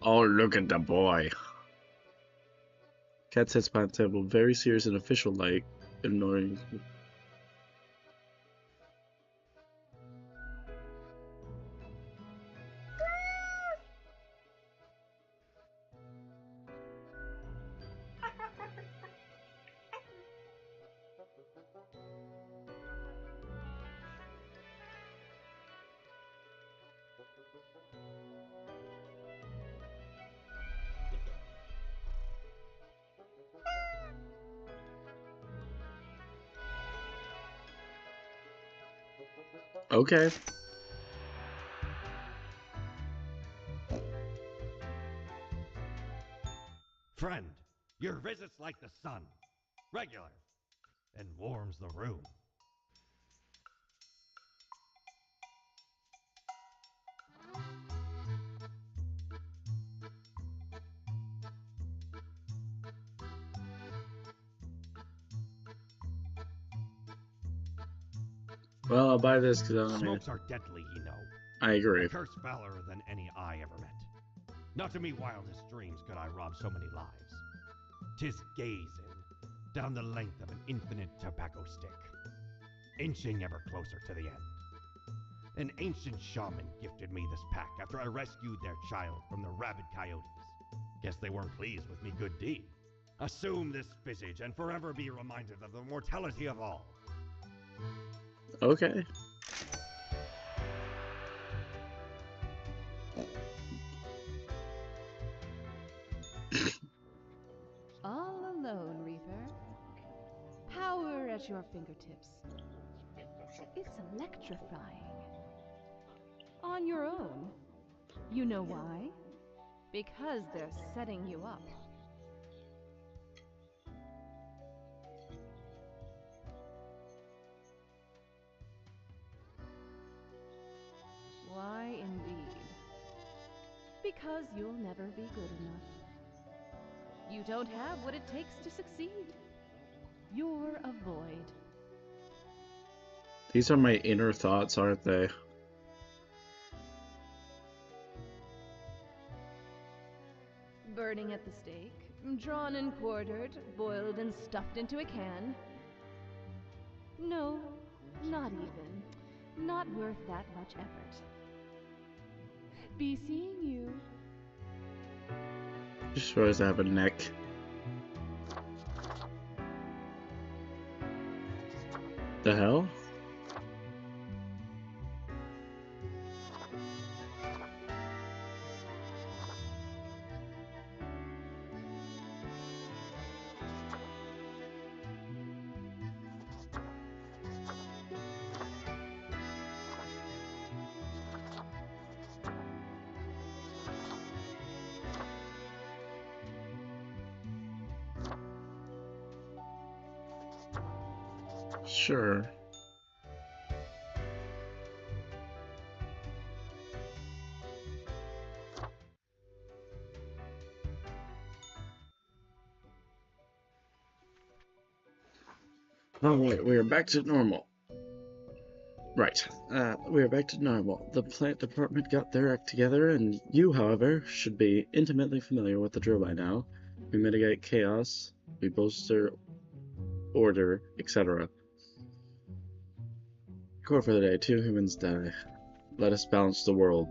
A: Oh, look at the boy. Cat sits behind the table, very serious and official like, ignoring. Okay.
C: Friend, your visit's like the sun. Regular. And warms the room.
A: Well, I'll buy this because I mean,
C: Smokes are deadly, you know.
A: I agree.
C: A curse fouler than any I ever met. Not to me wildest dreams could I rob so many lives. 'Tis gazing down the length of an infinite tobacco stick, inching ever closer to the end. An ancient shaman gifted me this pack after I rescued their child from the rabid coyotes. Guess they weren't pleased with me good deed. Assume this visage and forever be reminded of the mortality of all.
A: Okay.
G: All alone, Reaper. Power at your fingertips. It's electrifying. On your own. You know why? Because they're setting you up. Why, indeed. Because you'll never be good enough. You don't have what it takes to succeed. You're a void.
A: These are my inner thoughts, aren't they?
G: Burning at the stake, drawn and quartered, boiled and stuffed into a can. No, not even. Not worth that much effort. Be seeing you.
A: Just realized I have a neck. The hell? Sure. Oh wait, we are back to normal. Right, we are back to normal. The plant department got their act together, and you, however, should be intimately familiar with the drill by now. We mitigate chaos, we bolster order, etc. Core for the day, 2 humans die. Let us balance the world.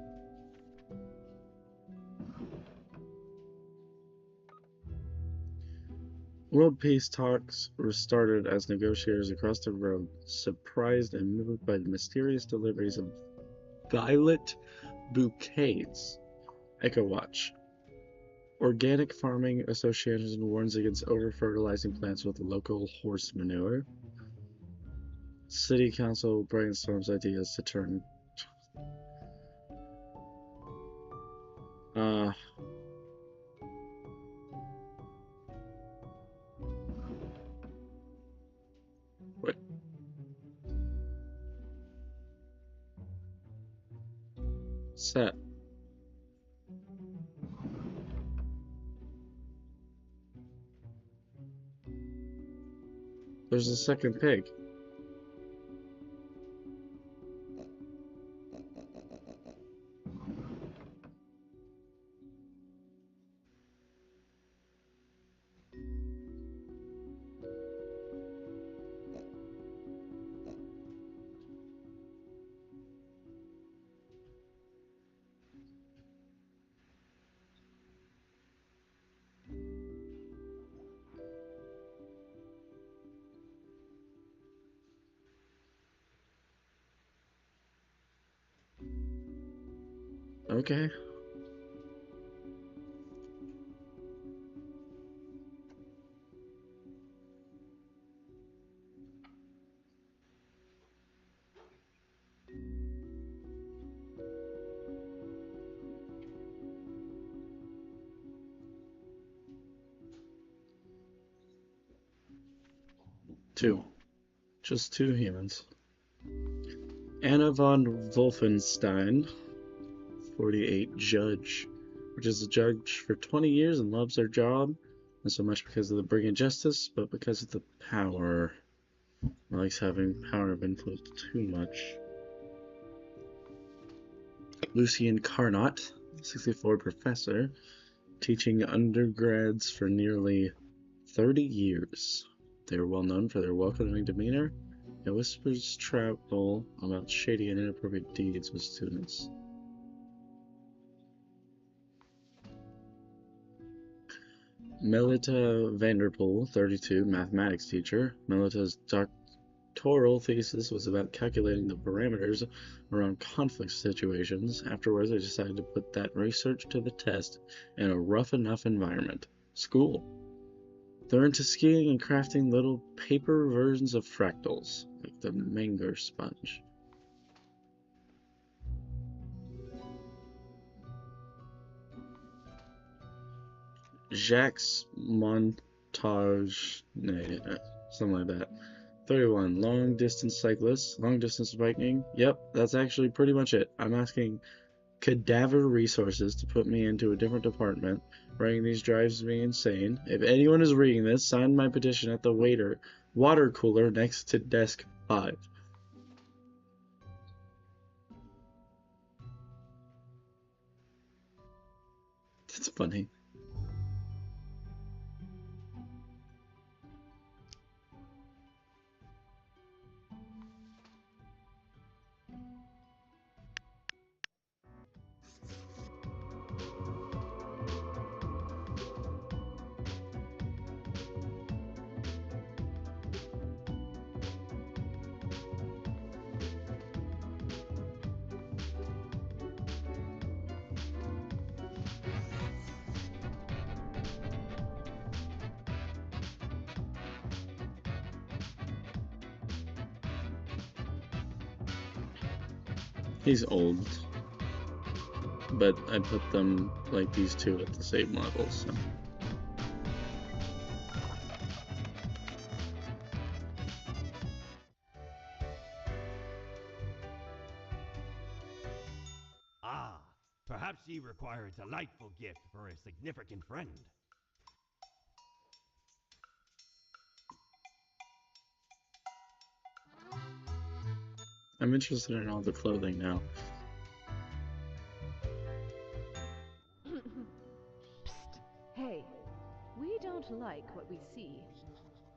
A: World peace talks were started as negotiators across the road, surprised and moved by the mysterious deliveries of violet bouquets. Echo Watch. Organic Farming Association warns against over-fertilizing plants with local horse manure. City Council brainstorms ideas to turn... What? Set. There's a second pig. Okay. Two. Just two humans. Anna von Wolfenstein, 48, judge, which is a judge for 20 years and loves her job, not so much because of the bringing justice, but because of the power. Likes having power of influence too much. Lucien Carnot, 64, professor, teaching undergrads for nearly 30 years. They are well known for their welcoming demeanor and whispers travel about shady and inappropriate deeds with students. Melita Vanderpool, 32, mathematics teacher. Melita's doctoral thesis was about calculating the parameters around conflict situations. Afterwards, I decided to put that research to the test in a rough enough environment. School. They're into skiing and crafting little paper versions of fractals, like the Menger sponge. Jacques Montage, something like that. 31, long distance cyclist, long distance biking. Yep, that's actually pretty much it. I'm asking Cadaver Resources to put me into a different department. Writing these drives me insane. If anyone is reading this, sign my petition at the water cooler next to desk 5. That's funny. He's old, but I put them like these two at the same level, so.
C: Ah, perhaps ye require a delightful gift for a significant friend.
A: I'm interested in all the clothing now.
G: Psst. Hey, we don't like what we see.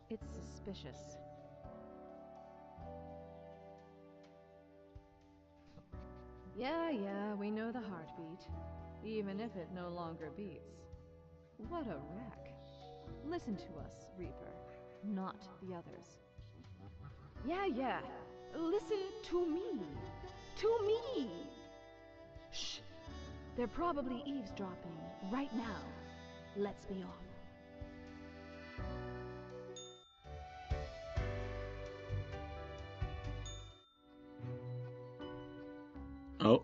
G: It's suspicious. Yeah, we know the heartbeat. Even if it no longer beats. What a wreck. Listen to us, Reaper, not the others. Yeah. Listen to me. To me! Shh! They're probably eavesdropping right now. Let's be off.
A: Oh.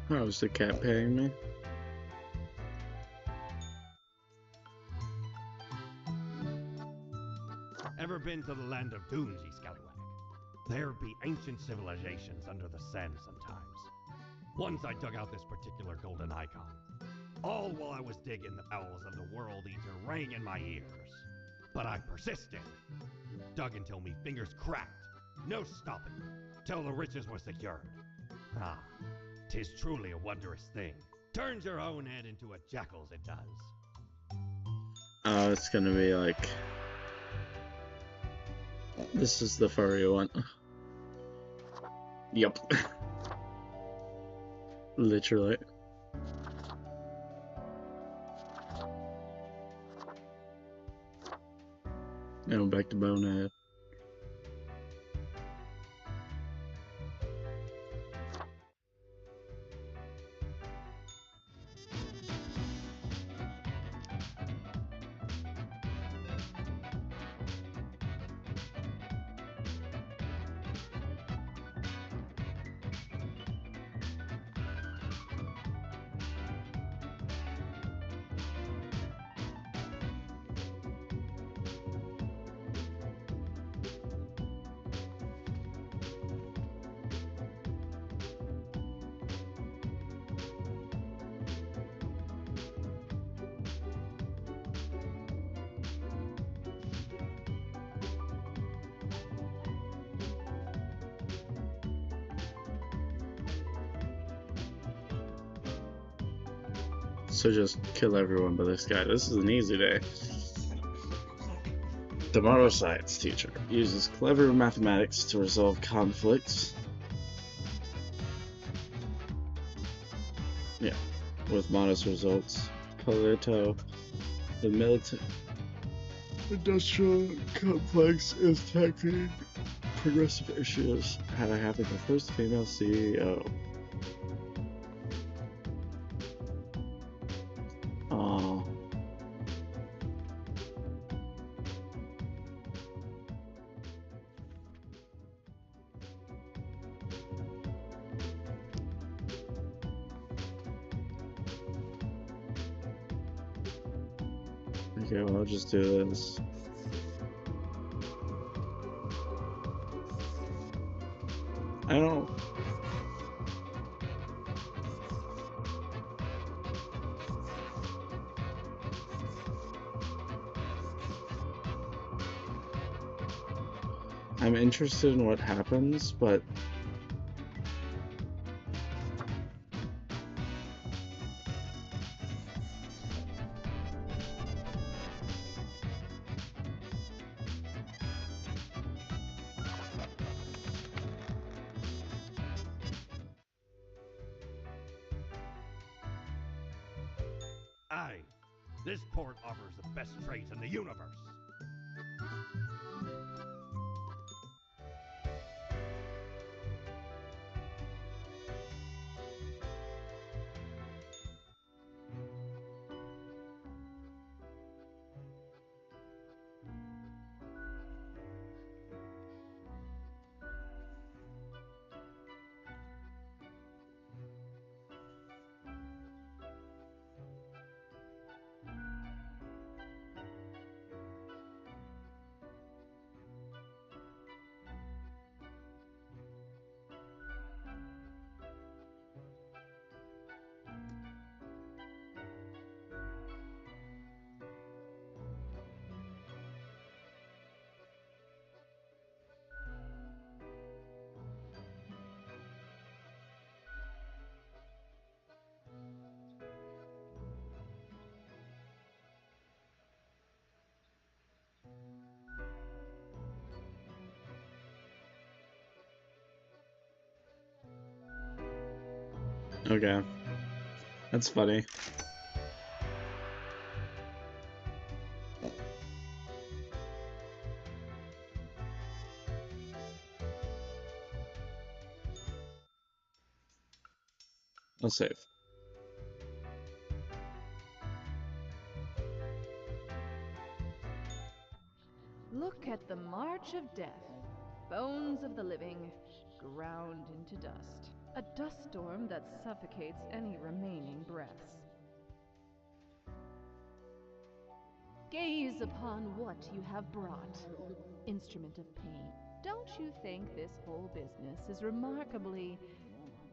A: Oh, is the cat paying me?
C: Ever been to the land of dunes, ye scallywag? There be ancient civilizations under the sand sometimes. Once I dug out this particular golden icon. All while I was digging, the bowels of the World Eater rang in my ears. But I persisted. Dug until me fingers cracked. No stopping. Till the riches were secured. Ah, 'tis truly a wondrous thing. Turns your own head into a jackal's, it does.
A: Oh, it's gonna be like... This is the furry one. Yup. Literally. Now back to Bonehead. So just kill everyone but this guy. This is an easy day. Tomorrow's science teacher uses clever mathematics to resolve conflicts. Yeah, with modest results. Polito, the military industrial complex is tackling progressive issues. How to have the first female CEO. Okay, well, I'll just do this. I don't... I'm interested in what happens, but...
C: Aye, this port offers the best trades in the universe.
A: Okay. That's funny. I'll save.
G: Look at the march of death. Bones of the living, ground into dust. A dust storm that suffocates any remaining breaths. Gaze upon what you have brought, instrument of pain. Don't you think this whole business is remarkably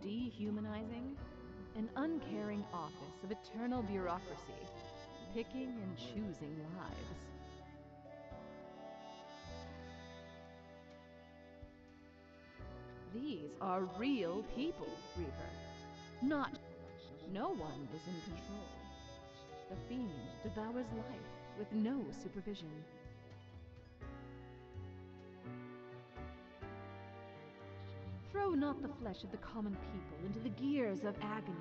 G: dehumanizing? An uncaring office of eternal bureaucracy, picking and choosing lives. These are real people, Reaper. Not... No one is in control. The fiend devours life with no supervision. Throw not the flesh of the common people into the gears of agony.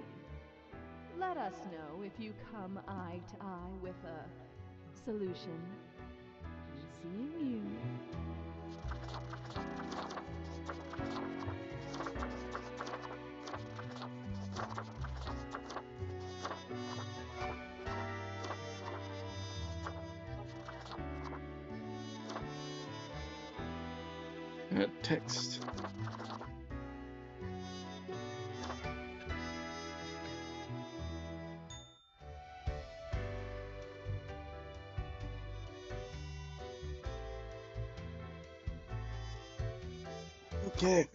G: Let us know if you come eye to eye with a solution. Seeing you.
A: Text. Okay.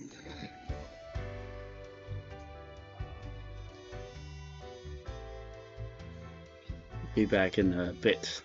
A: Be back in a bit.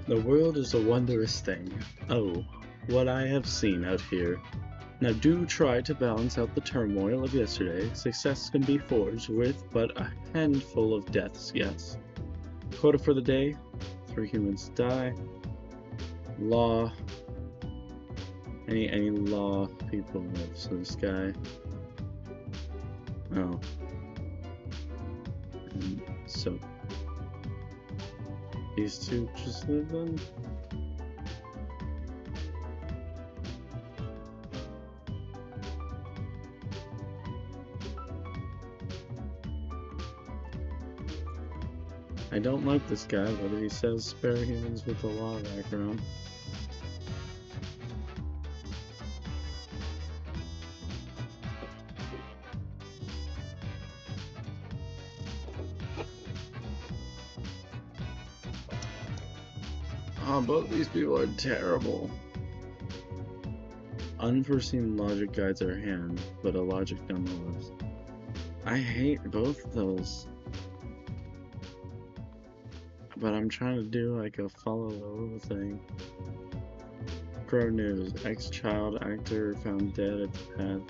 A: The world is a wondrous thing. Oh, what I have seen out here. Now do try to balance out the turmoil of yesterday. Success can be forged with but a handful of deaths, yes. Quota for the day, 3 humans die. Law. Any law people live, so this guy. Oh. And so these two just live then? I don't like this guy, but he says spare humans with a law background. Oh, both these people are terrible. Unforeseen logic guides our hand, but a logic nonetheless. I hate both of those. But I'm trying to do like a follow the rule thing. Pro news. Ex-child actor found dead at the path.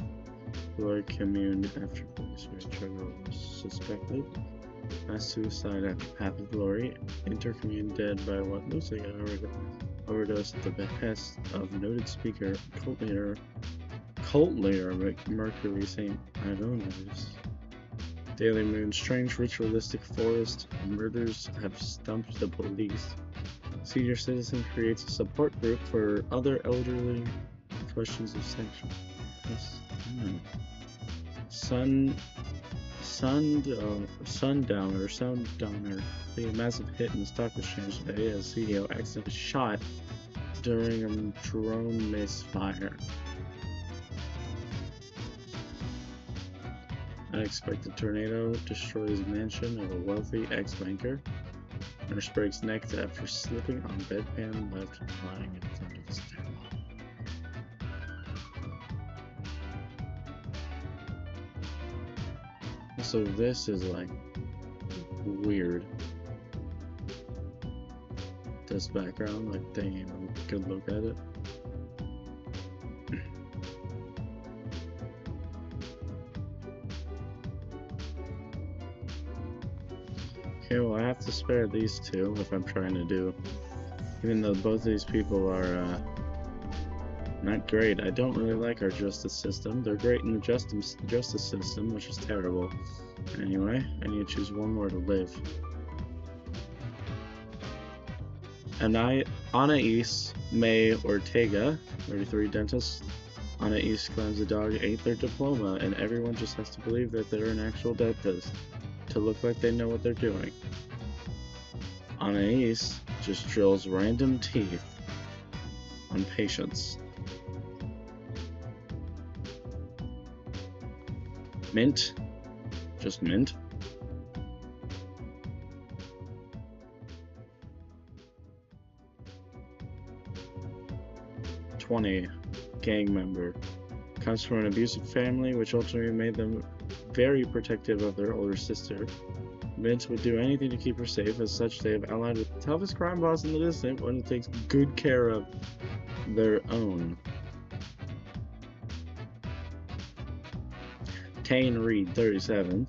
A: Lloyd commune after police struggle was suspected. Mass suicide after Path of Glory. Intercommune dead by what looks like an overdose at the behest of noted speaker, cult leader Mercury St. Idonatus. Daily Moon. Strange ritualistic forest murders have stumped the police. Senior citizen creates a support group for other elderly questions of section. Sundowner, being a massive hit in the stock exchange today as CEO accidentally shot during a drone misfire. Unexpected tornado destroys mansion of a wealthy ex-banker. Nurse breaks neck after slipping on bedpan left lying in front of the stairwell. So this is like weird. This background, like they ain't a good look at it. Okay, well I have to spare these two if I'm trying to do, even though both these people are not great. I don't really like our justice system. They're great in the justice system, which is terrible. Anyway, I need to choose one more to live. Anais May Ortega, 33, dentist. Anais claims the dog ate their diploma, and everyone just has to believe that they're an actual dentist to look like they know what they're doing. Anais just drills random teeth on patients. Mint. Just mint. (20) Gang member. Comes from an abusive family, which ultimately made them very protective of their older sister. Mint would do anything to keep her safe. As such, they have allied with the toughest crime boss in the district, one who takes good care of their own. Tane Reed, 37.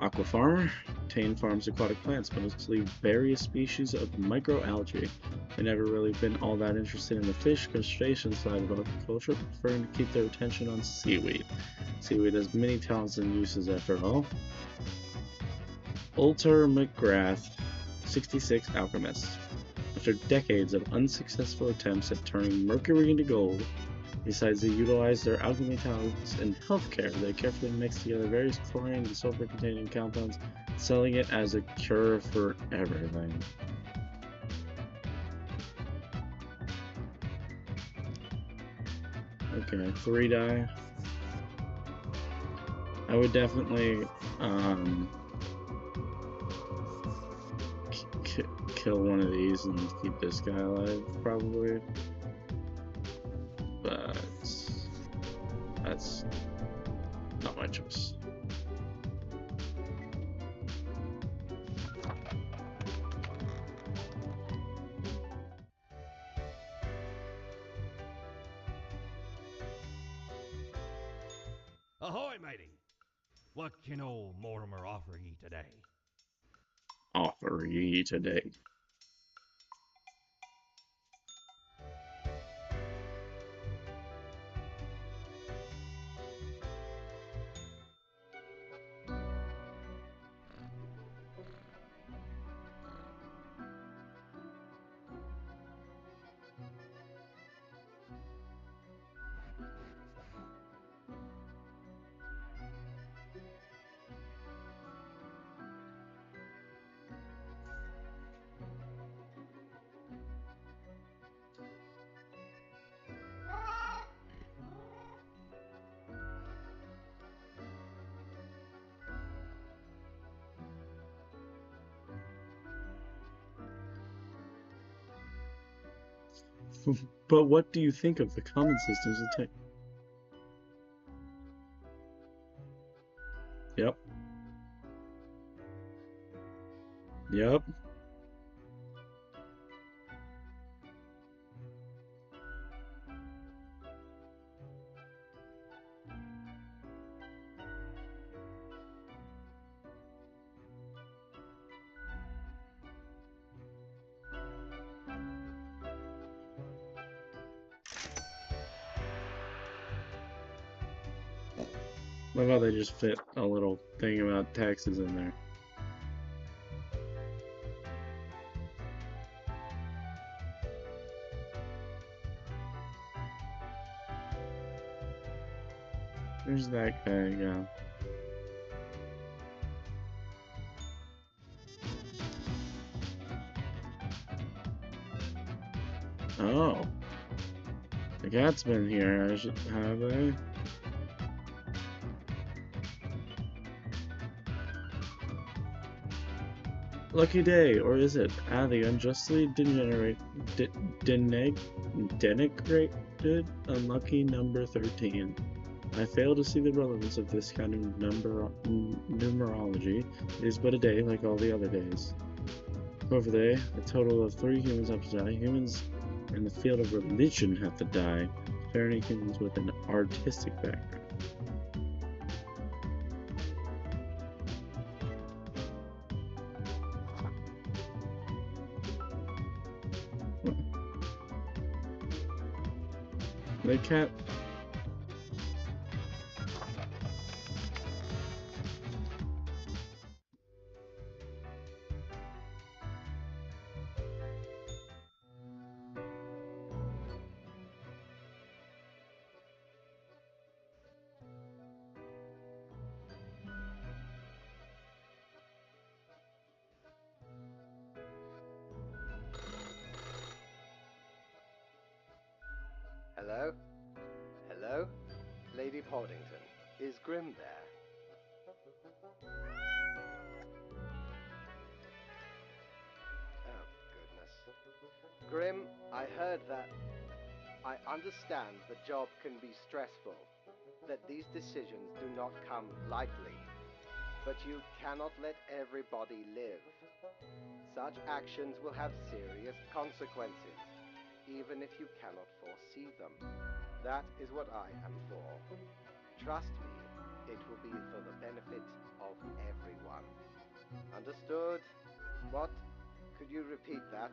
A: Aqua farmer. Tane farms aquatic plants, mostly various species of microalgae. They've never really been all that interested in the fish crustacean side of aquaculture, preferring to keep their attention on seaweed. Seaweed has many talents and uses after all. Ulter McGrath, 66, alchemist. After decades of unsuccessful attempts at turning mercury into gold, decides to utilize their alchemy talents in healthcare. They carefully mix together various chlorine and sulfur-containing compounds, selling it as a cure for everything. Okay, 3 die. I would definitely kill one of these and keep this guy alive, probably. But that's not my choice.
C: Ahoy, matey! What can old Mortimer offer ye today?
A: Offer ye today. But what do you think of the common systems attack? Yep. Yep. What about they just fit a little thing about taxes in there? There's that guy, yeah. Oh. The cat's been here, have they? Lucky day, or is it? Ah, the unjustly denigrated unlucky number 13. I fail to see the relevance of this kind of numerology. It is but a day like all the other days. Over there, a total of 3 humans have to die. Humans in the field of religion have to die. Sparing humans with an artistic background. The cat.
B: Hello? Hello? Lady Poddington, is Grim there? Oh, goodness. Grim, I heard that... I understand the job can be stressful, that these decisions do not come lightly. But you cannot let everybody live. Such actions will have serious consequences, even if you cannot foresee them. That is what I am for. Trust me, it will be for the benefit of everyone. Understood? What? Could you repeat that?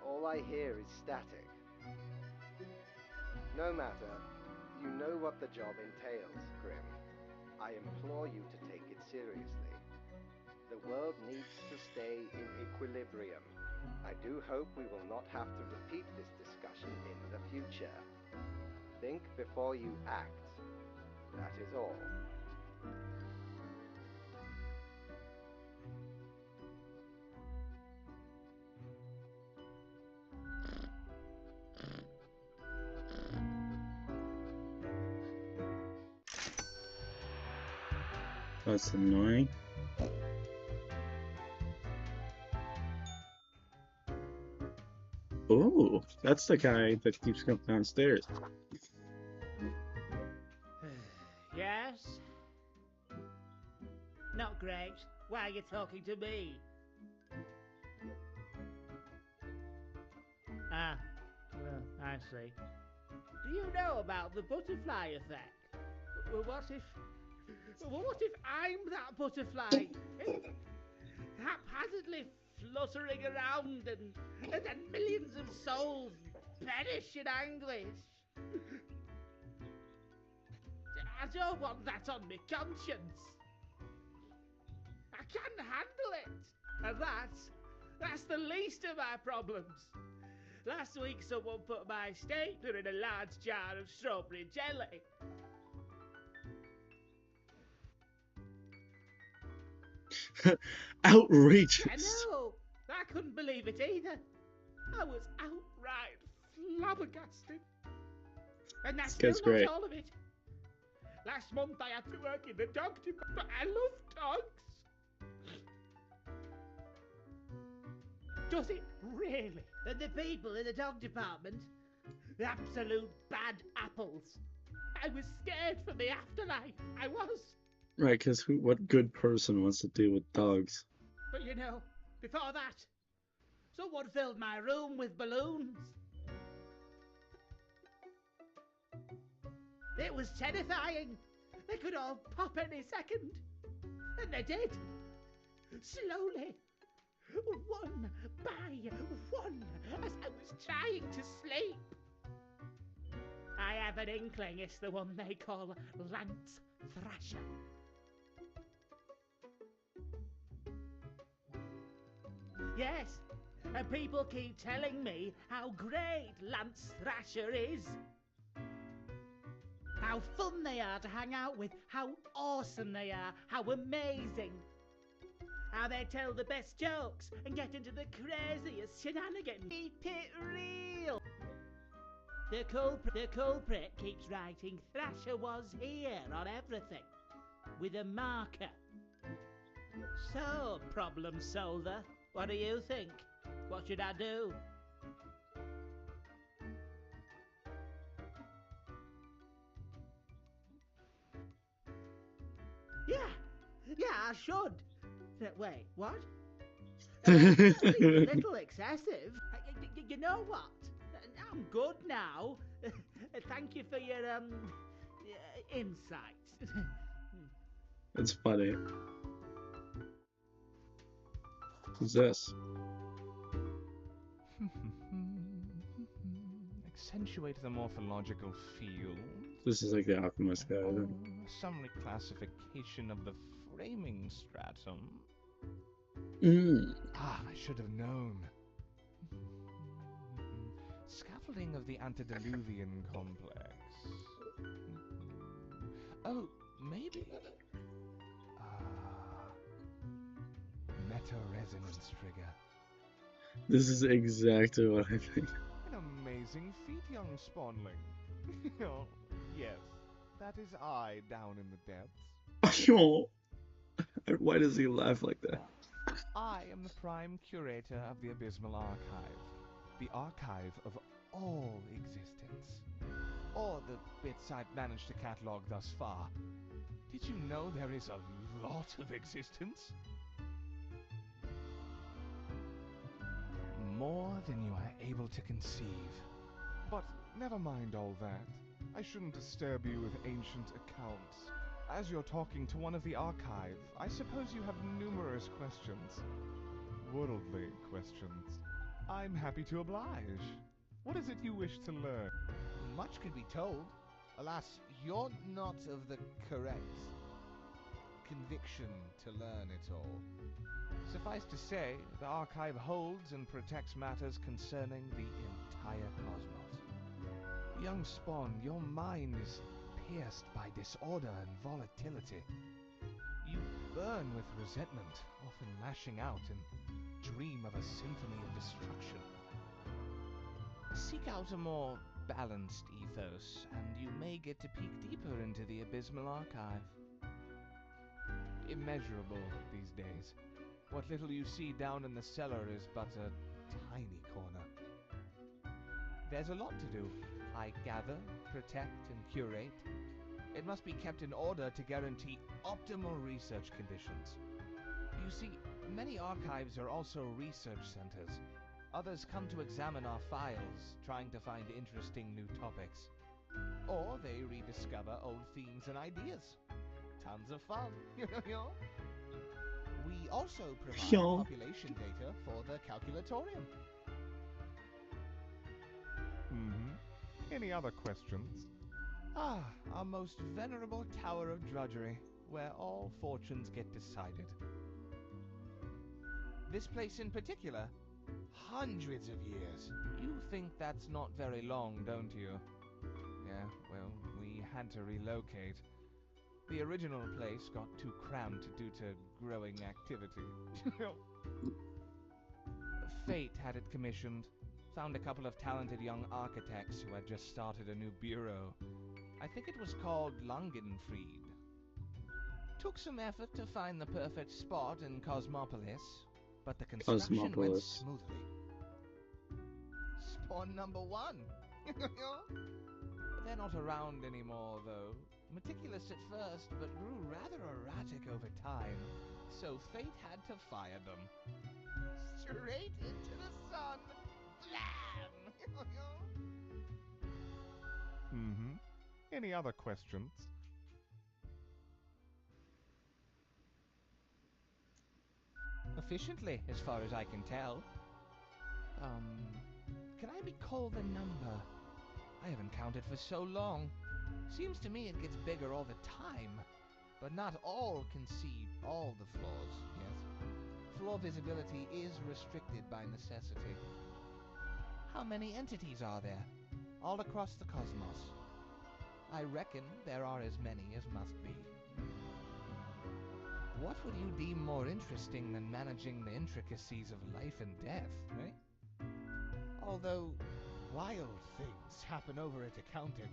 B: All I hear is static. No matter. You know what the job entails, Grim. I implore you to take it seriously. The world needs to stay in equilibrium. I do hope we will not have to repeat this discussion in the future. Think before you act. That is all.
A: That's annoying. Oh, that's the guy that keeps coming downstairs.
I: Yes? Not great. Why are you talking to me? Ah, well, I see. Do you know about the butterfly effect? Well, what if Well, what if I'm that butterfly? Haphazardly fluttering around and then millions of souls perish in anguish. I don't want that on my conscience. I can't handle it. And that's the least of my problems. Last week someone put my stapler in a large jar of strawberry jelly.
A: Outrageous.
I: I know. I couldn't believe it either. I was outright flabbergasted. And that's still
A: That's
I: not
A: great.
I: all of it. Last month I had to work in the dog department. I love dogs. Does it really? And the people in the dog department, the absolute bad apples. I was scared for the afterlife. I was.
A: Right, because what good person wants to deal with dogs?
I: But you know, before that, someone filled my room with balloons. It was terrifying. They could all pop any second. And they did. Slowly. One by one, as I was trying to sleep. I have an inkling it's the one they call Lance Thrasher. Yes, and people keep telling me how great Lance Thrasher is. How fun they are to hang out with, how awesome they are, how amazing. How they tell the best jokes and get into the craziest shenanigans. Keep it real. The culprit keeps writing Thrasher was here on everything with a marker. So, problem solver, what do you think? What should I do? Yeah, I should. Wait, what? A little excessive. You know what? I'm good now. Thank you for your insights.
A: It's funny. Who's this?
J: Accentuate the morphological field.
A: This is like the Alchemist guy.
J: Oh,
A: Isn't
J: some reclassification of the framing stratum.
A: it?
J: Ah, I should have known. Scaffolding of the antediluvian complex. Oh, maybe. Meta-resonance trigger.
A: This is exactly what I think.
J: An amazing feat, young spawnling. Oh, yes, that is I down in the depths.
A: Yo, why does he laugh like that?
J: I am the prime curator of the Abysmal Archive, the archive of all existence, or the bits I've managed to catalog thus far. Did you know there is a lot of existence? More than you are able to conceive. But never mind all that. I shouldn't disturb you with ancient accounts. As you're talking to one of the archive, I suppose you have numerous questions. Worldly questions. I'm happy to oblige. What is it you wish to learn?
B: Much can be told. Alas, you're not of the correct conviction to learn it all.
J: Suffice to say, the archive holds and protects matters concerning the entire cosmos. Young Spawn, your mind is pierced by disorder and volatility. You burn with resentment, often lashing out and dream of a symphony of destruction. Seek out a more balanced ethos, and you may get to peek deeper into the Abysmal Archive. Immeasurable these days. What little you see down in the cellar is but a tiny corner. There's a lot to do. I gather, protect, and curate. It must be kept in order to guarantee optimal research conditions. You see, many archives are also research centers. Others come to examine our files, trying to find interesting new topics. Or they rediscover old themes and ideas. Tons of fun. We also provide
A: Yo.
J: population data for the calculatorium.
K: Any other questions?
J: Ah, our most venerable tower of drudgery, where all fortunes get decided. This place in particular, hundreds of years. You think that's not very long, don't you? Yeah, well, we had to relocate. The original place got too cramped due to growing activity. Fate had it commissioned. Found a couple of talented young architects who had just started a new bureau. I think it was called Langenfried. Took some effort to find the perfect spot in Cosmopolis, but the construction went
A: Cosmopolis.
J: smoothly. Spawn number 1! They're not around anymore, though. Meticulous at first, but grew rather erratic over time, so fate had to fire them. Straight into the sun! Blam!
K: Any other questions?
J: Efficiently, as far as I can tell. Can I recall the number? I haven't counted for so long. Seems to me it gets bigger all the time. But not all can see all the floors, yes? Floor visibility is restricted by necessity. How many entities are there? All across the cosmos. I reckon there are as many as must be. What would you deem more interesting than managing the intricacies of life and death, eh? Although, wild things happen over at accounting.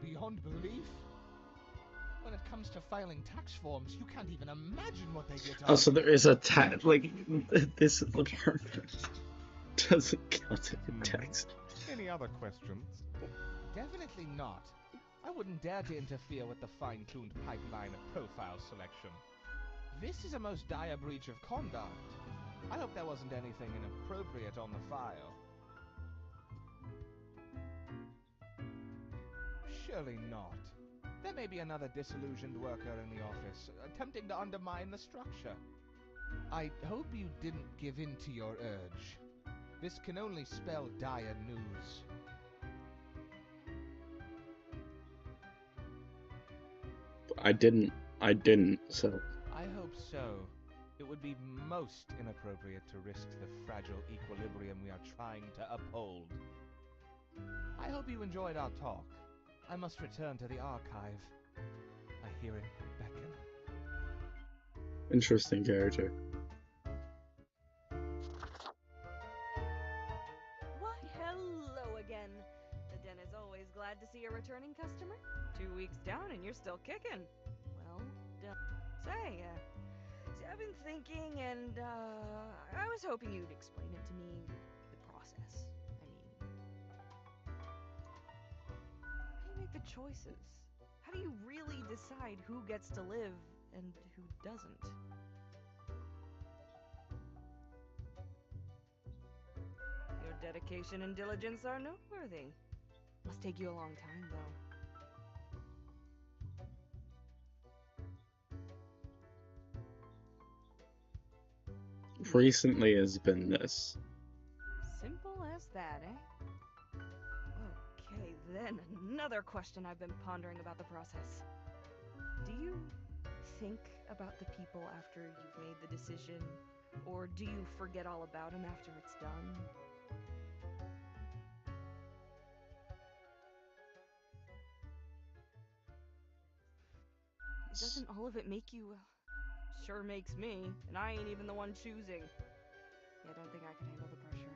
J: Beyond belief. When it comes to filing tax forms, you can't even imagine what they get
A: Oh,
J: up.
A: so there is a tax, like, this apartment doesn't count as a tax.
K: Any other questions?
J: Definitely not. I wouldn't dare to interfere with the fine-tuned pipeline of profile selection. This is a most dire breach of conduct. I hope there wasn't anything inappropriate on the file. Surely not. There may be another disillusioned worker in the office, attempting to undermine the structure. I hope you didn't give in to your urge. This can only spell dire news.
A: I didn't, so.
J: I hope so. It would be most inappropriate to risk the fragile equilibrium we are trying to uphold. I hope you enjoyed our talk. I must return to the archive. I hear it beckon.
A: Interesting character.
E: Why, hello again. The den is always glad to see a returning customer. 2 weeks down and you're still kicking. Well done. Say, see, I've been thinking and, I was hoping you'd explain it to me, the process. I mean, how do you make the choices? How do you really decide who gets to live and who doesn't? Your dedication and diligence are noteworthy. Must take you a long time, though.
A: Recently has been this.
E: Simple as that, eh? Okay, then another question I've been pondering about the process. Do you think about the people after you've made the decision? Or do you forget all about them after it's done? Doesn't all of it make you... Sure makes me, and I ain't even the one choosing. Yeah, I don't think I can handle the pressure.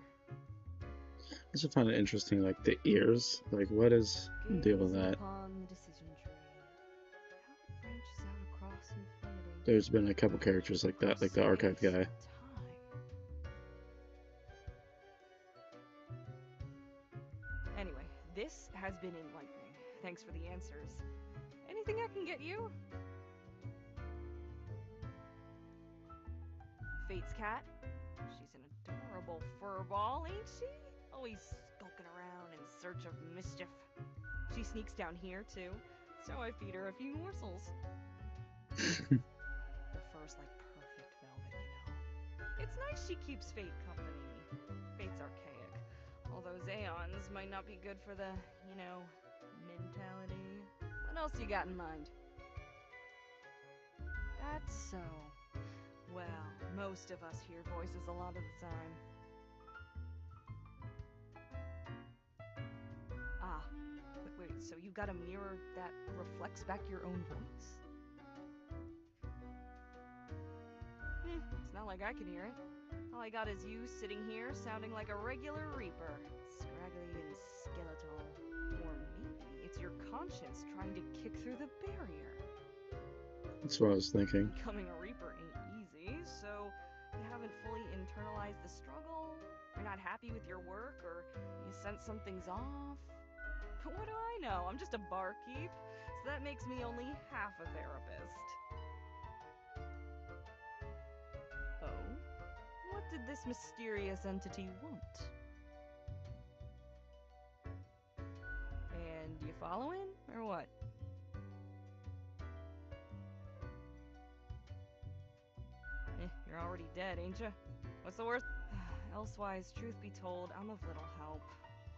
A: I just find it interesting, like, the ears. Like, what is the deal with that?
E: Upon the decision tree. How it branches out across infinity.
A: There's been a couple characters like that, like the archive guy.
E: Anyway, this has been enlightening. Thanks for the answers. Anything I can get you? Fate's cat? She's an adorable furball, ain't she? Always skulking around in search of mischief. She sneaks down here, too, so I feed her a few morsels. The fur's like perfect velvet, you know. It's nice she keeps Fate company. Fate's archaic. All those Aeons might not be good for the, you know, mentality. What else you got in mind? That's so. Well, most of us hear voices a lot of the time. Ah, wait, so you got a mirror that reflects back your own voice? It's not like I can hear it. All I got is you sitting here sounding like a regular Reaper. Scraggly and skeletal. Or maybe it's your conscience trying to kick through the barrier.
A: That's what I was thinking.
E: Becoming a Reaper ain't easy, so you haven't fully internalized the struggle? You're not happy with your work, or you sense something's off? What do I know? I'm just a barkeep, so that makes me only half a therapist. Oh? What did this mysterious entity want? And you following, or what? You're already dead, ain't ya? What's the worst? Elsewise, truth be told, I'm of little help.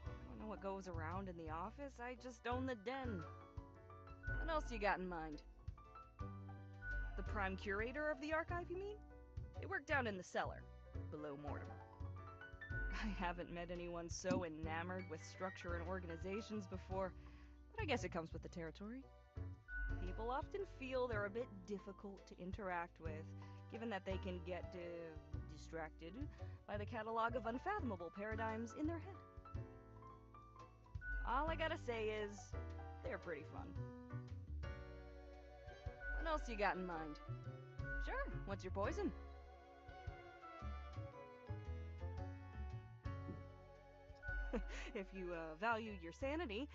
E: I don't know what goes around in the office, I just own the den. What else you got in mind? The prime curator of the archive, you mean? They work down in the cellar, below Mortimer. I haven't met anyone so enamored with structure and organizations before, but I guess it comes with the territory. People often feel they're a bit difficult to interact with, given that they can get distracted by the catalog of unfathomable paradigms in their head. All I gotta say is, they're pretty fun. What else you got in mind? Sure, what's your poison? If you value your sanity,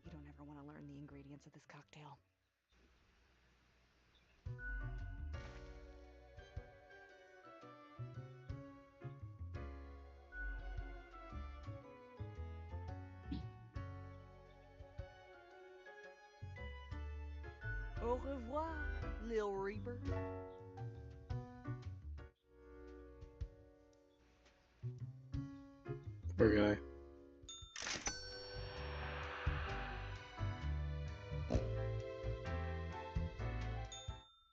E: you don't ever want to learn the ingredients of this cocktail. Au revoir, Lil Reaper.
A: Poor guy.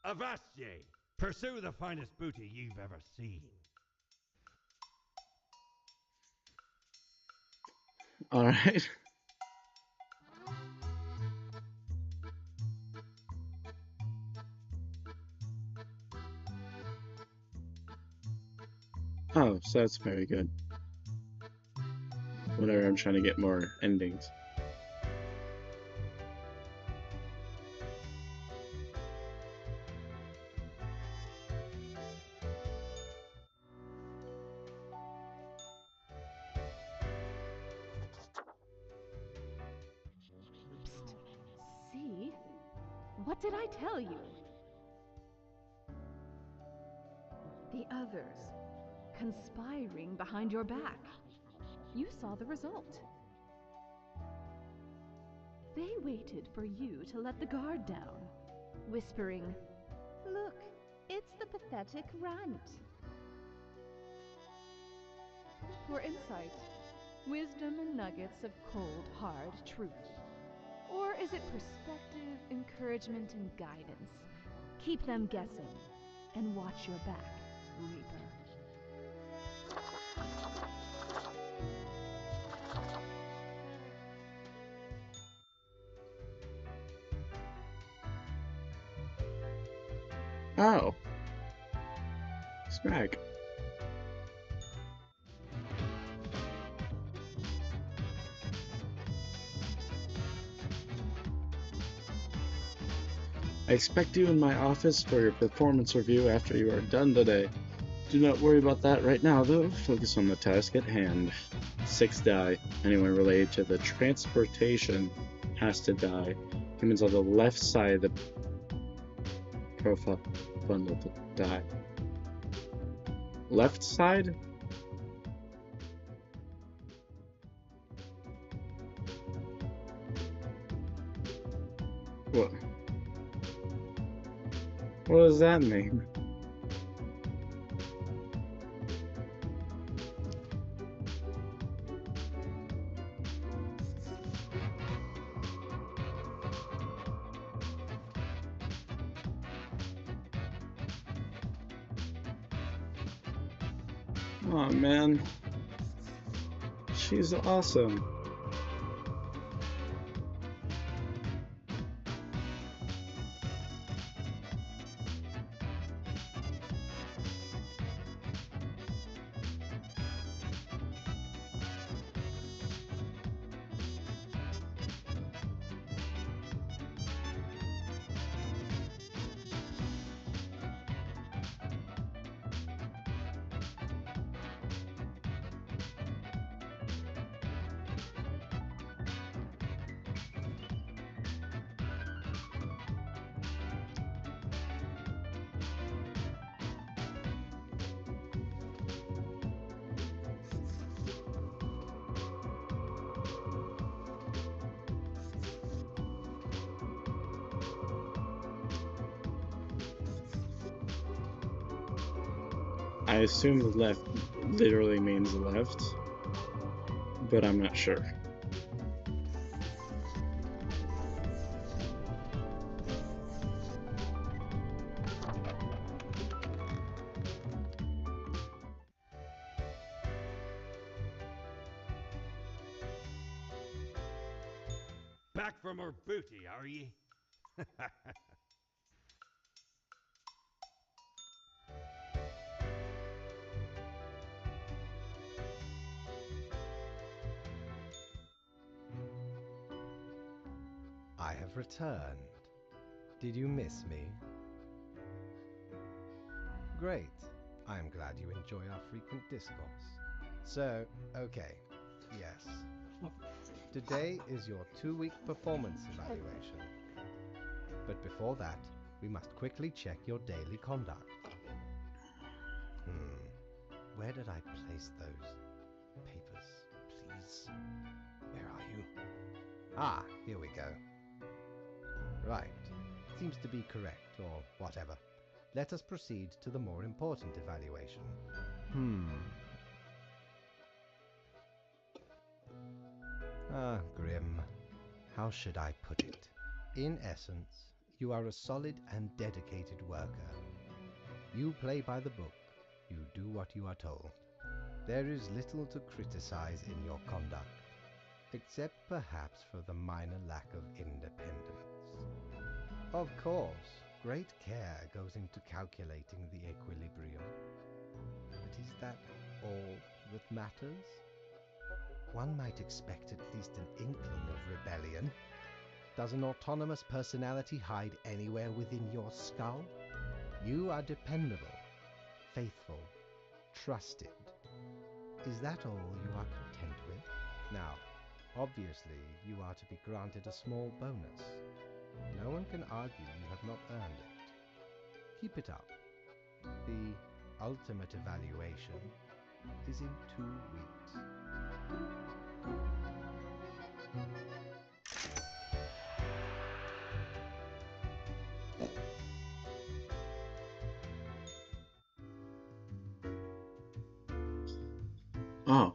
C: Avast ye! Pursue the finest booty you've ever seen.
A: Alright. Oh, so that's very good. Whenever I'm trying to get more endings.
G: See? What did I tell you? The others, conspiring behind your back. You saw the result. They waited for you to let the guard down, whispering,
L: "Look, it's the pathetic runt."
G: For insight, wisdom and nuggets of cold, hard truth. Or is it perspective, encouragement, and guidance? Keep them guessing, and watch your back, Reaper.
A: Oh. Smack. I expect you in my office for your performance review after you are done today. Do not worry about that right now, though. Focus on the task at hand. 6 die. Anyone related to the transportation has to die. Humans on the left side of the profile bundle to die. Left side? What? What does that mean? Oh man, she's awesome. I assume the left literally means left, but I'm not sure.
C: Back from her booty, are ye?
B: I have returned. Did you miss me? Great. I am glad you enjoy our frequent discourse. So, okay. Yes. Today is your 2-week performance evaluation. But before that, we must quickly check your daily conduct. Where did I place those papers, please? Where are you? Ah, here we go. Right. Seems to be correct, or whatever. Let us proceed to the more important evaluation. Grim. How should I put it? In essence, you are a solid and dedicated worker. You play by the book. You do what you are told. There is little to criticize in your conduct, except perhaps for the minor lack of independence. Of course, great care goes into calculating the equilibrium. But is that all that matters? One might expect at least an inkling of rebellion. Does an autonomous personality hide anywhere within your skull? You are dependable, faithful, trusted. Is that all you are content with? Now, obviously, you are to be granted a small bonus. No one can argue you have not earned it. Keep it up. The ultimate evaluation is in 2 weeks.
A: Oh.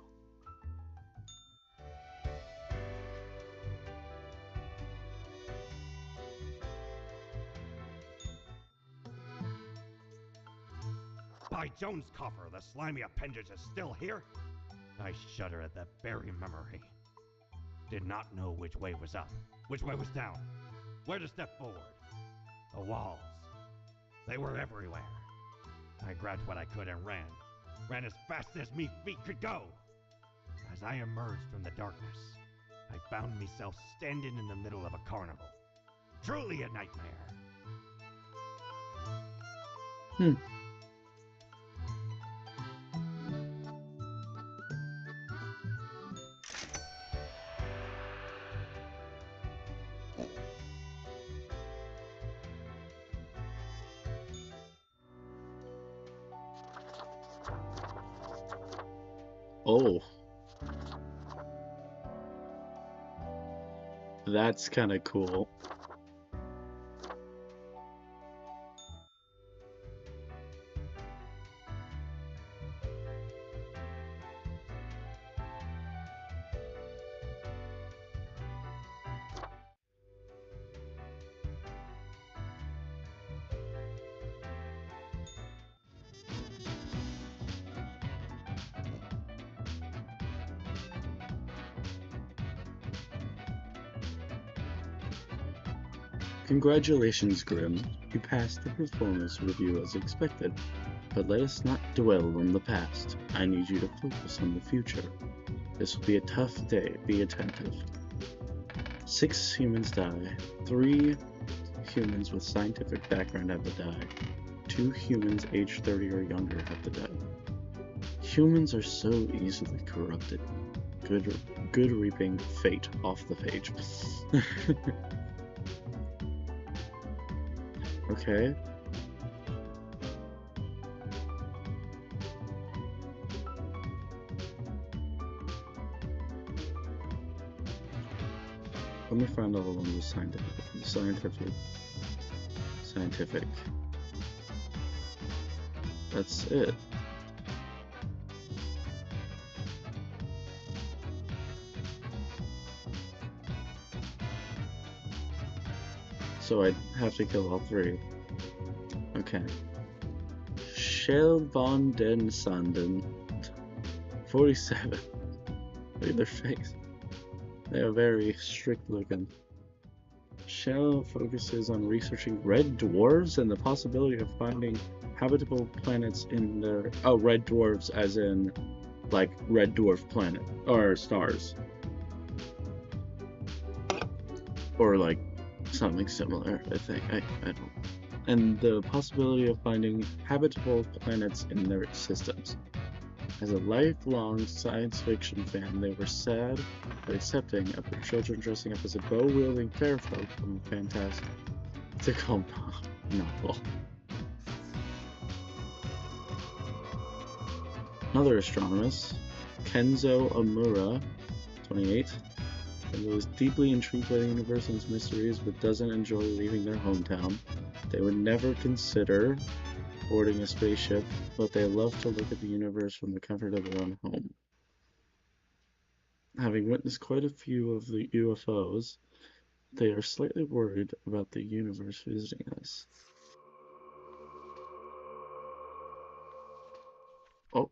C: By Jones Coffer, the slimy appendage is still here? I shudder at that very memory. Did not know which way was up, which way was down, where to step forward. The walls. They were everywhere. I grabbed what I could and ran. Ran as fast as me feet could go. As I emerged from the darkness, I found myself standing in the middle of a carnival. Truly a nightmare.
A: Oh. That's kind of cool. Congratulations, Grimm. You passed the performance review as expected. But let us not dwell on the past. I need you to focus on the future. This will be a tough day. Be attentive. 6 humans die. 3 humans with scientific background have to die. 2 humans aged 30 or younger have to die. Humans are so easily corrupted. Good reaping fate off the page. Okay. Let me find all the ones with scientific. That's it. So I have to kill all 3. Okay. Shell von den Sanden. 47. Look at their face. They are very strict looking. Shell focuses on researching red dwarves and the possibility of finding habitable planets in their... Oh, red dwarves as in, like, red dwarf planet. Or stars. Or, like, something similar, I think. I don't... And the possibility of finding habitable planets in their systems. As a lifelong science fiction fan, they were sad but accepting of their children dressing up as a bow-wielding fair folk from a fantastical novel. Another astronomist, Kenzo Amura, 28, who is deeply intrigued by the universe and its mysteries but doesn't enjoy leaving their hometown. They would never consider boarding a spaceship, but they love to look at the universe from the comfort of their own home. Having witnessed quite a few of the UFOs, they are slightly worried about the universe visiting us. Oh.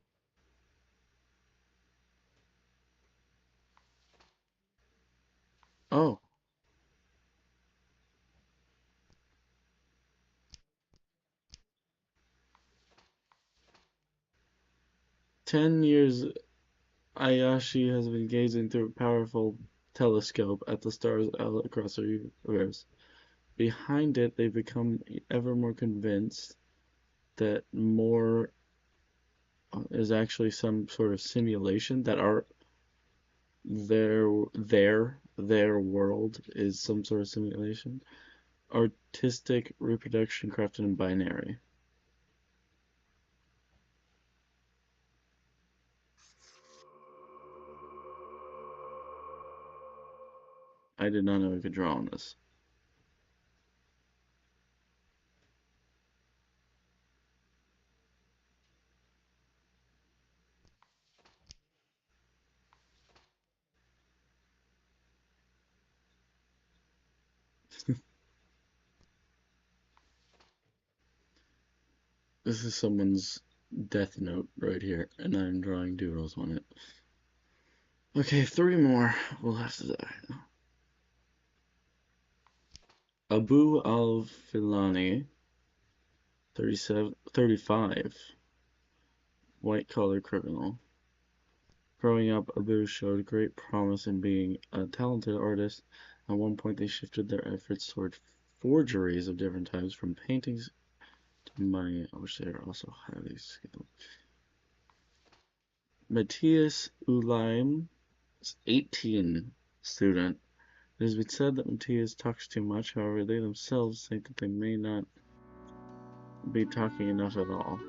A: Oh. "10 years Ayashi has been gazing through a powerful telescope at the stars all across the universe. Behind it, they become ever more convinced that more is actually some sort of simulation, that their world is some sort of simulation. Artistic reproduction crafted in binary." I did not know I could draw on this. This is someone's death note right here, and I'm drawing doodles on it. Okay, 3 more. We'll have to die. Abu al-Filani, 35, white-collar criminal. Growing up, Abu showed great promise in being a talented artist. At one point, they shifted their efforts toward forgeries of different types, from paintings to money, which they are also highly skilled. Matthias Ulaim is 18, student. It has been said that Matthias talks too much, however, they themselves think that they may not be talking enough at all.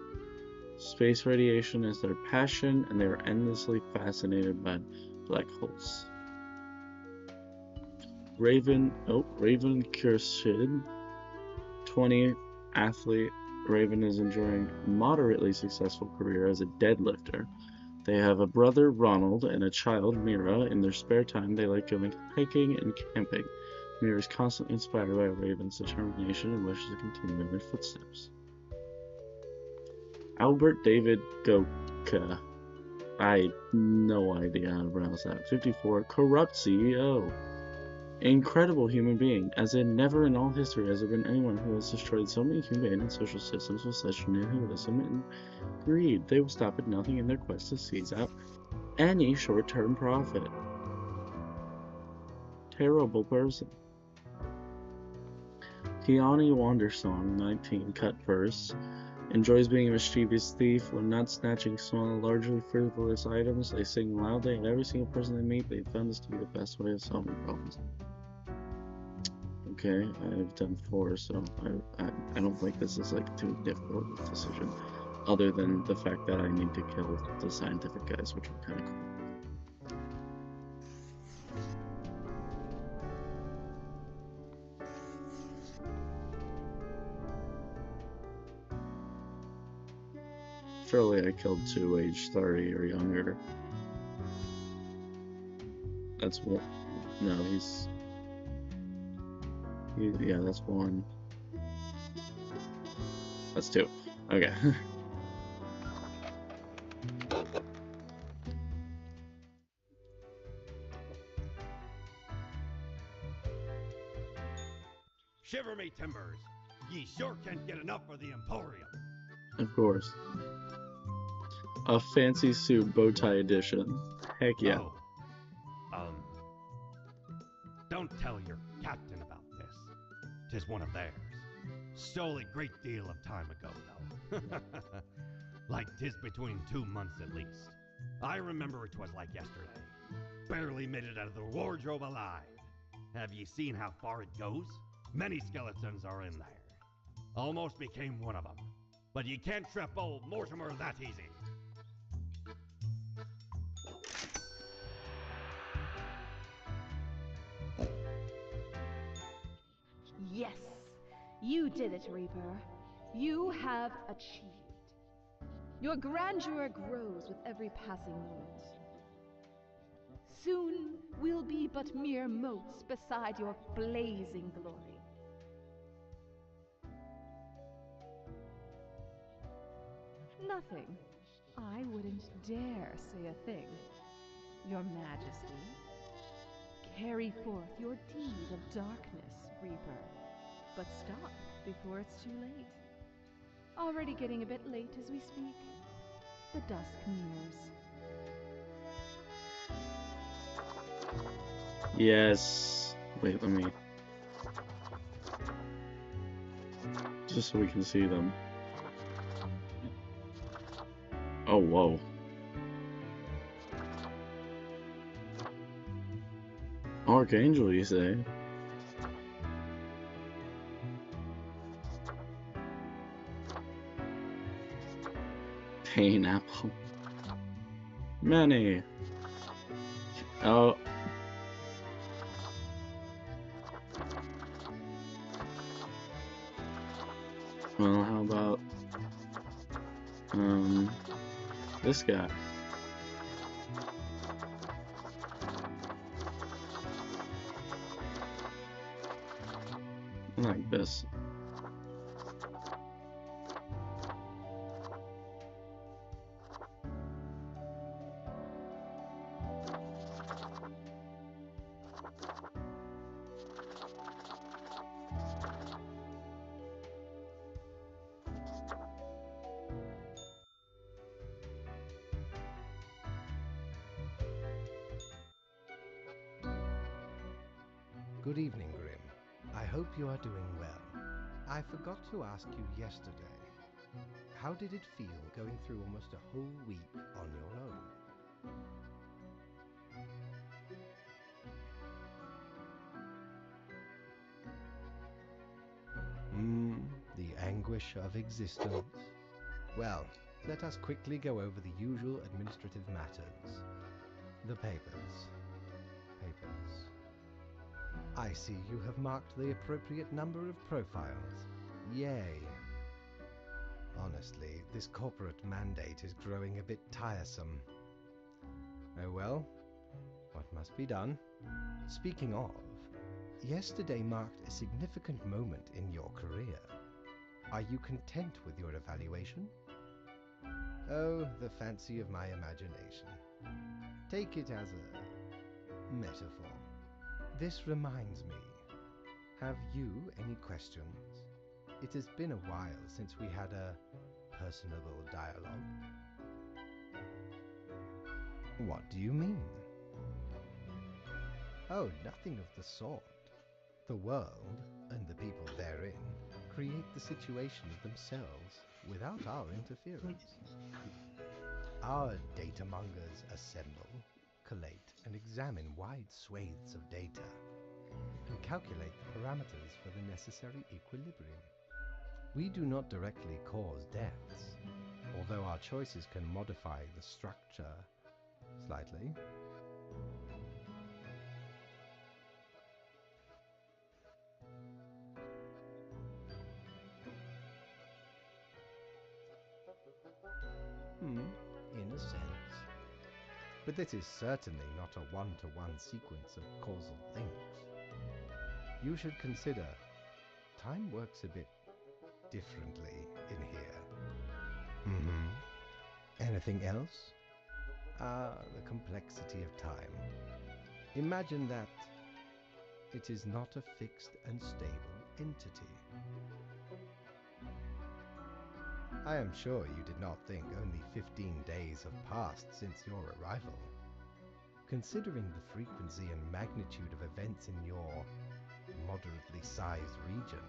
A: Space radiation is their passion, and they are endlessly fascinated by black holes. Raven Kurshid, 20, athlete. Raven is enjoying a moderately successful career as a deadlifter. They have a brother, Ronald, and a child, Mira. In their spare time, they like going hiking and camping. Mira is constantly inspired by Raven's determination and wishes to continue in their footsteps. Albert David Goka. I had no idea how to pronounce that. 54, corrupt CEO. Incredible human being, as in never in all history has there been anyone who has destroyed so many humane and social systems with such nihilism and greed. They will stop at nothing in their quest to seize out any short-term profit. Terrible person. Kiani Wandersong, 19, cut verse. Enjoys being a mischievous thief. When not snatching small, largely frivolous items, they sing loudly at every single person they meet. They found this to be the best way of solving problems. Okay, I've done 4, so I don't think this is like too difficult a decision. Other than the fact that I need to kill the scientific guys, which are kind of cool. Surely I killed 2 age 30 or younger. That's one. No, yeah, that's 1. That's 2. Okay.
C: Shiver me timbers! Ye sure can't get enough of the Emporium.
A: Of course. A fancy suit bow tie edition. Heck yeah.
C: Oh. Don't tell your captain about this. 'Tis one of theirs. Stole a great deal of time ago, though. Like 'tis between 2 months at least. I remember 'twas like yesterday. Barely made it out of the wardrobe alive. Have ye seen how far it goes? Many skeletons are in there. Almost became one of them. But ye can't trap old Mortimer that easy.
G: Yes, you did it, Reaper. You have achieved. Your grandeur grows with every passing moment. Soon we'll be but mere motes beside your blazing glory. Nothing. I wouldn't dare say a thing. Your Majesty. Carry forth your deed of darkness, Reaper. But stop before it's too late. Already getting a bit late as we speak. The dusk nears.
A: Yes. Wait, let me... Just so we can see them. Oh, whoa. Archangel, you say? Pain apple. Many. Oh. Well, how about this guy? Like this.
B: Good evening, Grim. I hope you are doing well. I forgot to ask you yesterday. How did it feel going through almost a whole week on your own? The anguish of existence. Well, let us quickly go over the usual administrative matters. The papers. I see you have marked the appropriate number of profiles. Yay. Honestly, this corporate mandate is growing a bit tiresome. Oh well, what must be done? Speaking of, yesterday marked a significant moment in your career. Are you content with your evaluation? Oh, the fancy of my imagination. Take it as a metaphor. This reminds me. Have you any questions? It has been a while since we had a personable dialogue. What do you mean? Oh, nothing of the sort. The world, and the people therein, create the situations themselves without our interference. Our data mongers assemble, collate, and examine wide swathes of data, and calculate the parameters for the necessary equilibrium. We do not directly cause deaths, although our choices can modify the structure slightly. In a sense. But this is certainly not a one-to-one sequence of causal links. You should consider time works a bit differently in here. Anything else? The complexity of time. Imagine that it is not a fixed and stable entity. I am sure you did not think only 15 days have passed since your arrival. Considering the frequency and magnitude of events in your moderately sized region,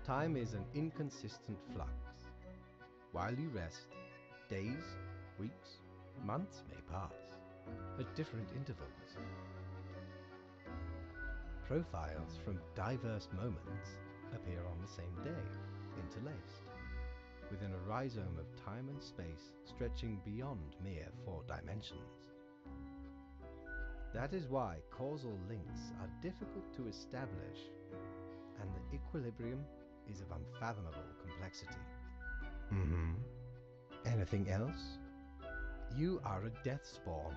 B: time is an inconsistent flux. While you rest, days, weeks, months may pass at different intervals. Profiles from diverse moments appear on the same day, interlaced, within a rhizome of time and space stretching beyond mere 4 dimensions. That is why causal links are difficult to establish, and the equilibrium is of unfathomable complexity. Anything else? You are a death spawn.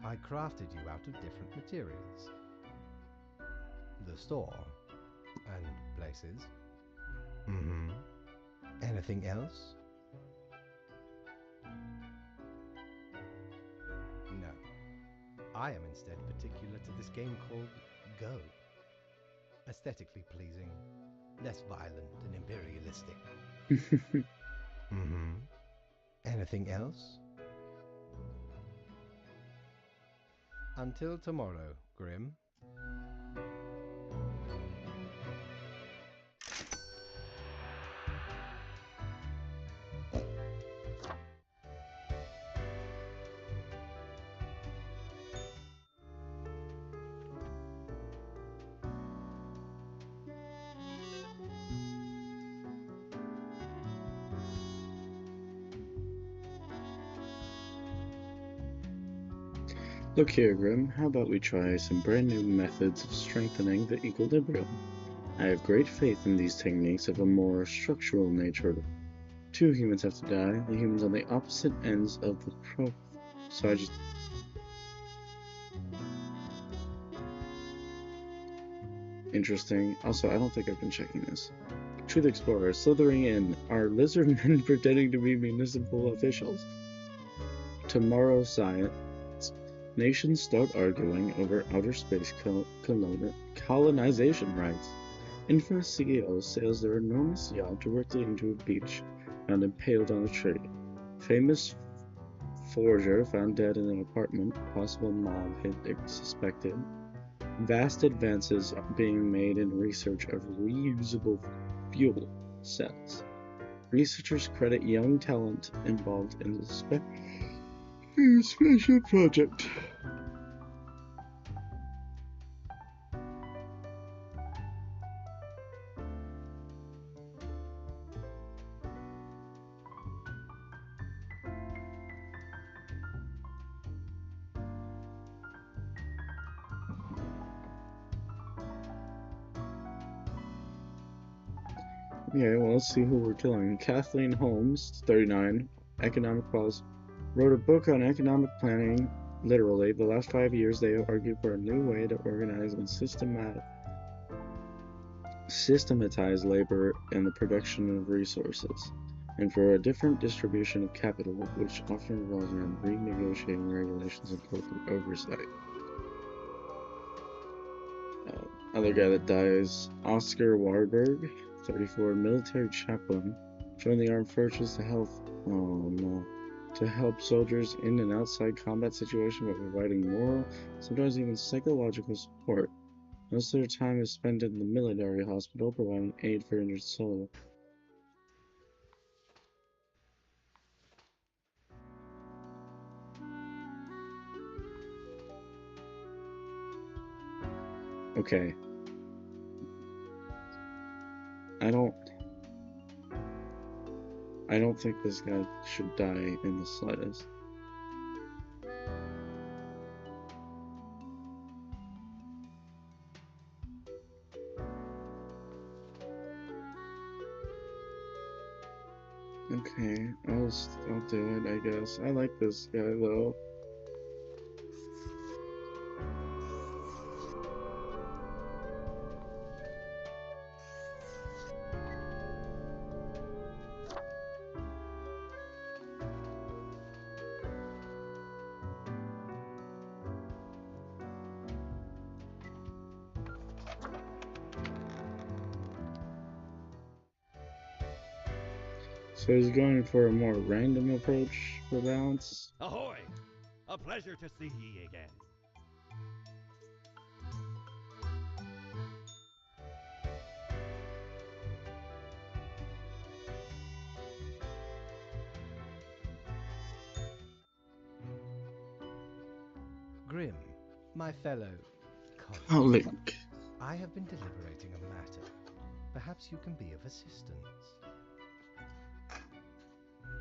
B: I crafted you out of different materials. The store and places. Anything else? No. I am instead particular to this game called Go. Aesthetically pleasing, less violent and imperialistic. Anything else? Until tomorrow, Grim.
A: Look here, Grim, how about we try some brand new methods of strengthening the equilibrium? I have great faith in these techniques of a more structural nature. 2 humans have to die, the humans on the opposite ends of the so I just... Interesting. Also, I don't think I've been checking this. Truth Explorer, slithering in. Are lizard men pretending to be municipal officials? Tomorrow's science. Nations start arguing over outer space colonization rights. Infamous CEO sails their enormous yacht directly into a beach, found impaled on a tree. Famous forger found dead in an apartment, possible mob hit suspected. Vast advances are being made in research of reusable fuel cells. Researchers credit young talent involved in the special project. Okay, well, let's see who we're killing. Kathleen Holmes, 39, economic policy, wrote a book on economic planning. Literally, the last 5 years they have argued for a new way to organize and systematize labor and the production of resources. and for a different distribution of capital, which often revolves around renegotiating regulations and corporate oversight. Other guy that dies, Oscar Warburg, 34, military chaplain, joined the armed forces to help soldiers in and outside combat situations by providing moral, sometimes even psychological support. Most of their time is spent in the military hospital, providing aid for injured soldiers. Okay. I don't think this guy should die in the slightest. Okay, I'll do it, I guess. I like this guy though. So he's going for a more random approach for balance.
C: Ahoy! A pleasure to see ye again.
B: Grim, my fellow
A: colleague,
B: I have been deliberating a matter. Perhaps you can be of assistance.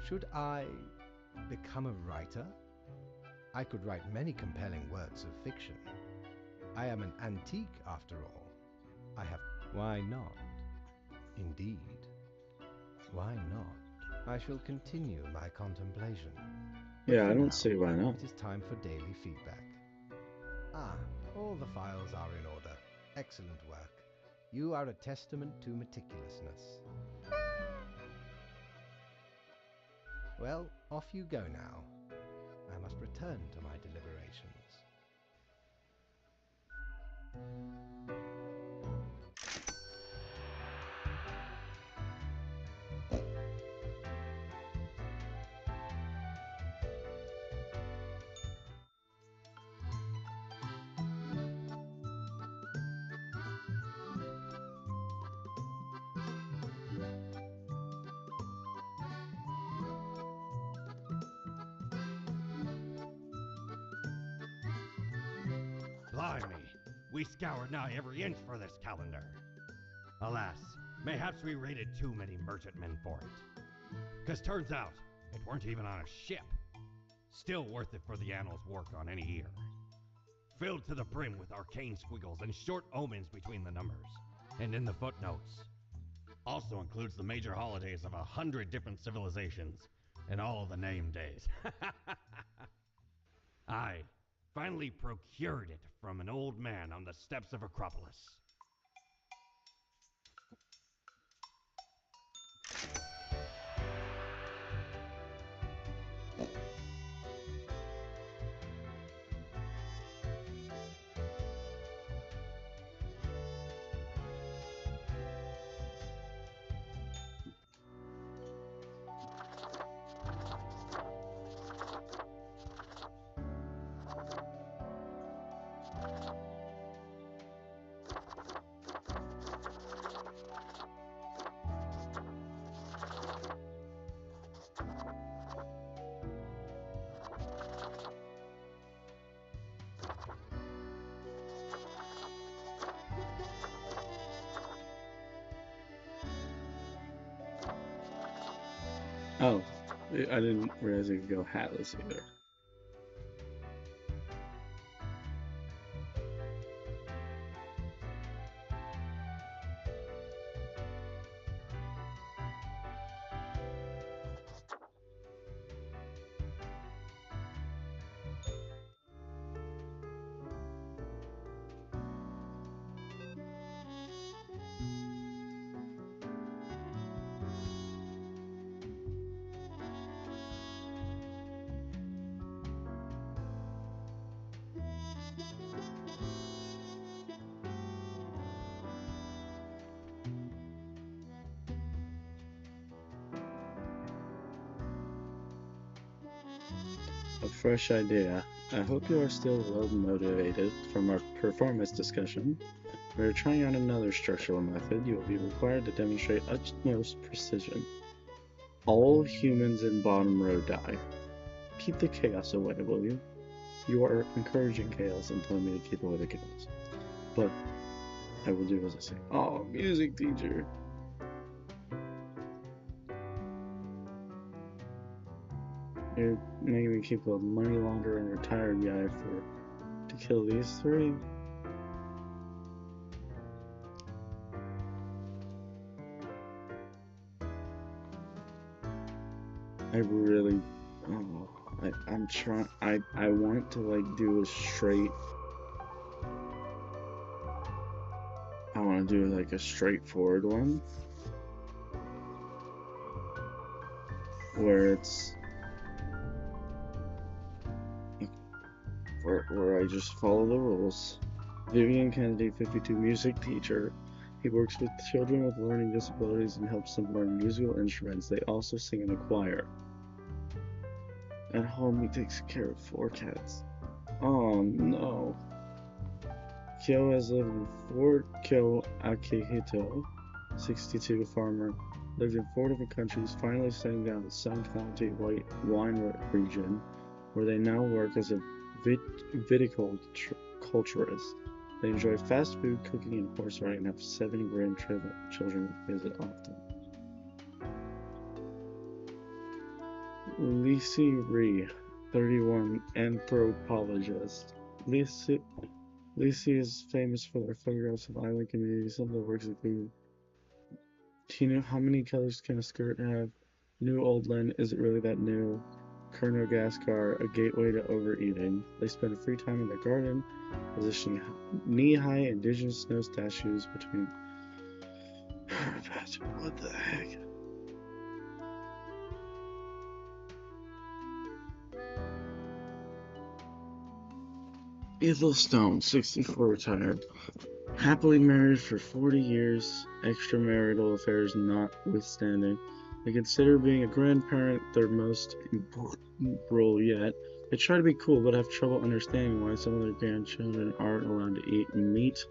B: Should I become a writer? I could write many compelling works of fiction. I am an antique, after all. I have... Why not? Indeed. Why not? I shall continue my contemplation.
A: Yeah, I don't see why not.
B: It is time for daily feedback. Ah, all the files are in order. Excellent work. You are a testament to meticulousness. Well, off you go now. I must return to my deliberations.
C: Blimey, we scoured nigh every inch for this calendar. Alas, mayhaps we raided too many merchantmen for it. 'Cause turns out, it weren't even on a ship. Still worth it for the annals' work on any year. Filled to the brim with arcane squiggles and short omens between the numbers, and in the footnotes. Also includes the major holidays of 100 different civilizations, and all of the name days. I finally procured it from an old man on the steps of Acropolis.
A: Oh, I didn't realize you could go hatless either. a fresh idea. I hope you are still well motivated from our performance discussion. We are trying out another structural method. You will be required to demonstrate utmost precision. All humans in bottom row die. Keep the chaos away, will you? You are encouraging chaos and telling me to keep away the chaos. But I will do as I say. Oh, music teacher. You're making me keep a money launderer and retired guy to kill these three? I really, oh, I'm trying, I want to like do a straight, I want to do like a straightforward one, where it's, where I just follow the rules. Vivian Kennedy, 52, music teacher. He works with children with learning disabilities and helps them learn musical instruments. They also sing in a choir. At home, he takes care of 4 cats. Oh no. Kyo has lived in Fort Kyo Akihito, 62, farmer. Lived in 4 different countries, finally settling down in Sun County white wine region, where they now work as a viticulturist. They enjoy fast food, cooking, and horse riding, and have 7 grandchildren who visit often. Lisi Ree, 31, anthropologist. Lisi is famous for their photographs of island communities. Some of their works include, do you know how many colors can a skirt have? New Old Land, Is It Really That New? Colonel Gascar, A Gateway to Overeating. They spend free time in their garden, positioning knee-high indigenous snow statues between... What the heck? Ethel Stone, 64, retired. Happily married for 40 years, extramarital affairs notwithstanding. They consider being a grandparent their most important role yet. They try to be cool, but have trouble understanding why some of their grandchildren aren't allowed to eat meat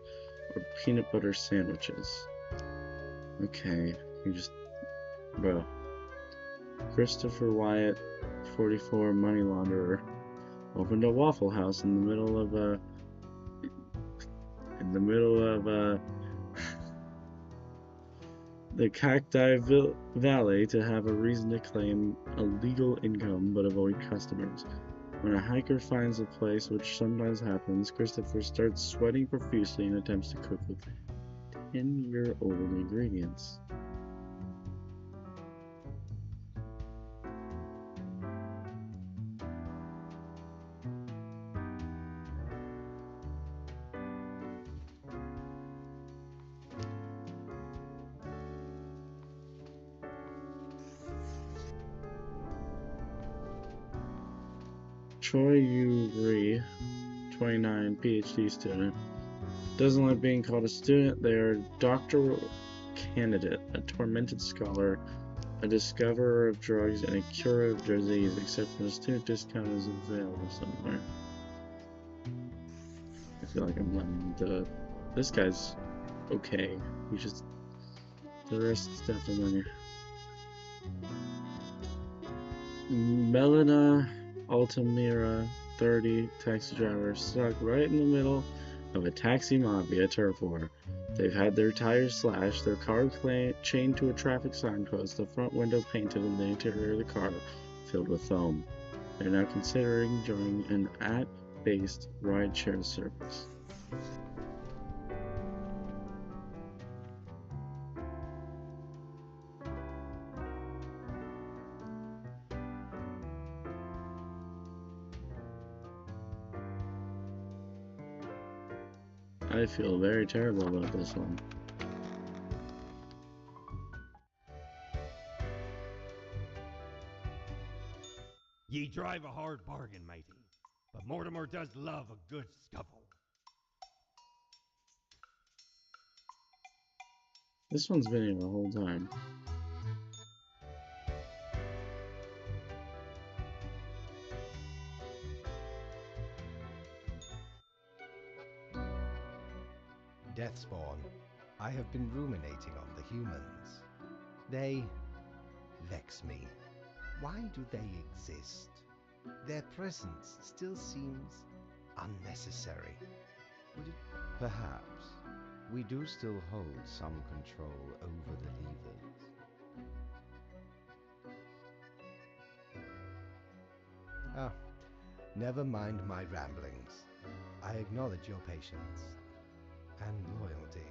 A: or peanut butter sandwiches. Okay, you just... Bro. Christopher Wyatt, 44, money launderer. Opened a Waffle House in the middle of the Cacti Valley to have a reason to claim a legal income but avoid customers. When a hiker finds a place, which sometimes happens, Christopher starts sweating profusely and attempts to cook with 10-year-old ingredients. Troy Uri, 29, PhD student. Doesn't like being called a student. They are a doctoral candidate, a tormented scholar, a discoverer of drugs, and a curer of disease, except for the student discount is available somewhere. I feel like I'm letting this guy's okay. He just... The rest is definitely... Melina Altamira, 30, taxi driver, stuck right in the middle of a taxi mafia turf war. They've had their tires slashed, their car chained to a traffic signpost, the front window painted, and the interior of the car filled with foam. They're now considering joining an app-based rideshare service. I feel very terrible about this one.
C: Ye drive a hard bargain, matey, but Mortimer does love a good scuffle.
A: This one's been here the whole time.
B: Deathspawn, I have been ruminating on the humans. They vex me. Why do they exist? Their presence still seems unnecessary. Would it... Perhaps we do still hold some control over the levers. Ah, never mind my ramblings. I acknowledge your patience and loyalty.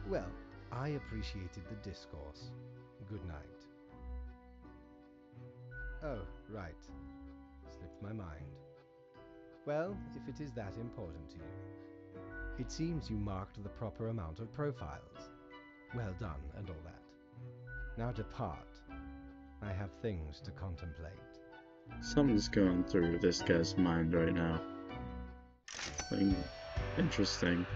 B: Well, I appreciated the discourse. Good night. Oh, right. Slipped my mind. Well, if it is that important to you. It seems you marked the proper amount of profiles. Well done, and all that. Now depart. I have things to contemplate.
A: Something's going through this guy's mind right now. Something interesting.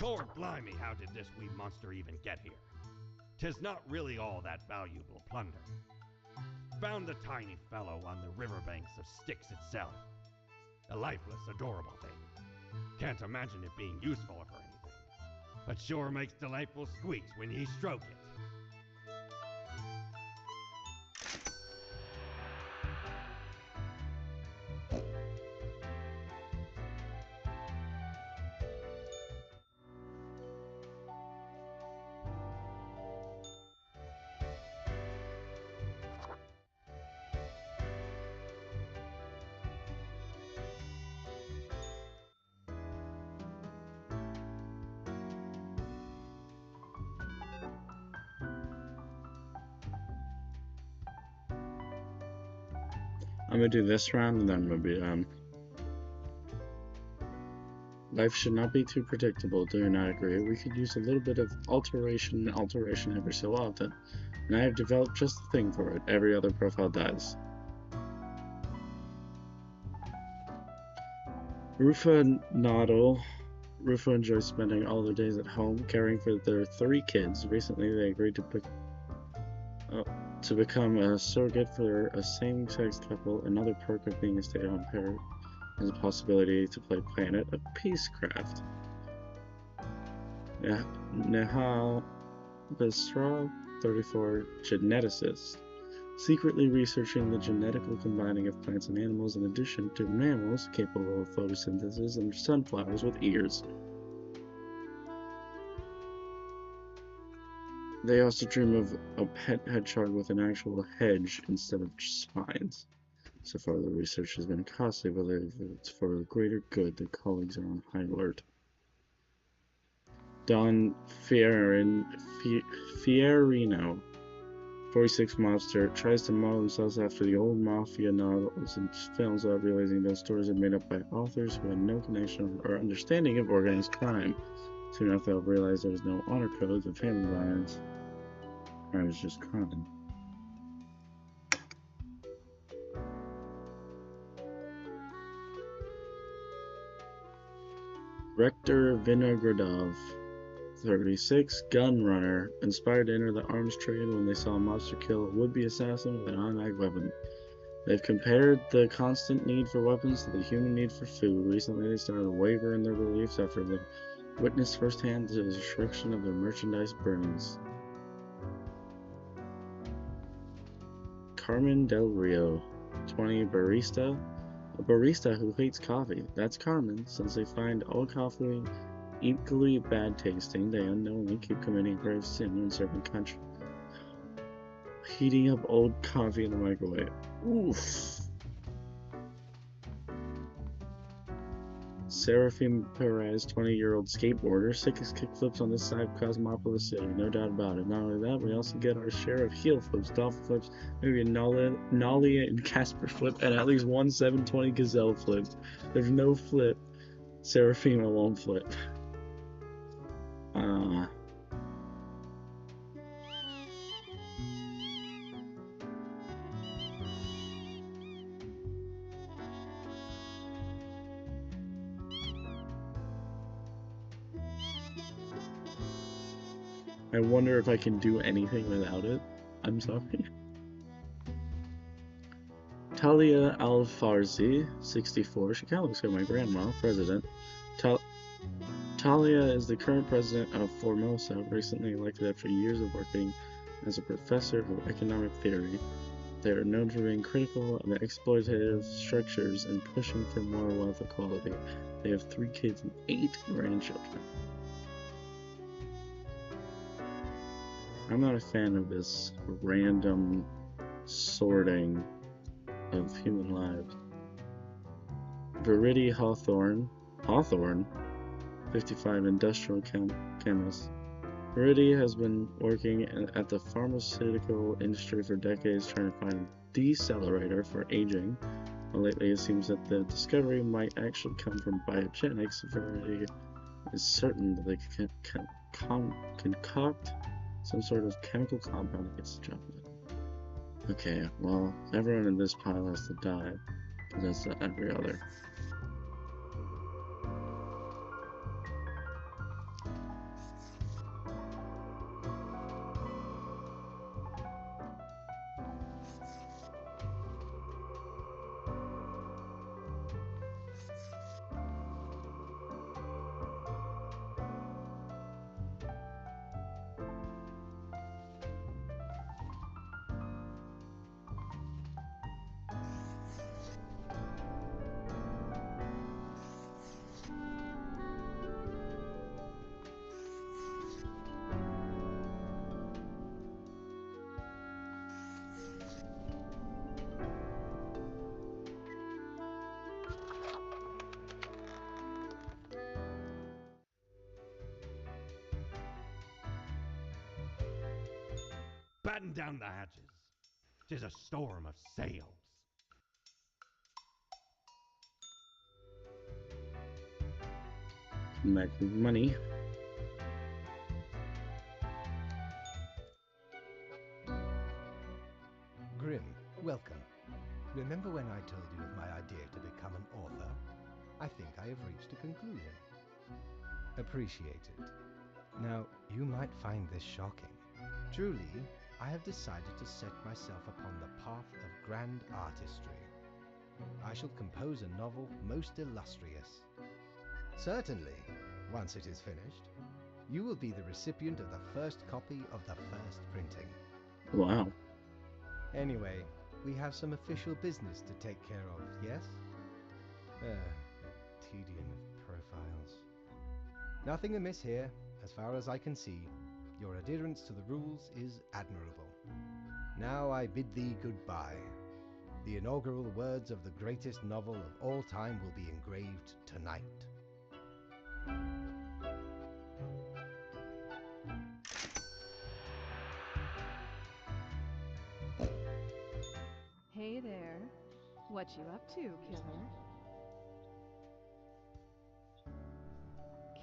C: Lord blimey, how did this wee monster even get here? 'Tis not really all that valuable plunder. Found the tiny fellow on the riverbanks of Styx itself. A lifeless, adorable thing. Can't imagine it being useful for anything, but sure makes delightful squeaks when ye stroke it.
A: I'm gonna do this round and then I'm gonna be done. Life should not be too predictable, do not agree? We could use a little bit of alteration every so often. And I have developed just the thing for it. Every other profile dies. Rufa noddle. Rufa enjoys spending all their days at home, caring for their 3 kids. Recently, they agreed to become a surrogate for a same-sex couple. Another perk of being a stay-at-home parent is a possibility to play Planet of Peacecraft. Nehal Besra, 34, geneticist, secretly researching the genetical combining of plants and animals in addition to mammals capable of photosynthesis and sunflowers with ears. They also dream of a pet hedgehog with an actual hedge instead of spines. So far, the research has been costly, but if it's for the greater good, the colleagues are on high alert. Don Fierino, 46 mobster, tries to model themselves after the old mafia novels and films without realizing those stories are made up by authors who had no connection or understanding of organized crime. Soon enough, they'll realize there's no honor codes of family violence. I was just crime. Rector Vinogradov, 36, gun runner, inspired to enter the arms trade when they saw a mobster kill a would-be assassin with an automatic weapon. They've compared the constant need for weapons to the human need for food. Recently, they started to waver in their beliefs after they witnessed firsthand the destruction of their merchandise burnings. Carmen Del Rio, 20, barista. A barista who hates coffee. That's Carmen. Since they find all coffee equally bad tasting, they unknowingly keep committing grave sin when serving country. Heating up old coffee in the microwave. Oof. Seraphim Perez, 20-year-old skateboarder, sickest kickflips on this side of Cosmopolis City, no doubt about it. Not only that, we also get our share of heel flips, dolphin flips, maybe a Nollia and Casper flip, and at least one 720 Gazelle flip. There's no flip Seraphima won't flip. I wonder if I can do anything without it. I'm sorry. Talia Al-Farsi, 64. She kind of looks like my grandma, president. Talia is the current president of Formosa, recently elected after years of working as a professor of economic theory. They are known for being critical of exploitative structures and pushing for more wealth equality. They have 3 kids and 8 grandchildren. I'm not a fan of this random sorting of human lives. Verity Hawthorne, 55, industrial chemist. Verity has been working at the pharmaceutical industry for decades, trying to find a decelerator for aging. But lately it seems that the discovery might actually come from biogenics. Verity is certain that they can concoct some sort of chemical compound that gets the job done. Okay, well, everyone in this pile has to die, because that's every other.
C: Batten down the hatches. 'Tis a storm of sails.
A: Make money.
B: Grim, welcome. Remember when I told you of my idea to become an author? I think I have reached a conclusion. Appreciate it. Now, you might find this shocking. Truly, I have decided to set myself upon the path of grand artistry. I shall compose a novel most illustrious. Certainly, once it is finished, you will be the recipient of the first copy of the first printing.
A: Wow.
B: Anyway, we have some official business to take care of, yes? Tedium of profiles. Nothing amiss here, as far as I can see. Your adherence to the rules is admirable. Now I bid thee goodbye. The inaugural words of the greatest novel of all time will be engraved tonight.
G: Hey there. What you up to, killer?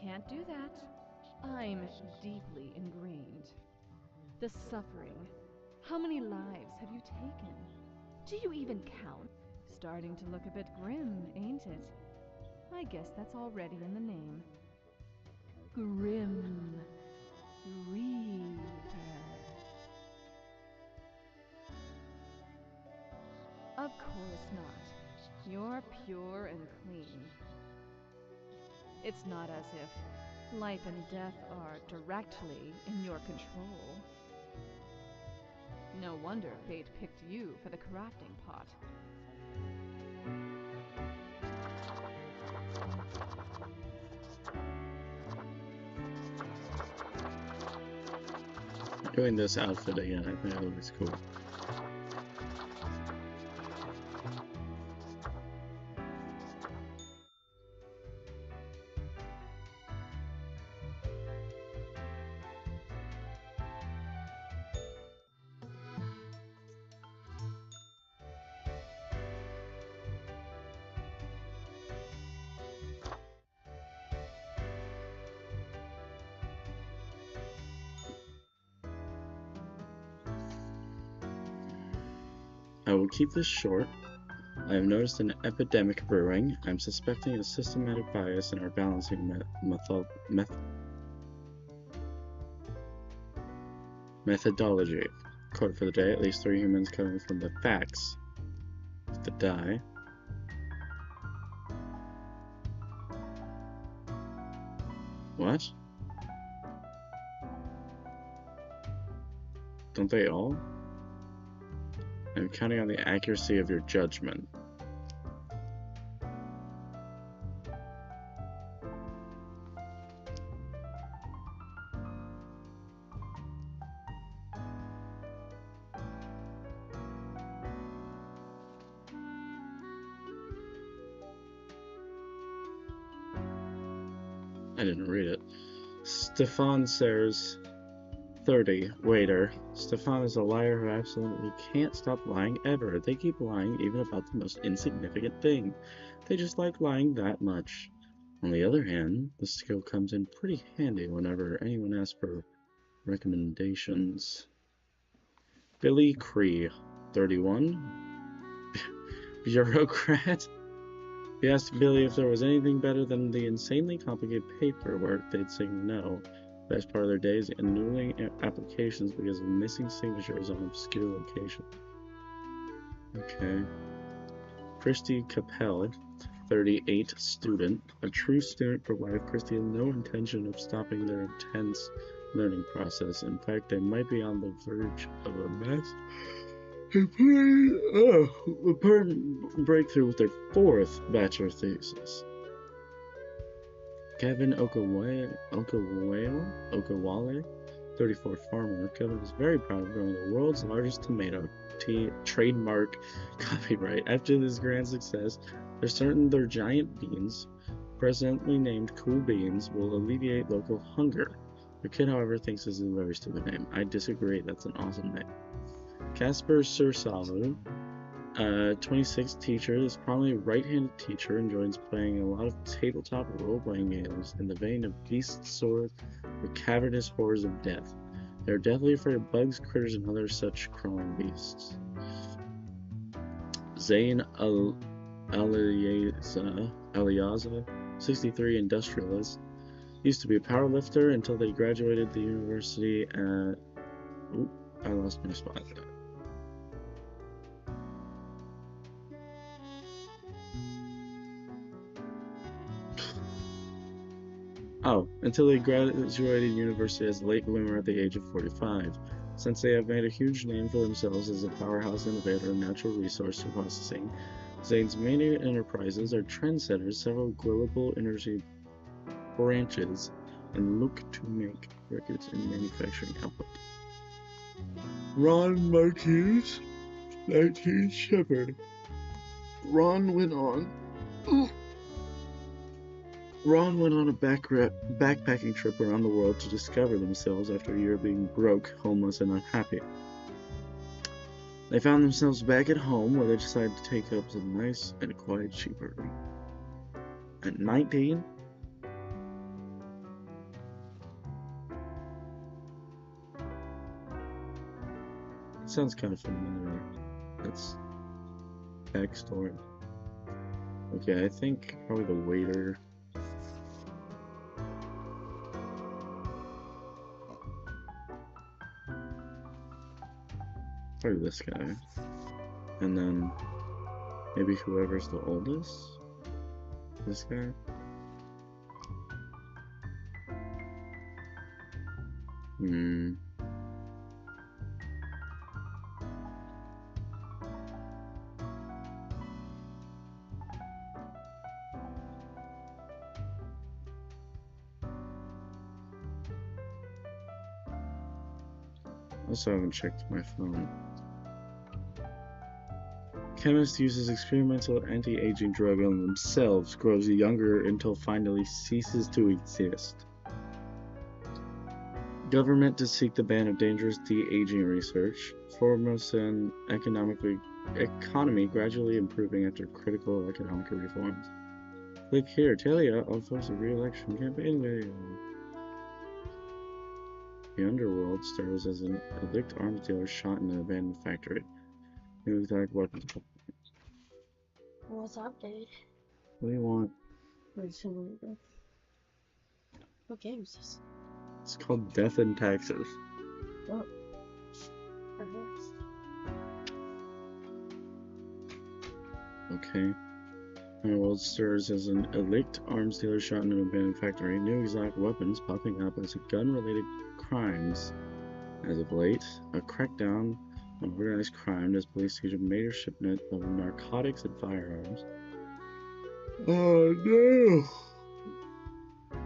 G: Can't do that. I'm deeply ingrained. The suffering. How many lives have you taken? Do you even count? Starting to look a bit grim, ain't it? I guess that's already in the name. Grim Reaper. Of course not. You're pure and clean. It's not as if life and death are directly in your control. No wonder fate picked you for the crafting pot.
A: Doing this outfit again, I think it looks cool. I will keep this short. I have noticed an epidemic brewing. I'm suspecting a systematic bias in our balancing Methodology. Quote for the day, at least 3 humans coming from the facts. To die. What? Don't they all? I'm counting on the accuracy of your judgment. I didn't read it. Stefan Sayers, 30, waiter. Stefan is a liar who absolutely can't stop lying ever. They keep lying even about the most insignificant thing. They just like lying that much. On the other hand, the skill comes in pretty handy whenever anyone asks for recommendations. Billy Cree, 31, bureaucrat. If you asked Billy if there was anything better than the insanely complicated paperwork, they'd say no. The best part of their day is annulling applications because of missing signatures on obscure locations. Okay. Christy Capel, 38, student. A true student for life, Christy has no intention of stopping their intense learning process. In fact, they might be on the verge of a important breakthrough with their 4th bachelor thesis. Kevin Okawale, 34, farmer. Kevin is very proud of growing the world's largest tomato trademark copyright. After this grand success, they're certain their giant beans, presently named Cool Beans, will alleviate local hunger. The kid, however, thinks this is a very stupid name. I disagree, that's an awesome name. Casper Sursalu, 26, teacher, is probably a right-handed teacher, enjoys playing a lot of tabletop role-playing games in the vein of Beast Sword or cavernous horrors of death. They're deathly afraid of bugs, critters, and other such crawling beasts. Zayn Aliaza, 63, industrialist, used to be a powerlifter until they graduated the university at... Oop, I lost my spot. Oh, until they graduated university as a late bloomer at the age of 45. Since they have made a huge name for themselves as a powerhouse innovator in natural resource processing, Zane's main enterprises are trendsetters, several global energy branches, and look to make records in manufacturing output. Ron Marquez, 19, shepherd. Ron went on a backpacking trip around the world to discover themselves after a year of being broke, homeless, and unhappy. They found themselves back at home where they decided to take up some nice and quiet sheeperding. At 19, it sounds kind of familiar. That's backstory. Okay, I think probably the waiter. Probably this guy. And then maybe whoever's the oldest? This guy? Also haven't checked my phone. Chemist uses experimental anti-aging drug on themselves, grows younger until finally ceases to exist. Government to seek the ban of dangerous de-aging research. Foremost an economy gradually improving after critical economic reforms. Click here. Talia offers a re-election campaign video. The underworld stars as an elite arms dealer shot in an abandoned factory. New attack weapons.
M: What's up, dude?
A: What do you want?
M: What game is this?
A: It's called Death and Taxes.
M: Oh.
A: Okay. Our world stirs as an elite arms dealer shot into an abandoned factory. New exotic weapons popping up as gun-related crimes. As of late, a crackdown on organized crime as police seize a major shipment of narcotics and firearms. Oh no!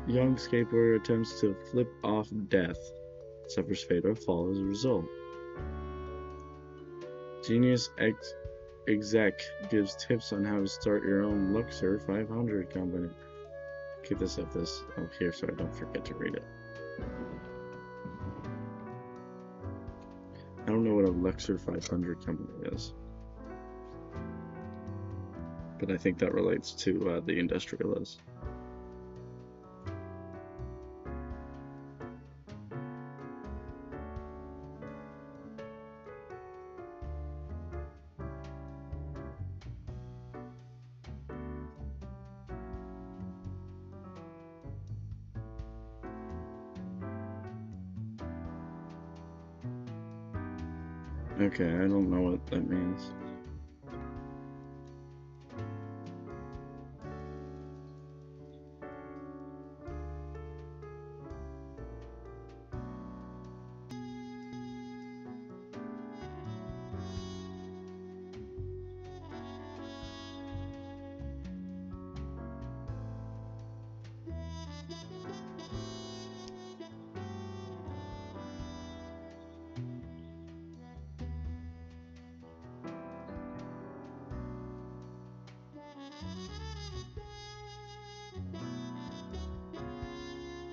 A: Young skateboarder attempts to flip off death. Suffers fatal fall as a result. Genius exec gives tips on how to start your own Luxor 500 company. Keep this up here so I don't forget to read it. I don't know what a Luxor 500 company is, but I think that relates to the industrialist. Okay, I don't know what that means.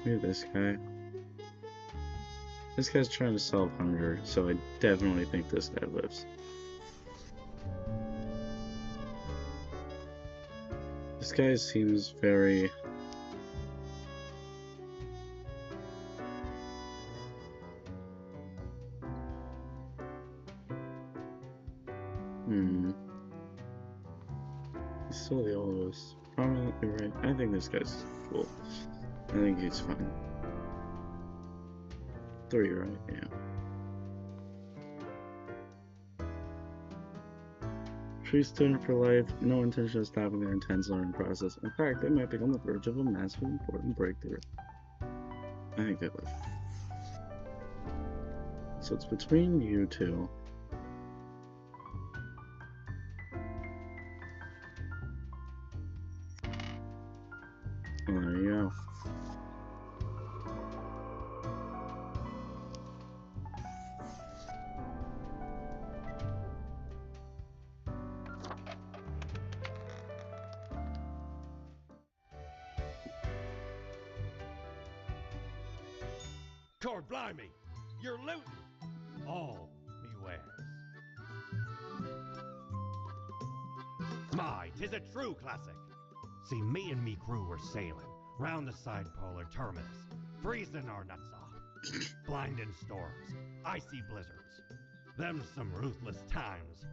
A: Look at this guy. This guy's trying to solve hunger, so I definitely think this guy lives. This guy seems very... He's still the oldest. Prominently right. I think this guy's cool. I think he's fine. 3, right? Yeah. True student for life, no intention of stopping their intense learning process. In fact, they might be on the verge of a massive important breakthrough. I think they live. So it's between you two. Oh, there you go.
C: Cord blimey, you're looting all me wares. My, 'tis a true classic. See, me and me crew were sailing round the side polar terminus, freezing our nuts off, blinding storms, icy blizzards. Them's some ruthless times.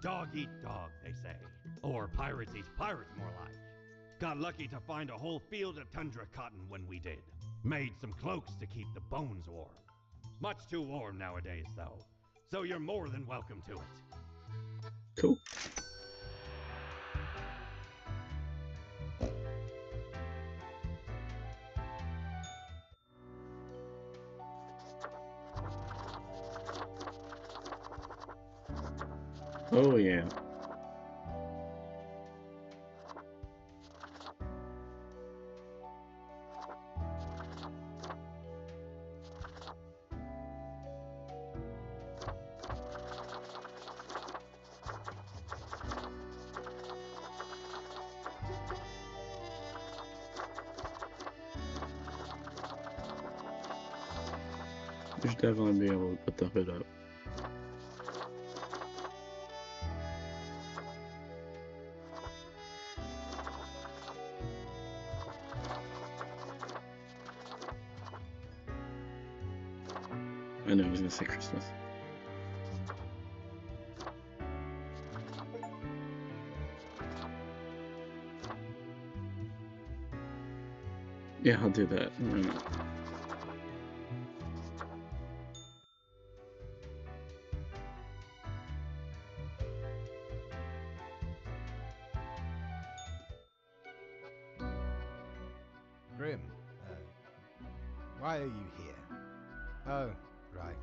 C: Dog eat dog, they say, or pirates eat pirates, more like. Got lucky to find a whole field of tundra cotton when we did. Made some cloaks to keep the bones warm. Much too warm nowadays, though, so you're more than welcome to it.
A: Cool. Oh yeah. You should definitely be able to put the hood up. I know I was gonna say Christmas. Yeah, I'll do that. Why not?
B: Grim, why are you here? Oh, right.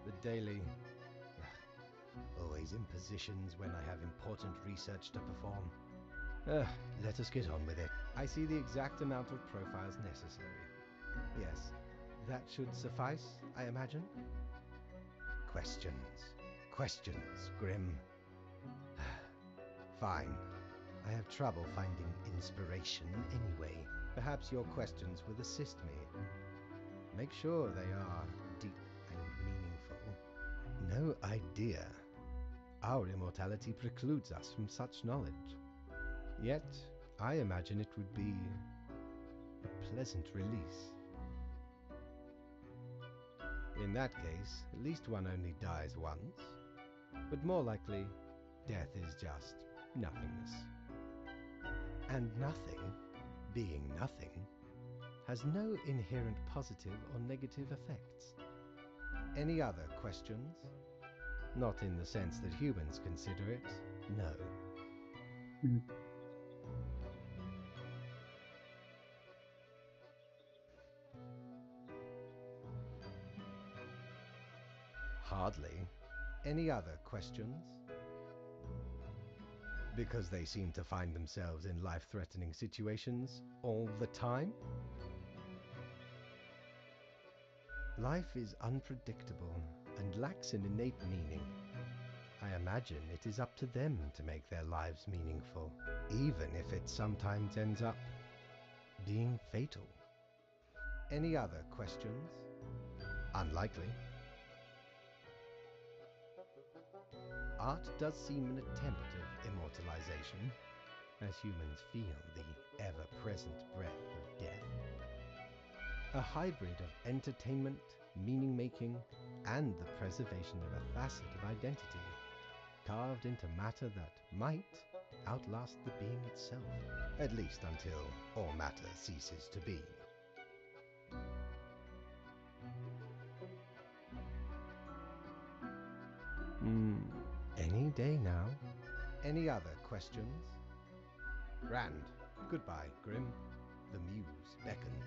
B: The daily... Always in positions when I have important research to perform. Let us get on with it. I see the exact amount of profiles necessary. Yes, that should suffice, I imagine? Questions. Questions, Grim. Fine. I have trouble finding inspiration anyway. Perhaps your questions will assist me. Make sure they are deep and meaningful. No idea. Our immortality precludes us from such knowledge. Yet, I imagine it would be a pleasant release. In that case, at least one only dies once. But more likely, death is just nothingness. And nothing, being nothing, has no inherent positive or negative effects. Any other questions? Not in the sense that humans consider it, no. Hardly. Any other questions? Because they seem to find themselves in life-threatening situations all the time? Life is unpredictable and lacks an innate meaning. I imagine it is up to them to make their lives meaningful, even if it sometimes ends up being fatal. Any other questions? Unlikely. Art does seem an attempt of immortalization, as humans feel the ever-present breath of death. A hybrid of entertainment, meaning-making, and the preservation of a facet of identity, carved into matter that might outlast the being itself, at least until all matter ceases to be. Any day now. Any other questions? Grand. Goodbye, Grim. The muse beckons.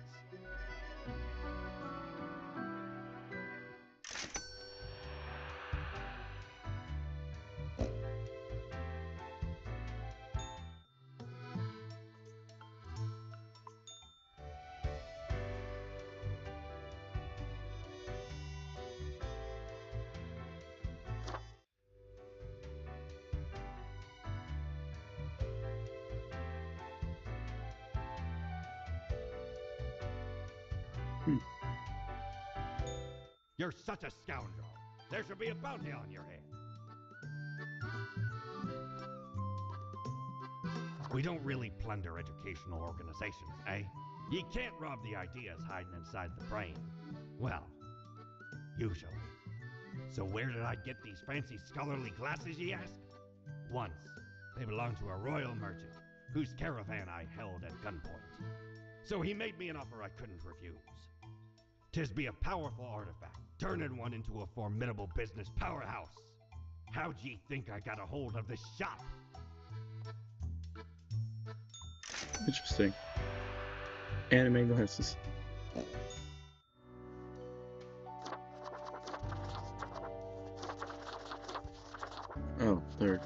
C: You're such a scoundrel. There should be a bounty on your head. We don't really plunder educational organizations, eh? You can't rob the ideas hiding inside the brain. Well, usually. So where did I get these fancy scholarly glasses, ye ask? Once, they belonged to a royal merchant, whose caravan I held at gunpoint. So he made me an offer I couldn't refuse. 'Tis be a powerful artifact, turning one into a formidable business powerhouse. How'd ye think I got a hold of this shop?
A: Interesting. Anime glasses. Oh, third.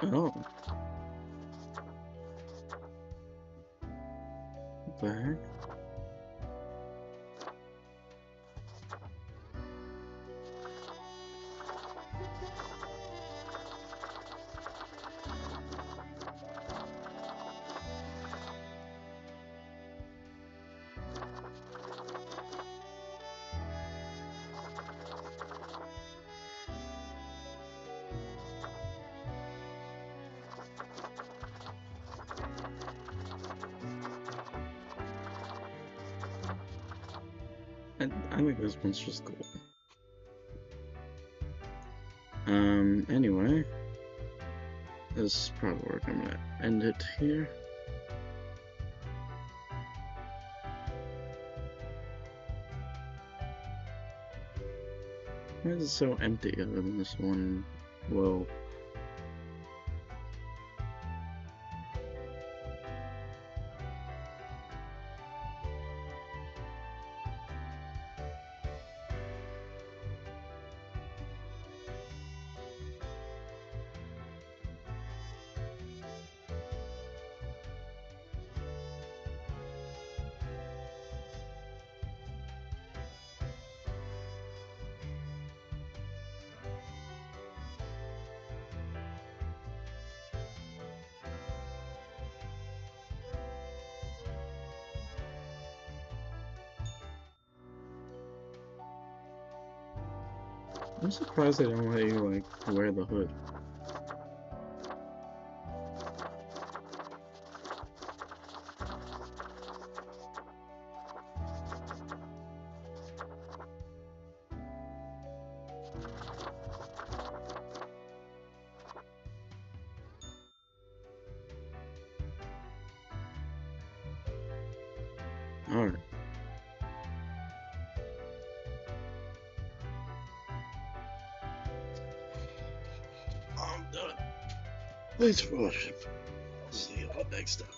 A: Oh. What the heck? I think this one's just cool. Anyway, this is probably where I'm gonna end it here. Why is it so empty other than this one? Whoa. I'm surprised they don't let you, like, wear the hood. Alright. I'm done. Thanks for watching. See you all next time.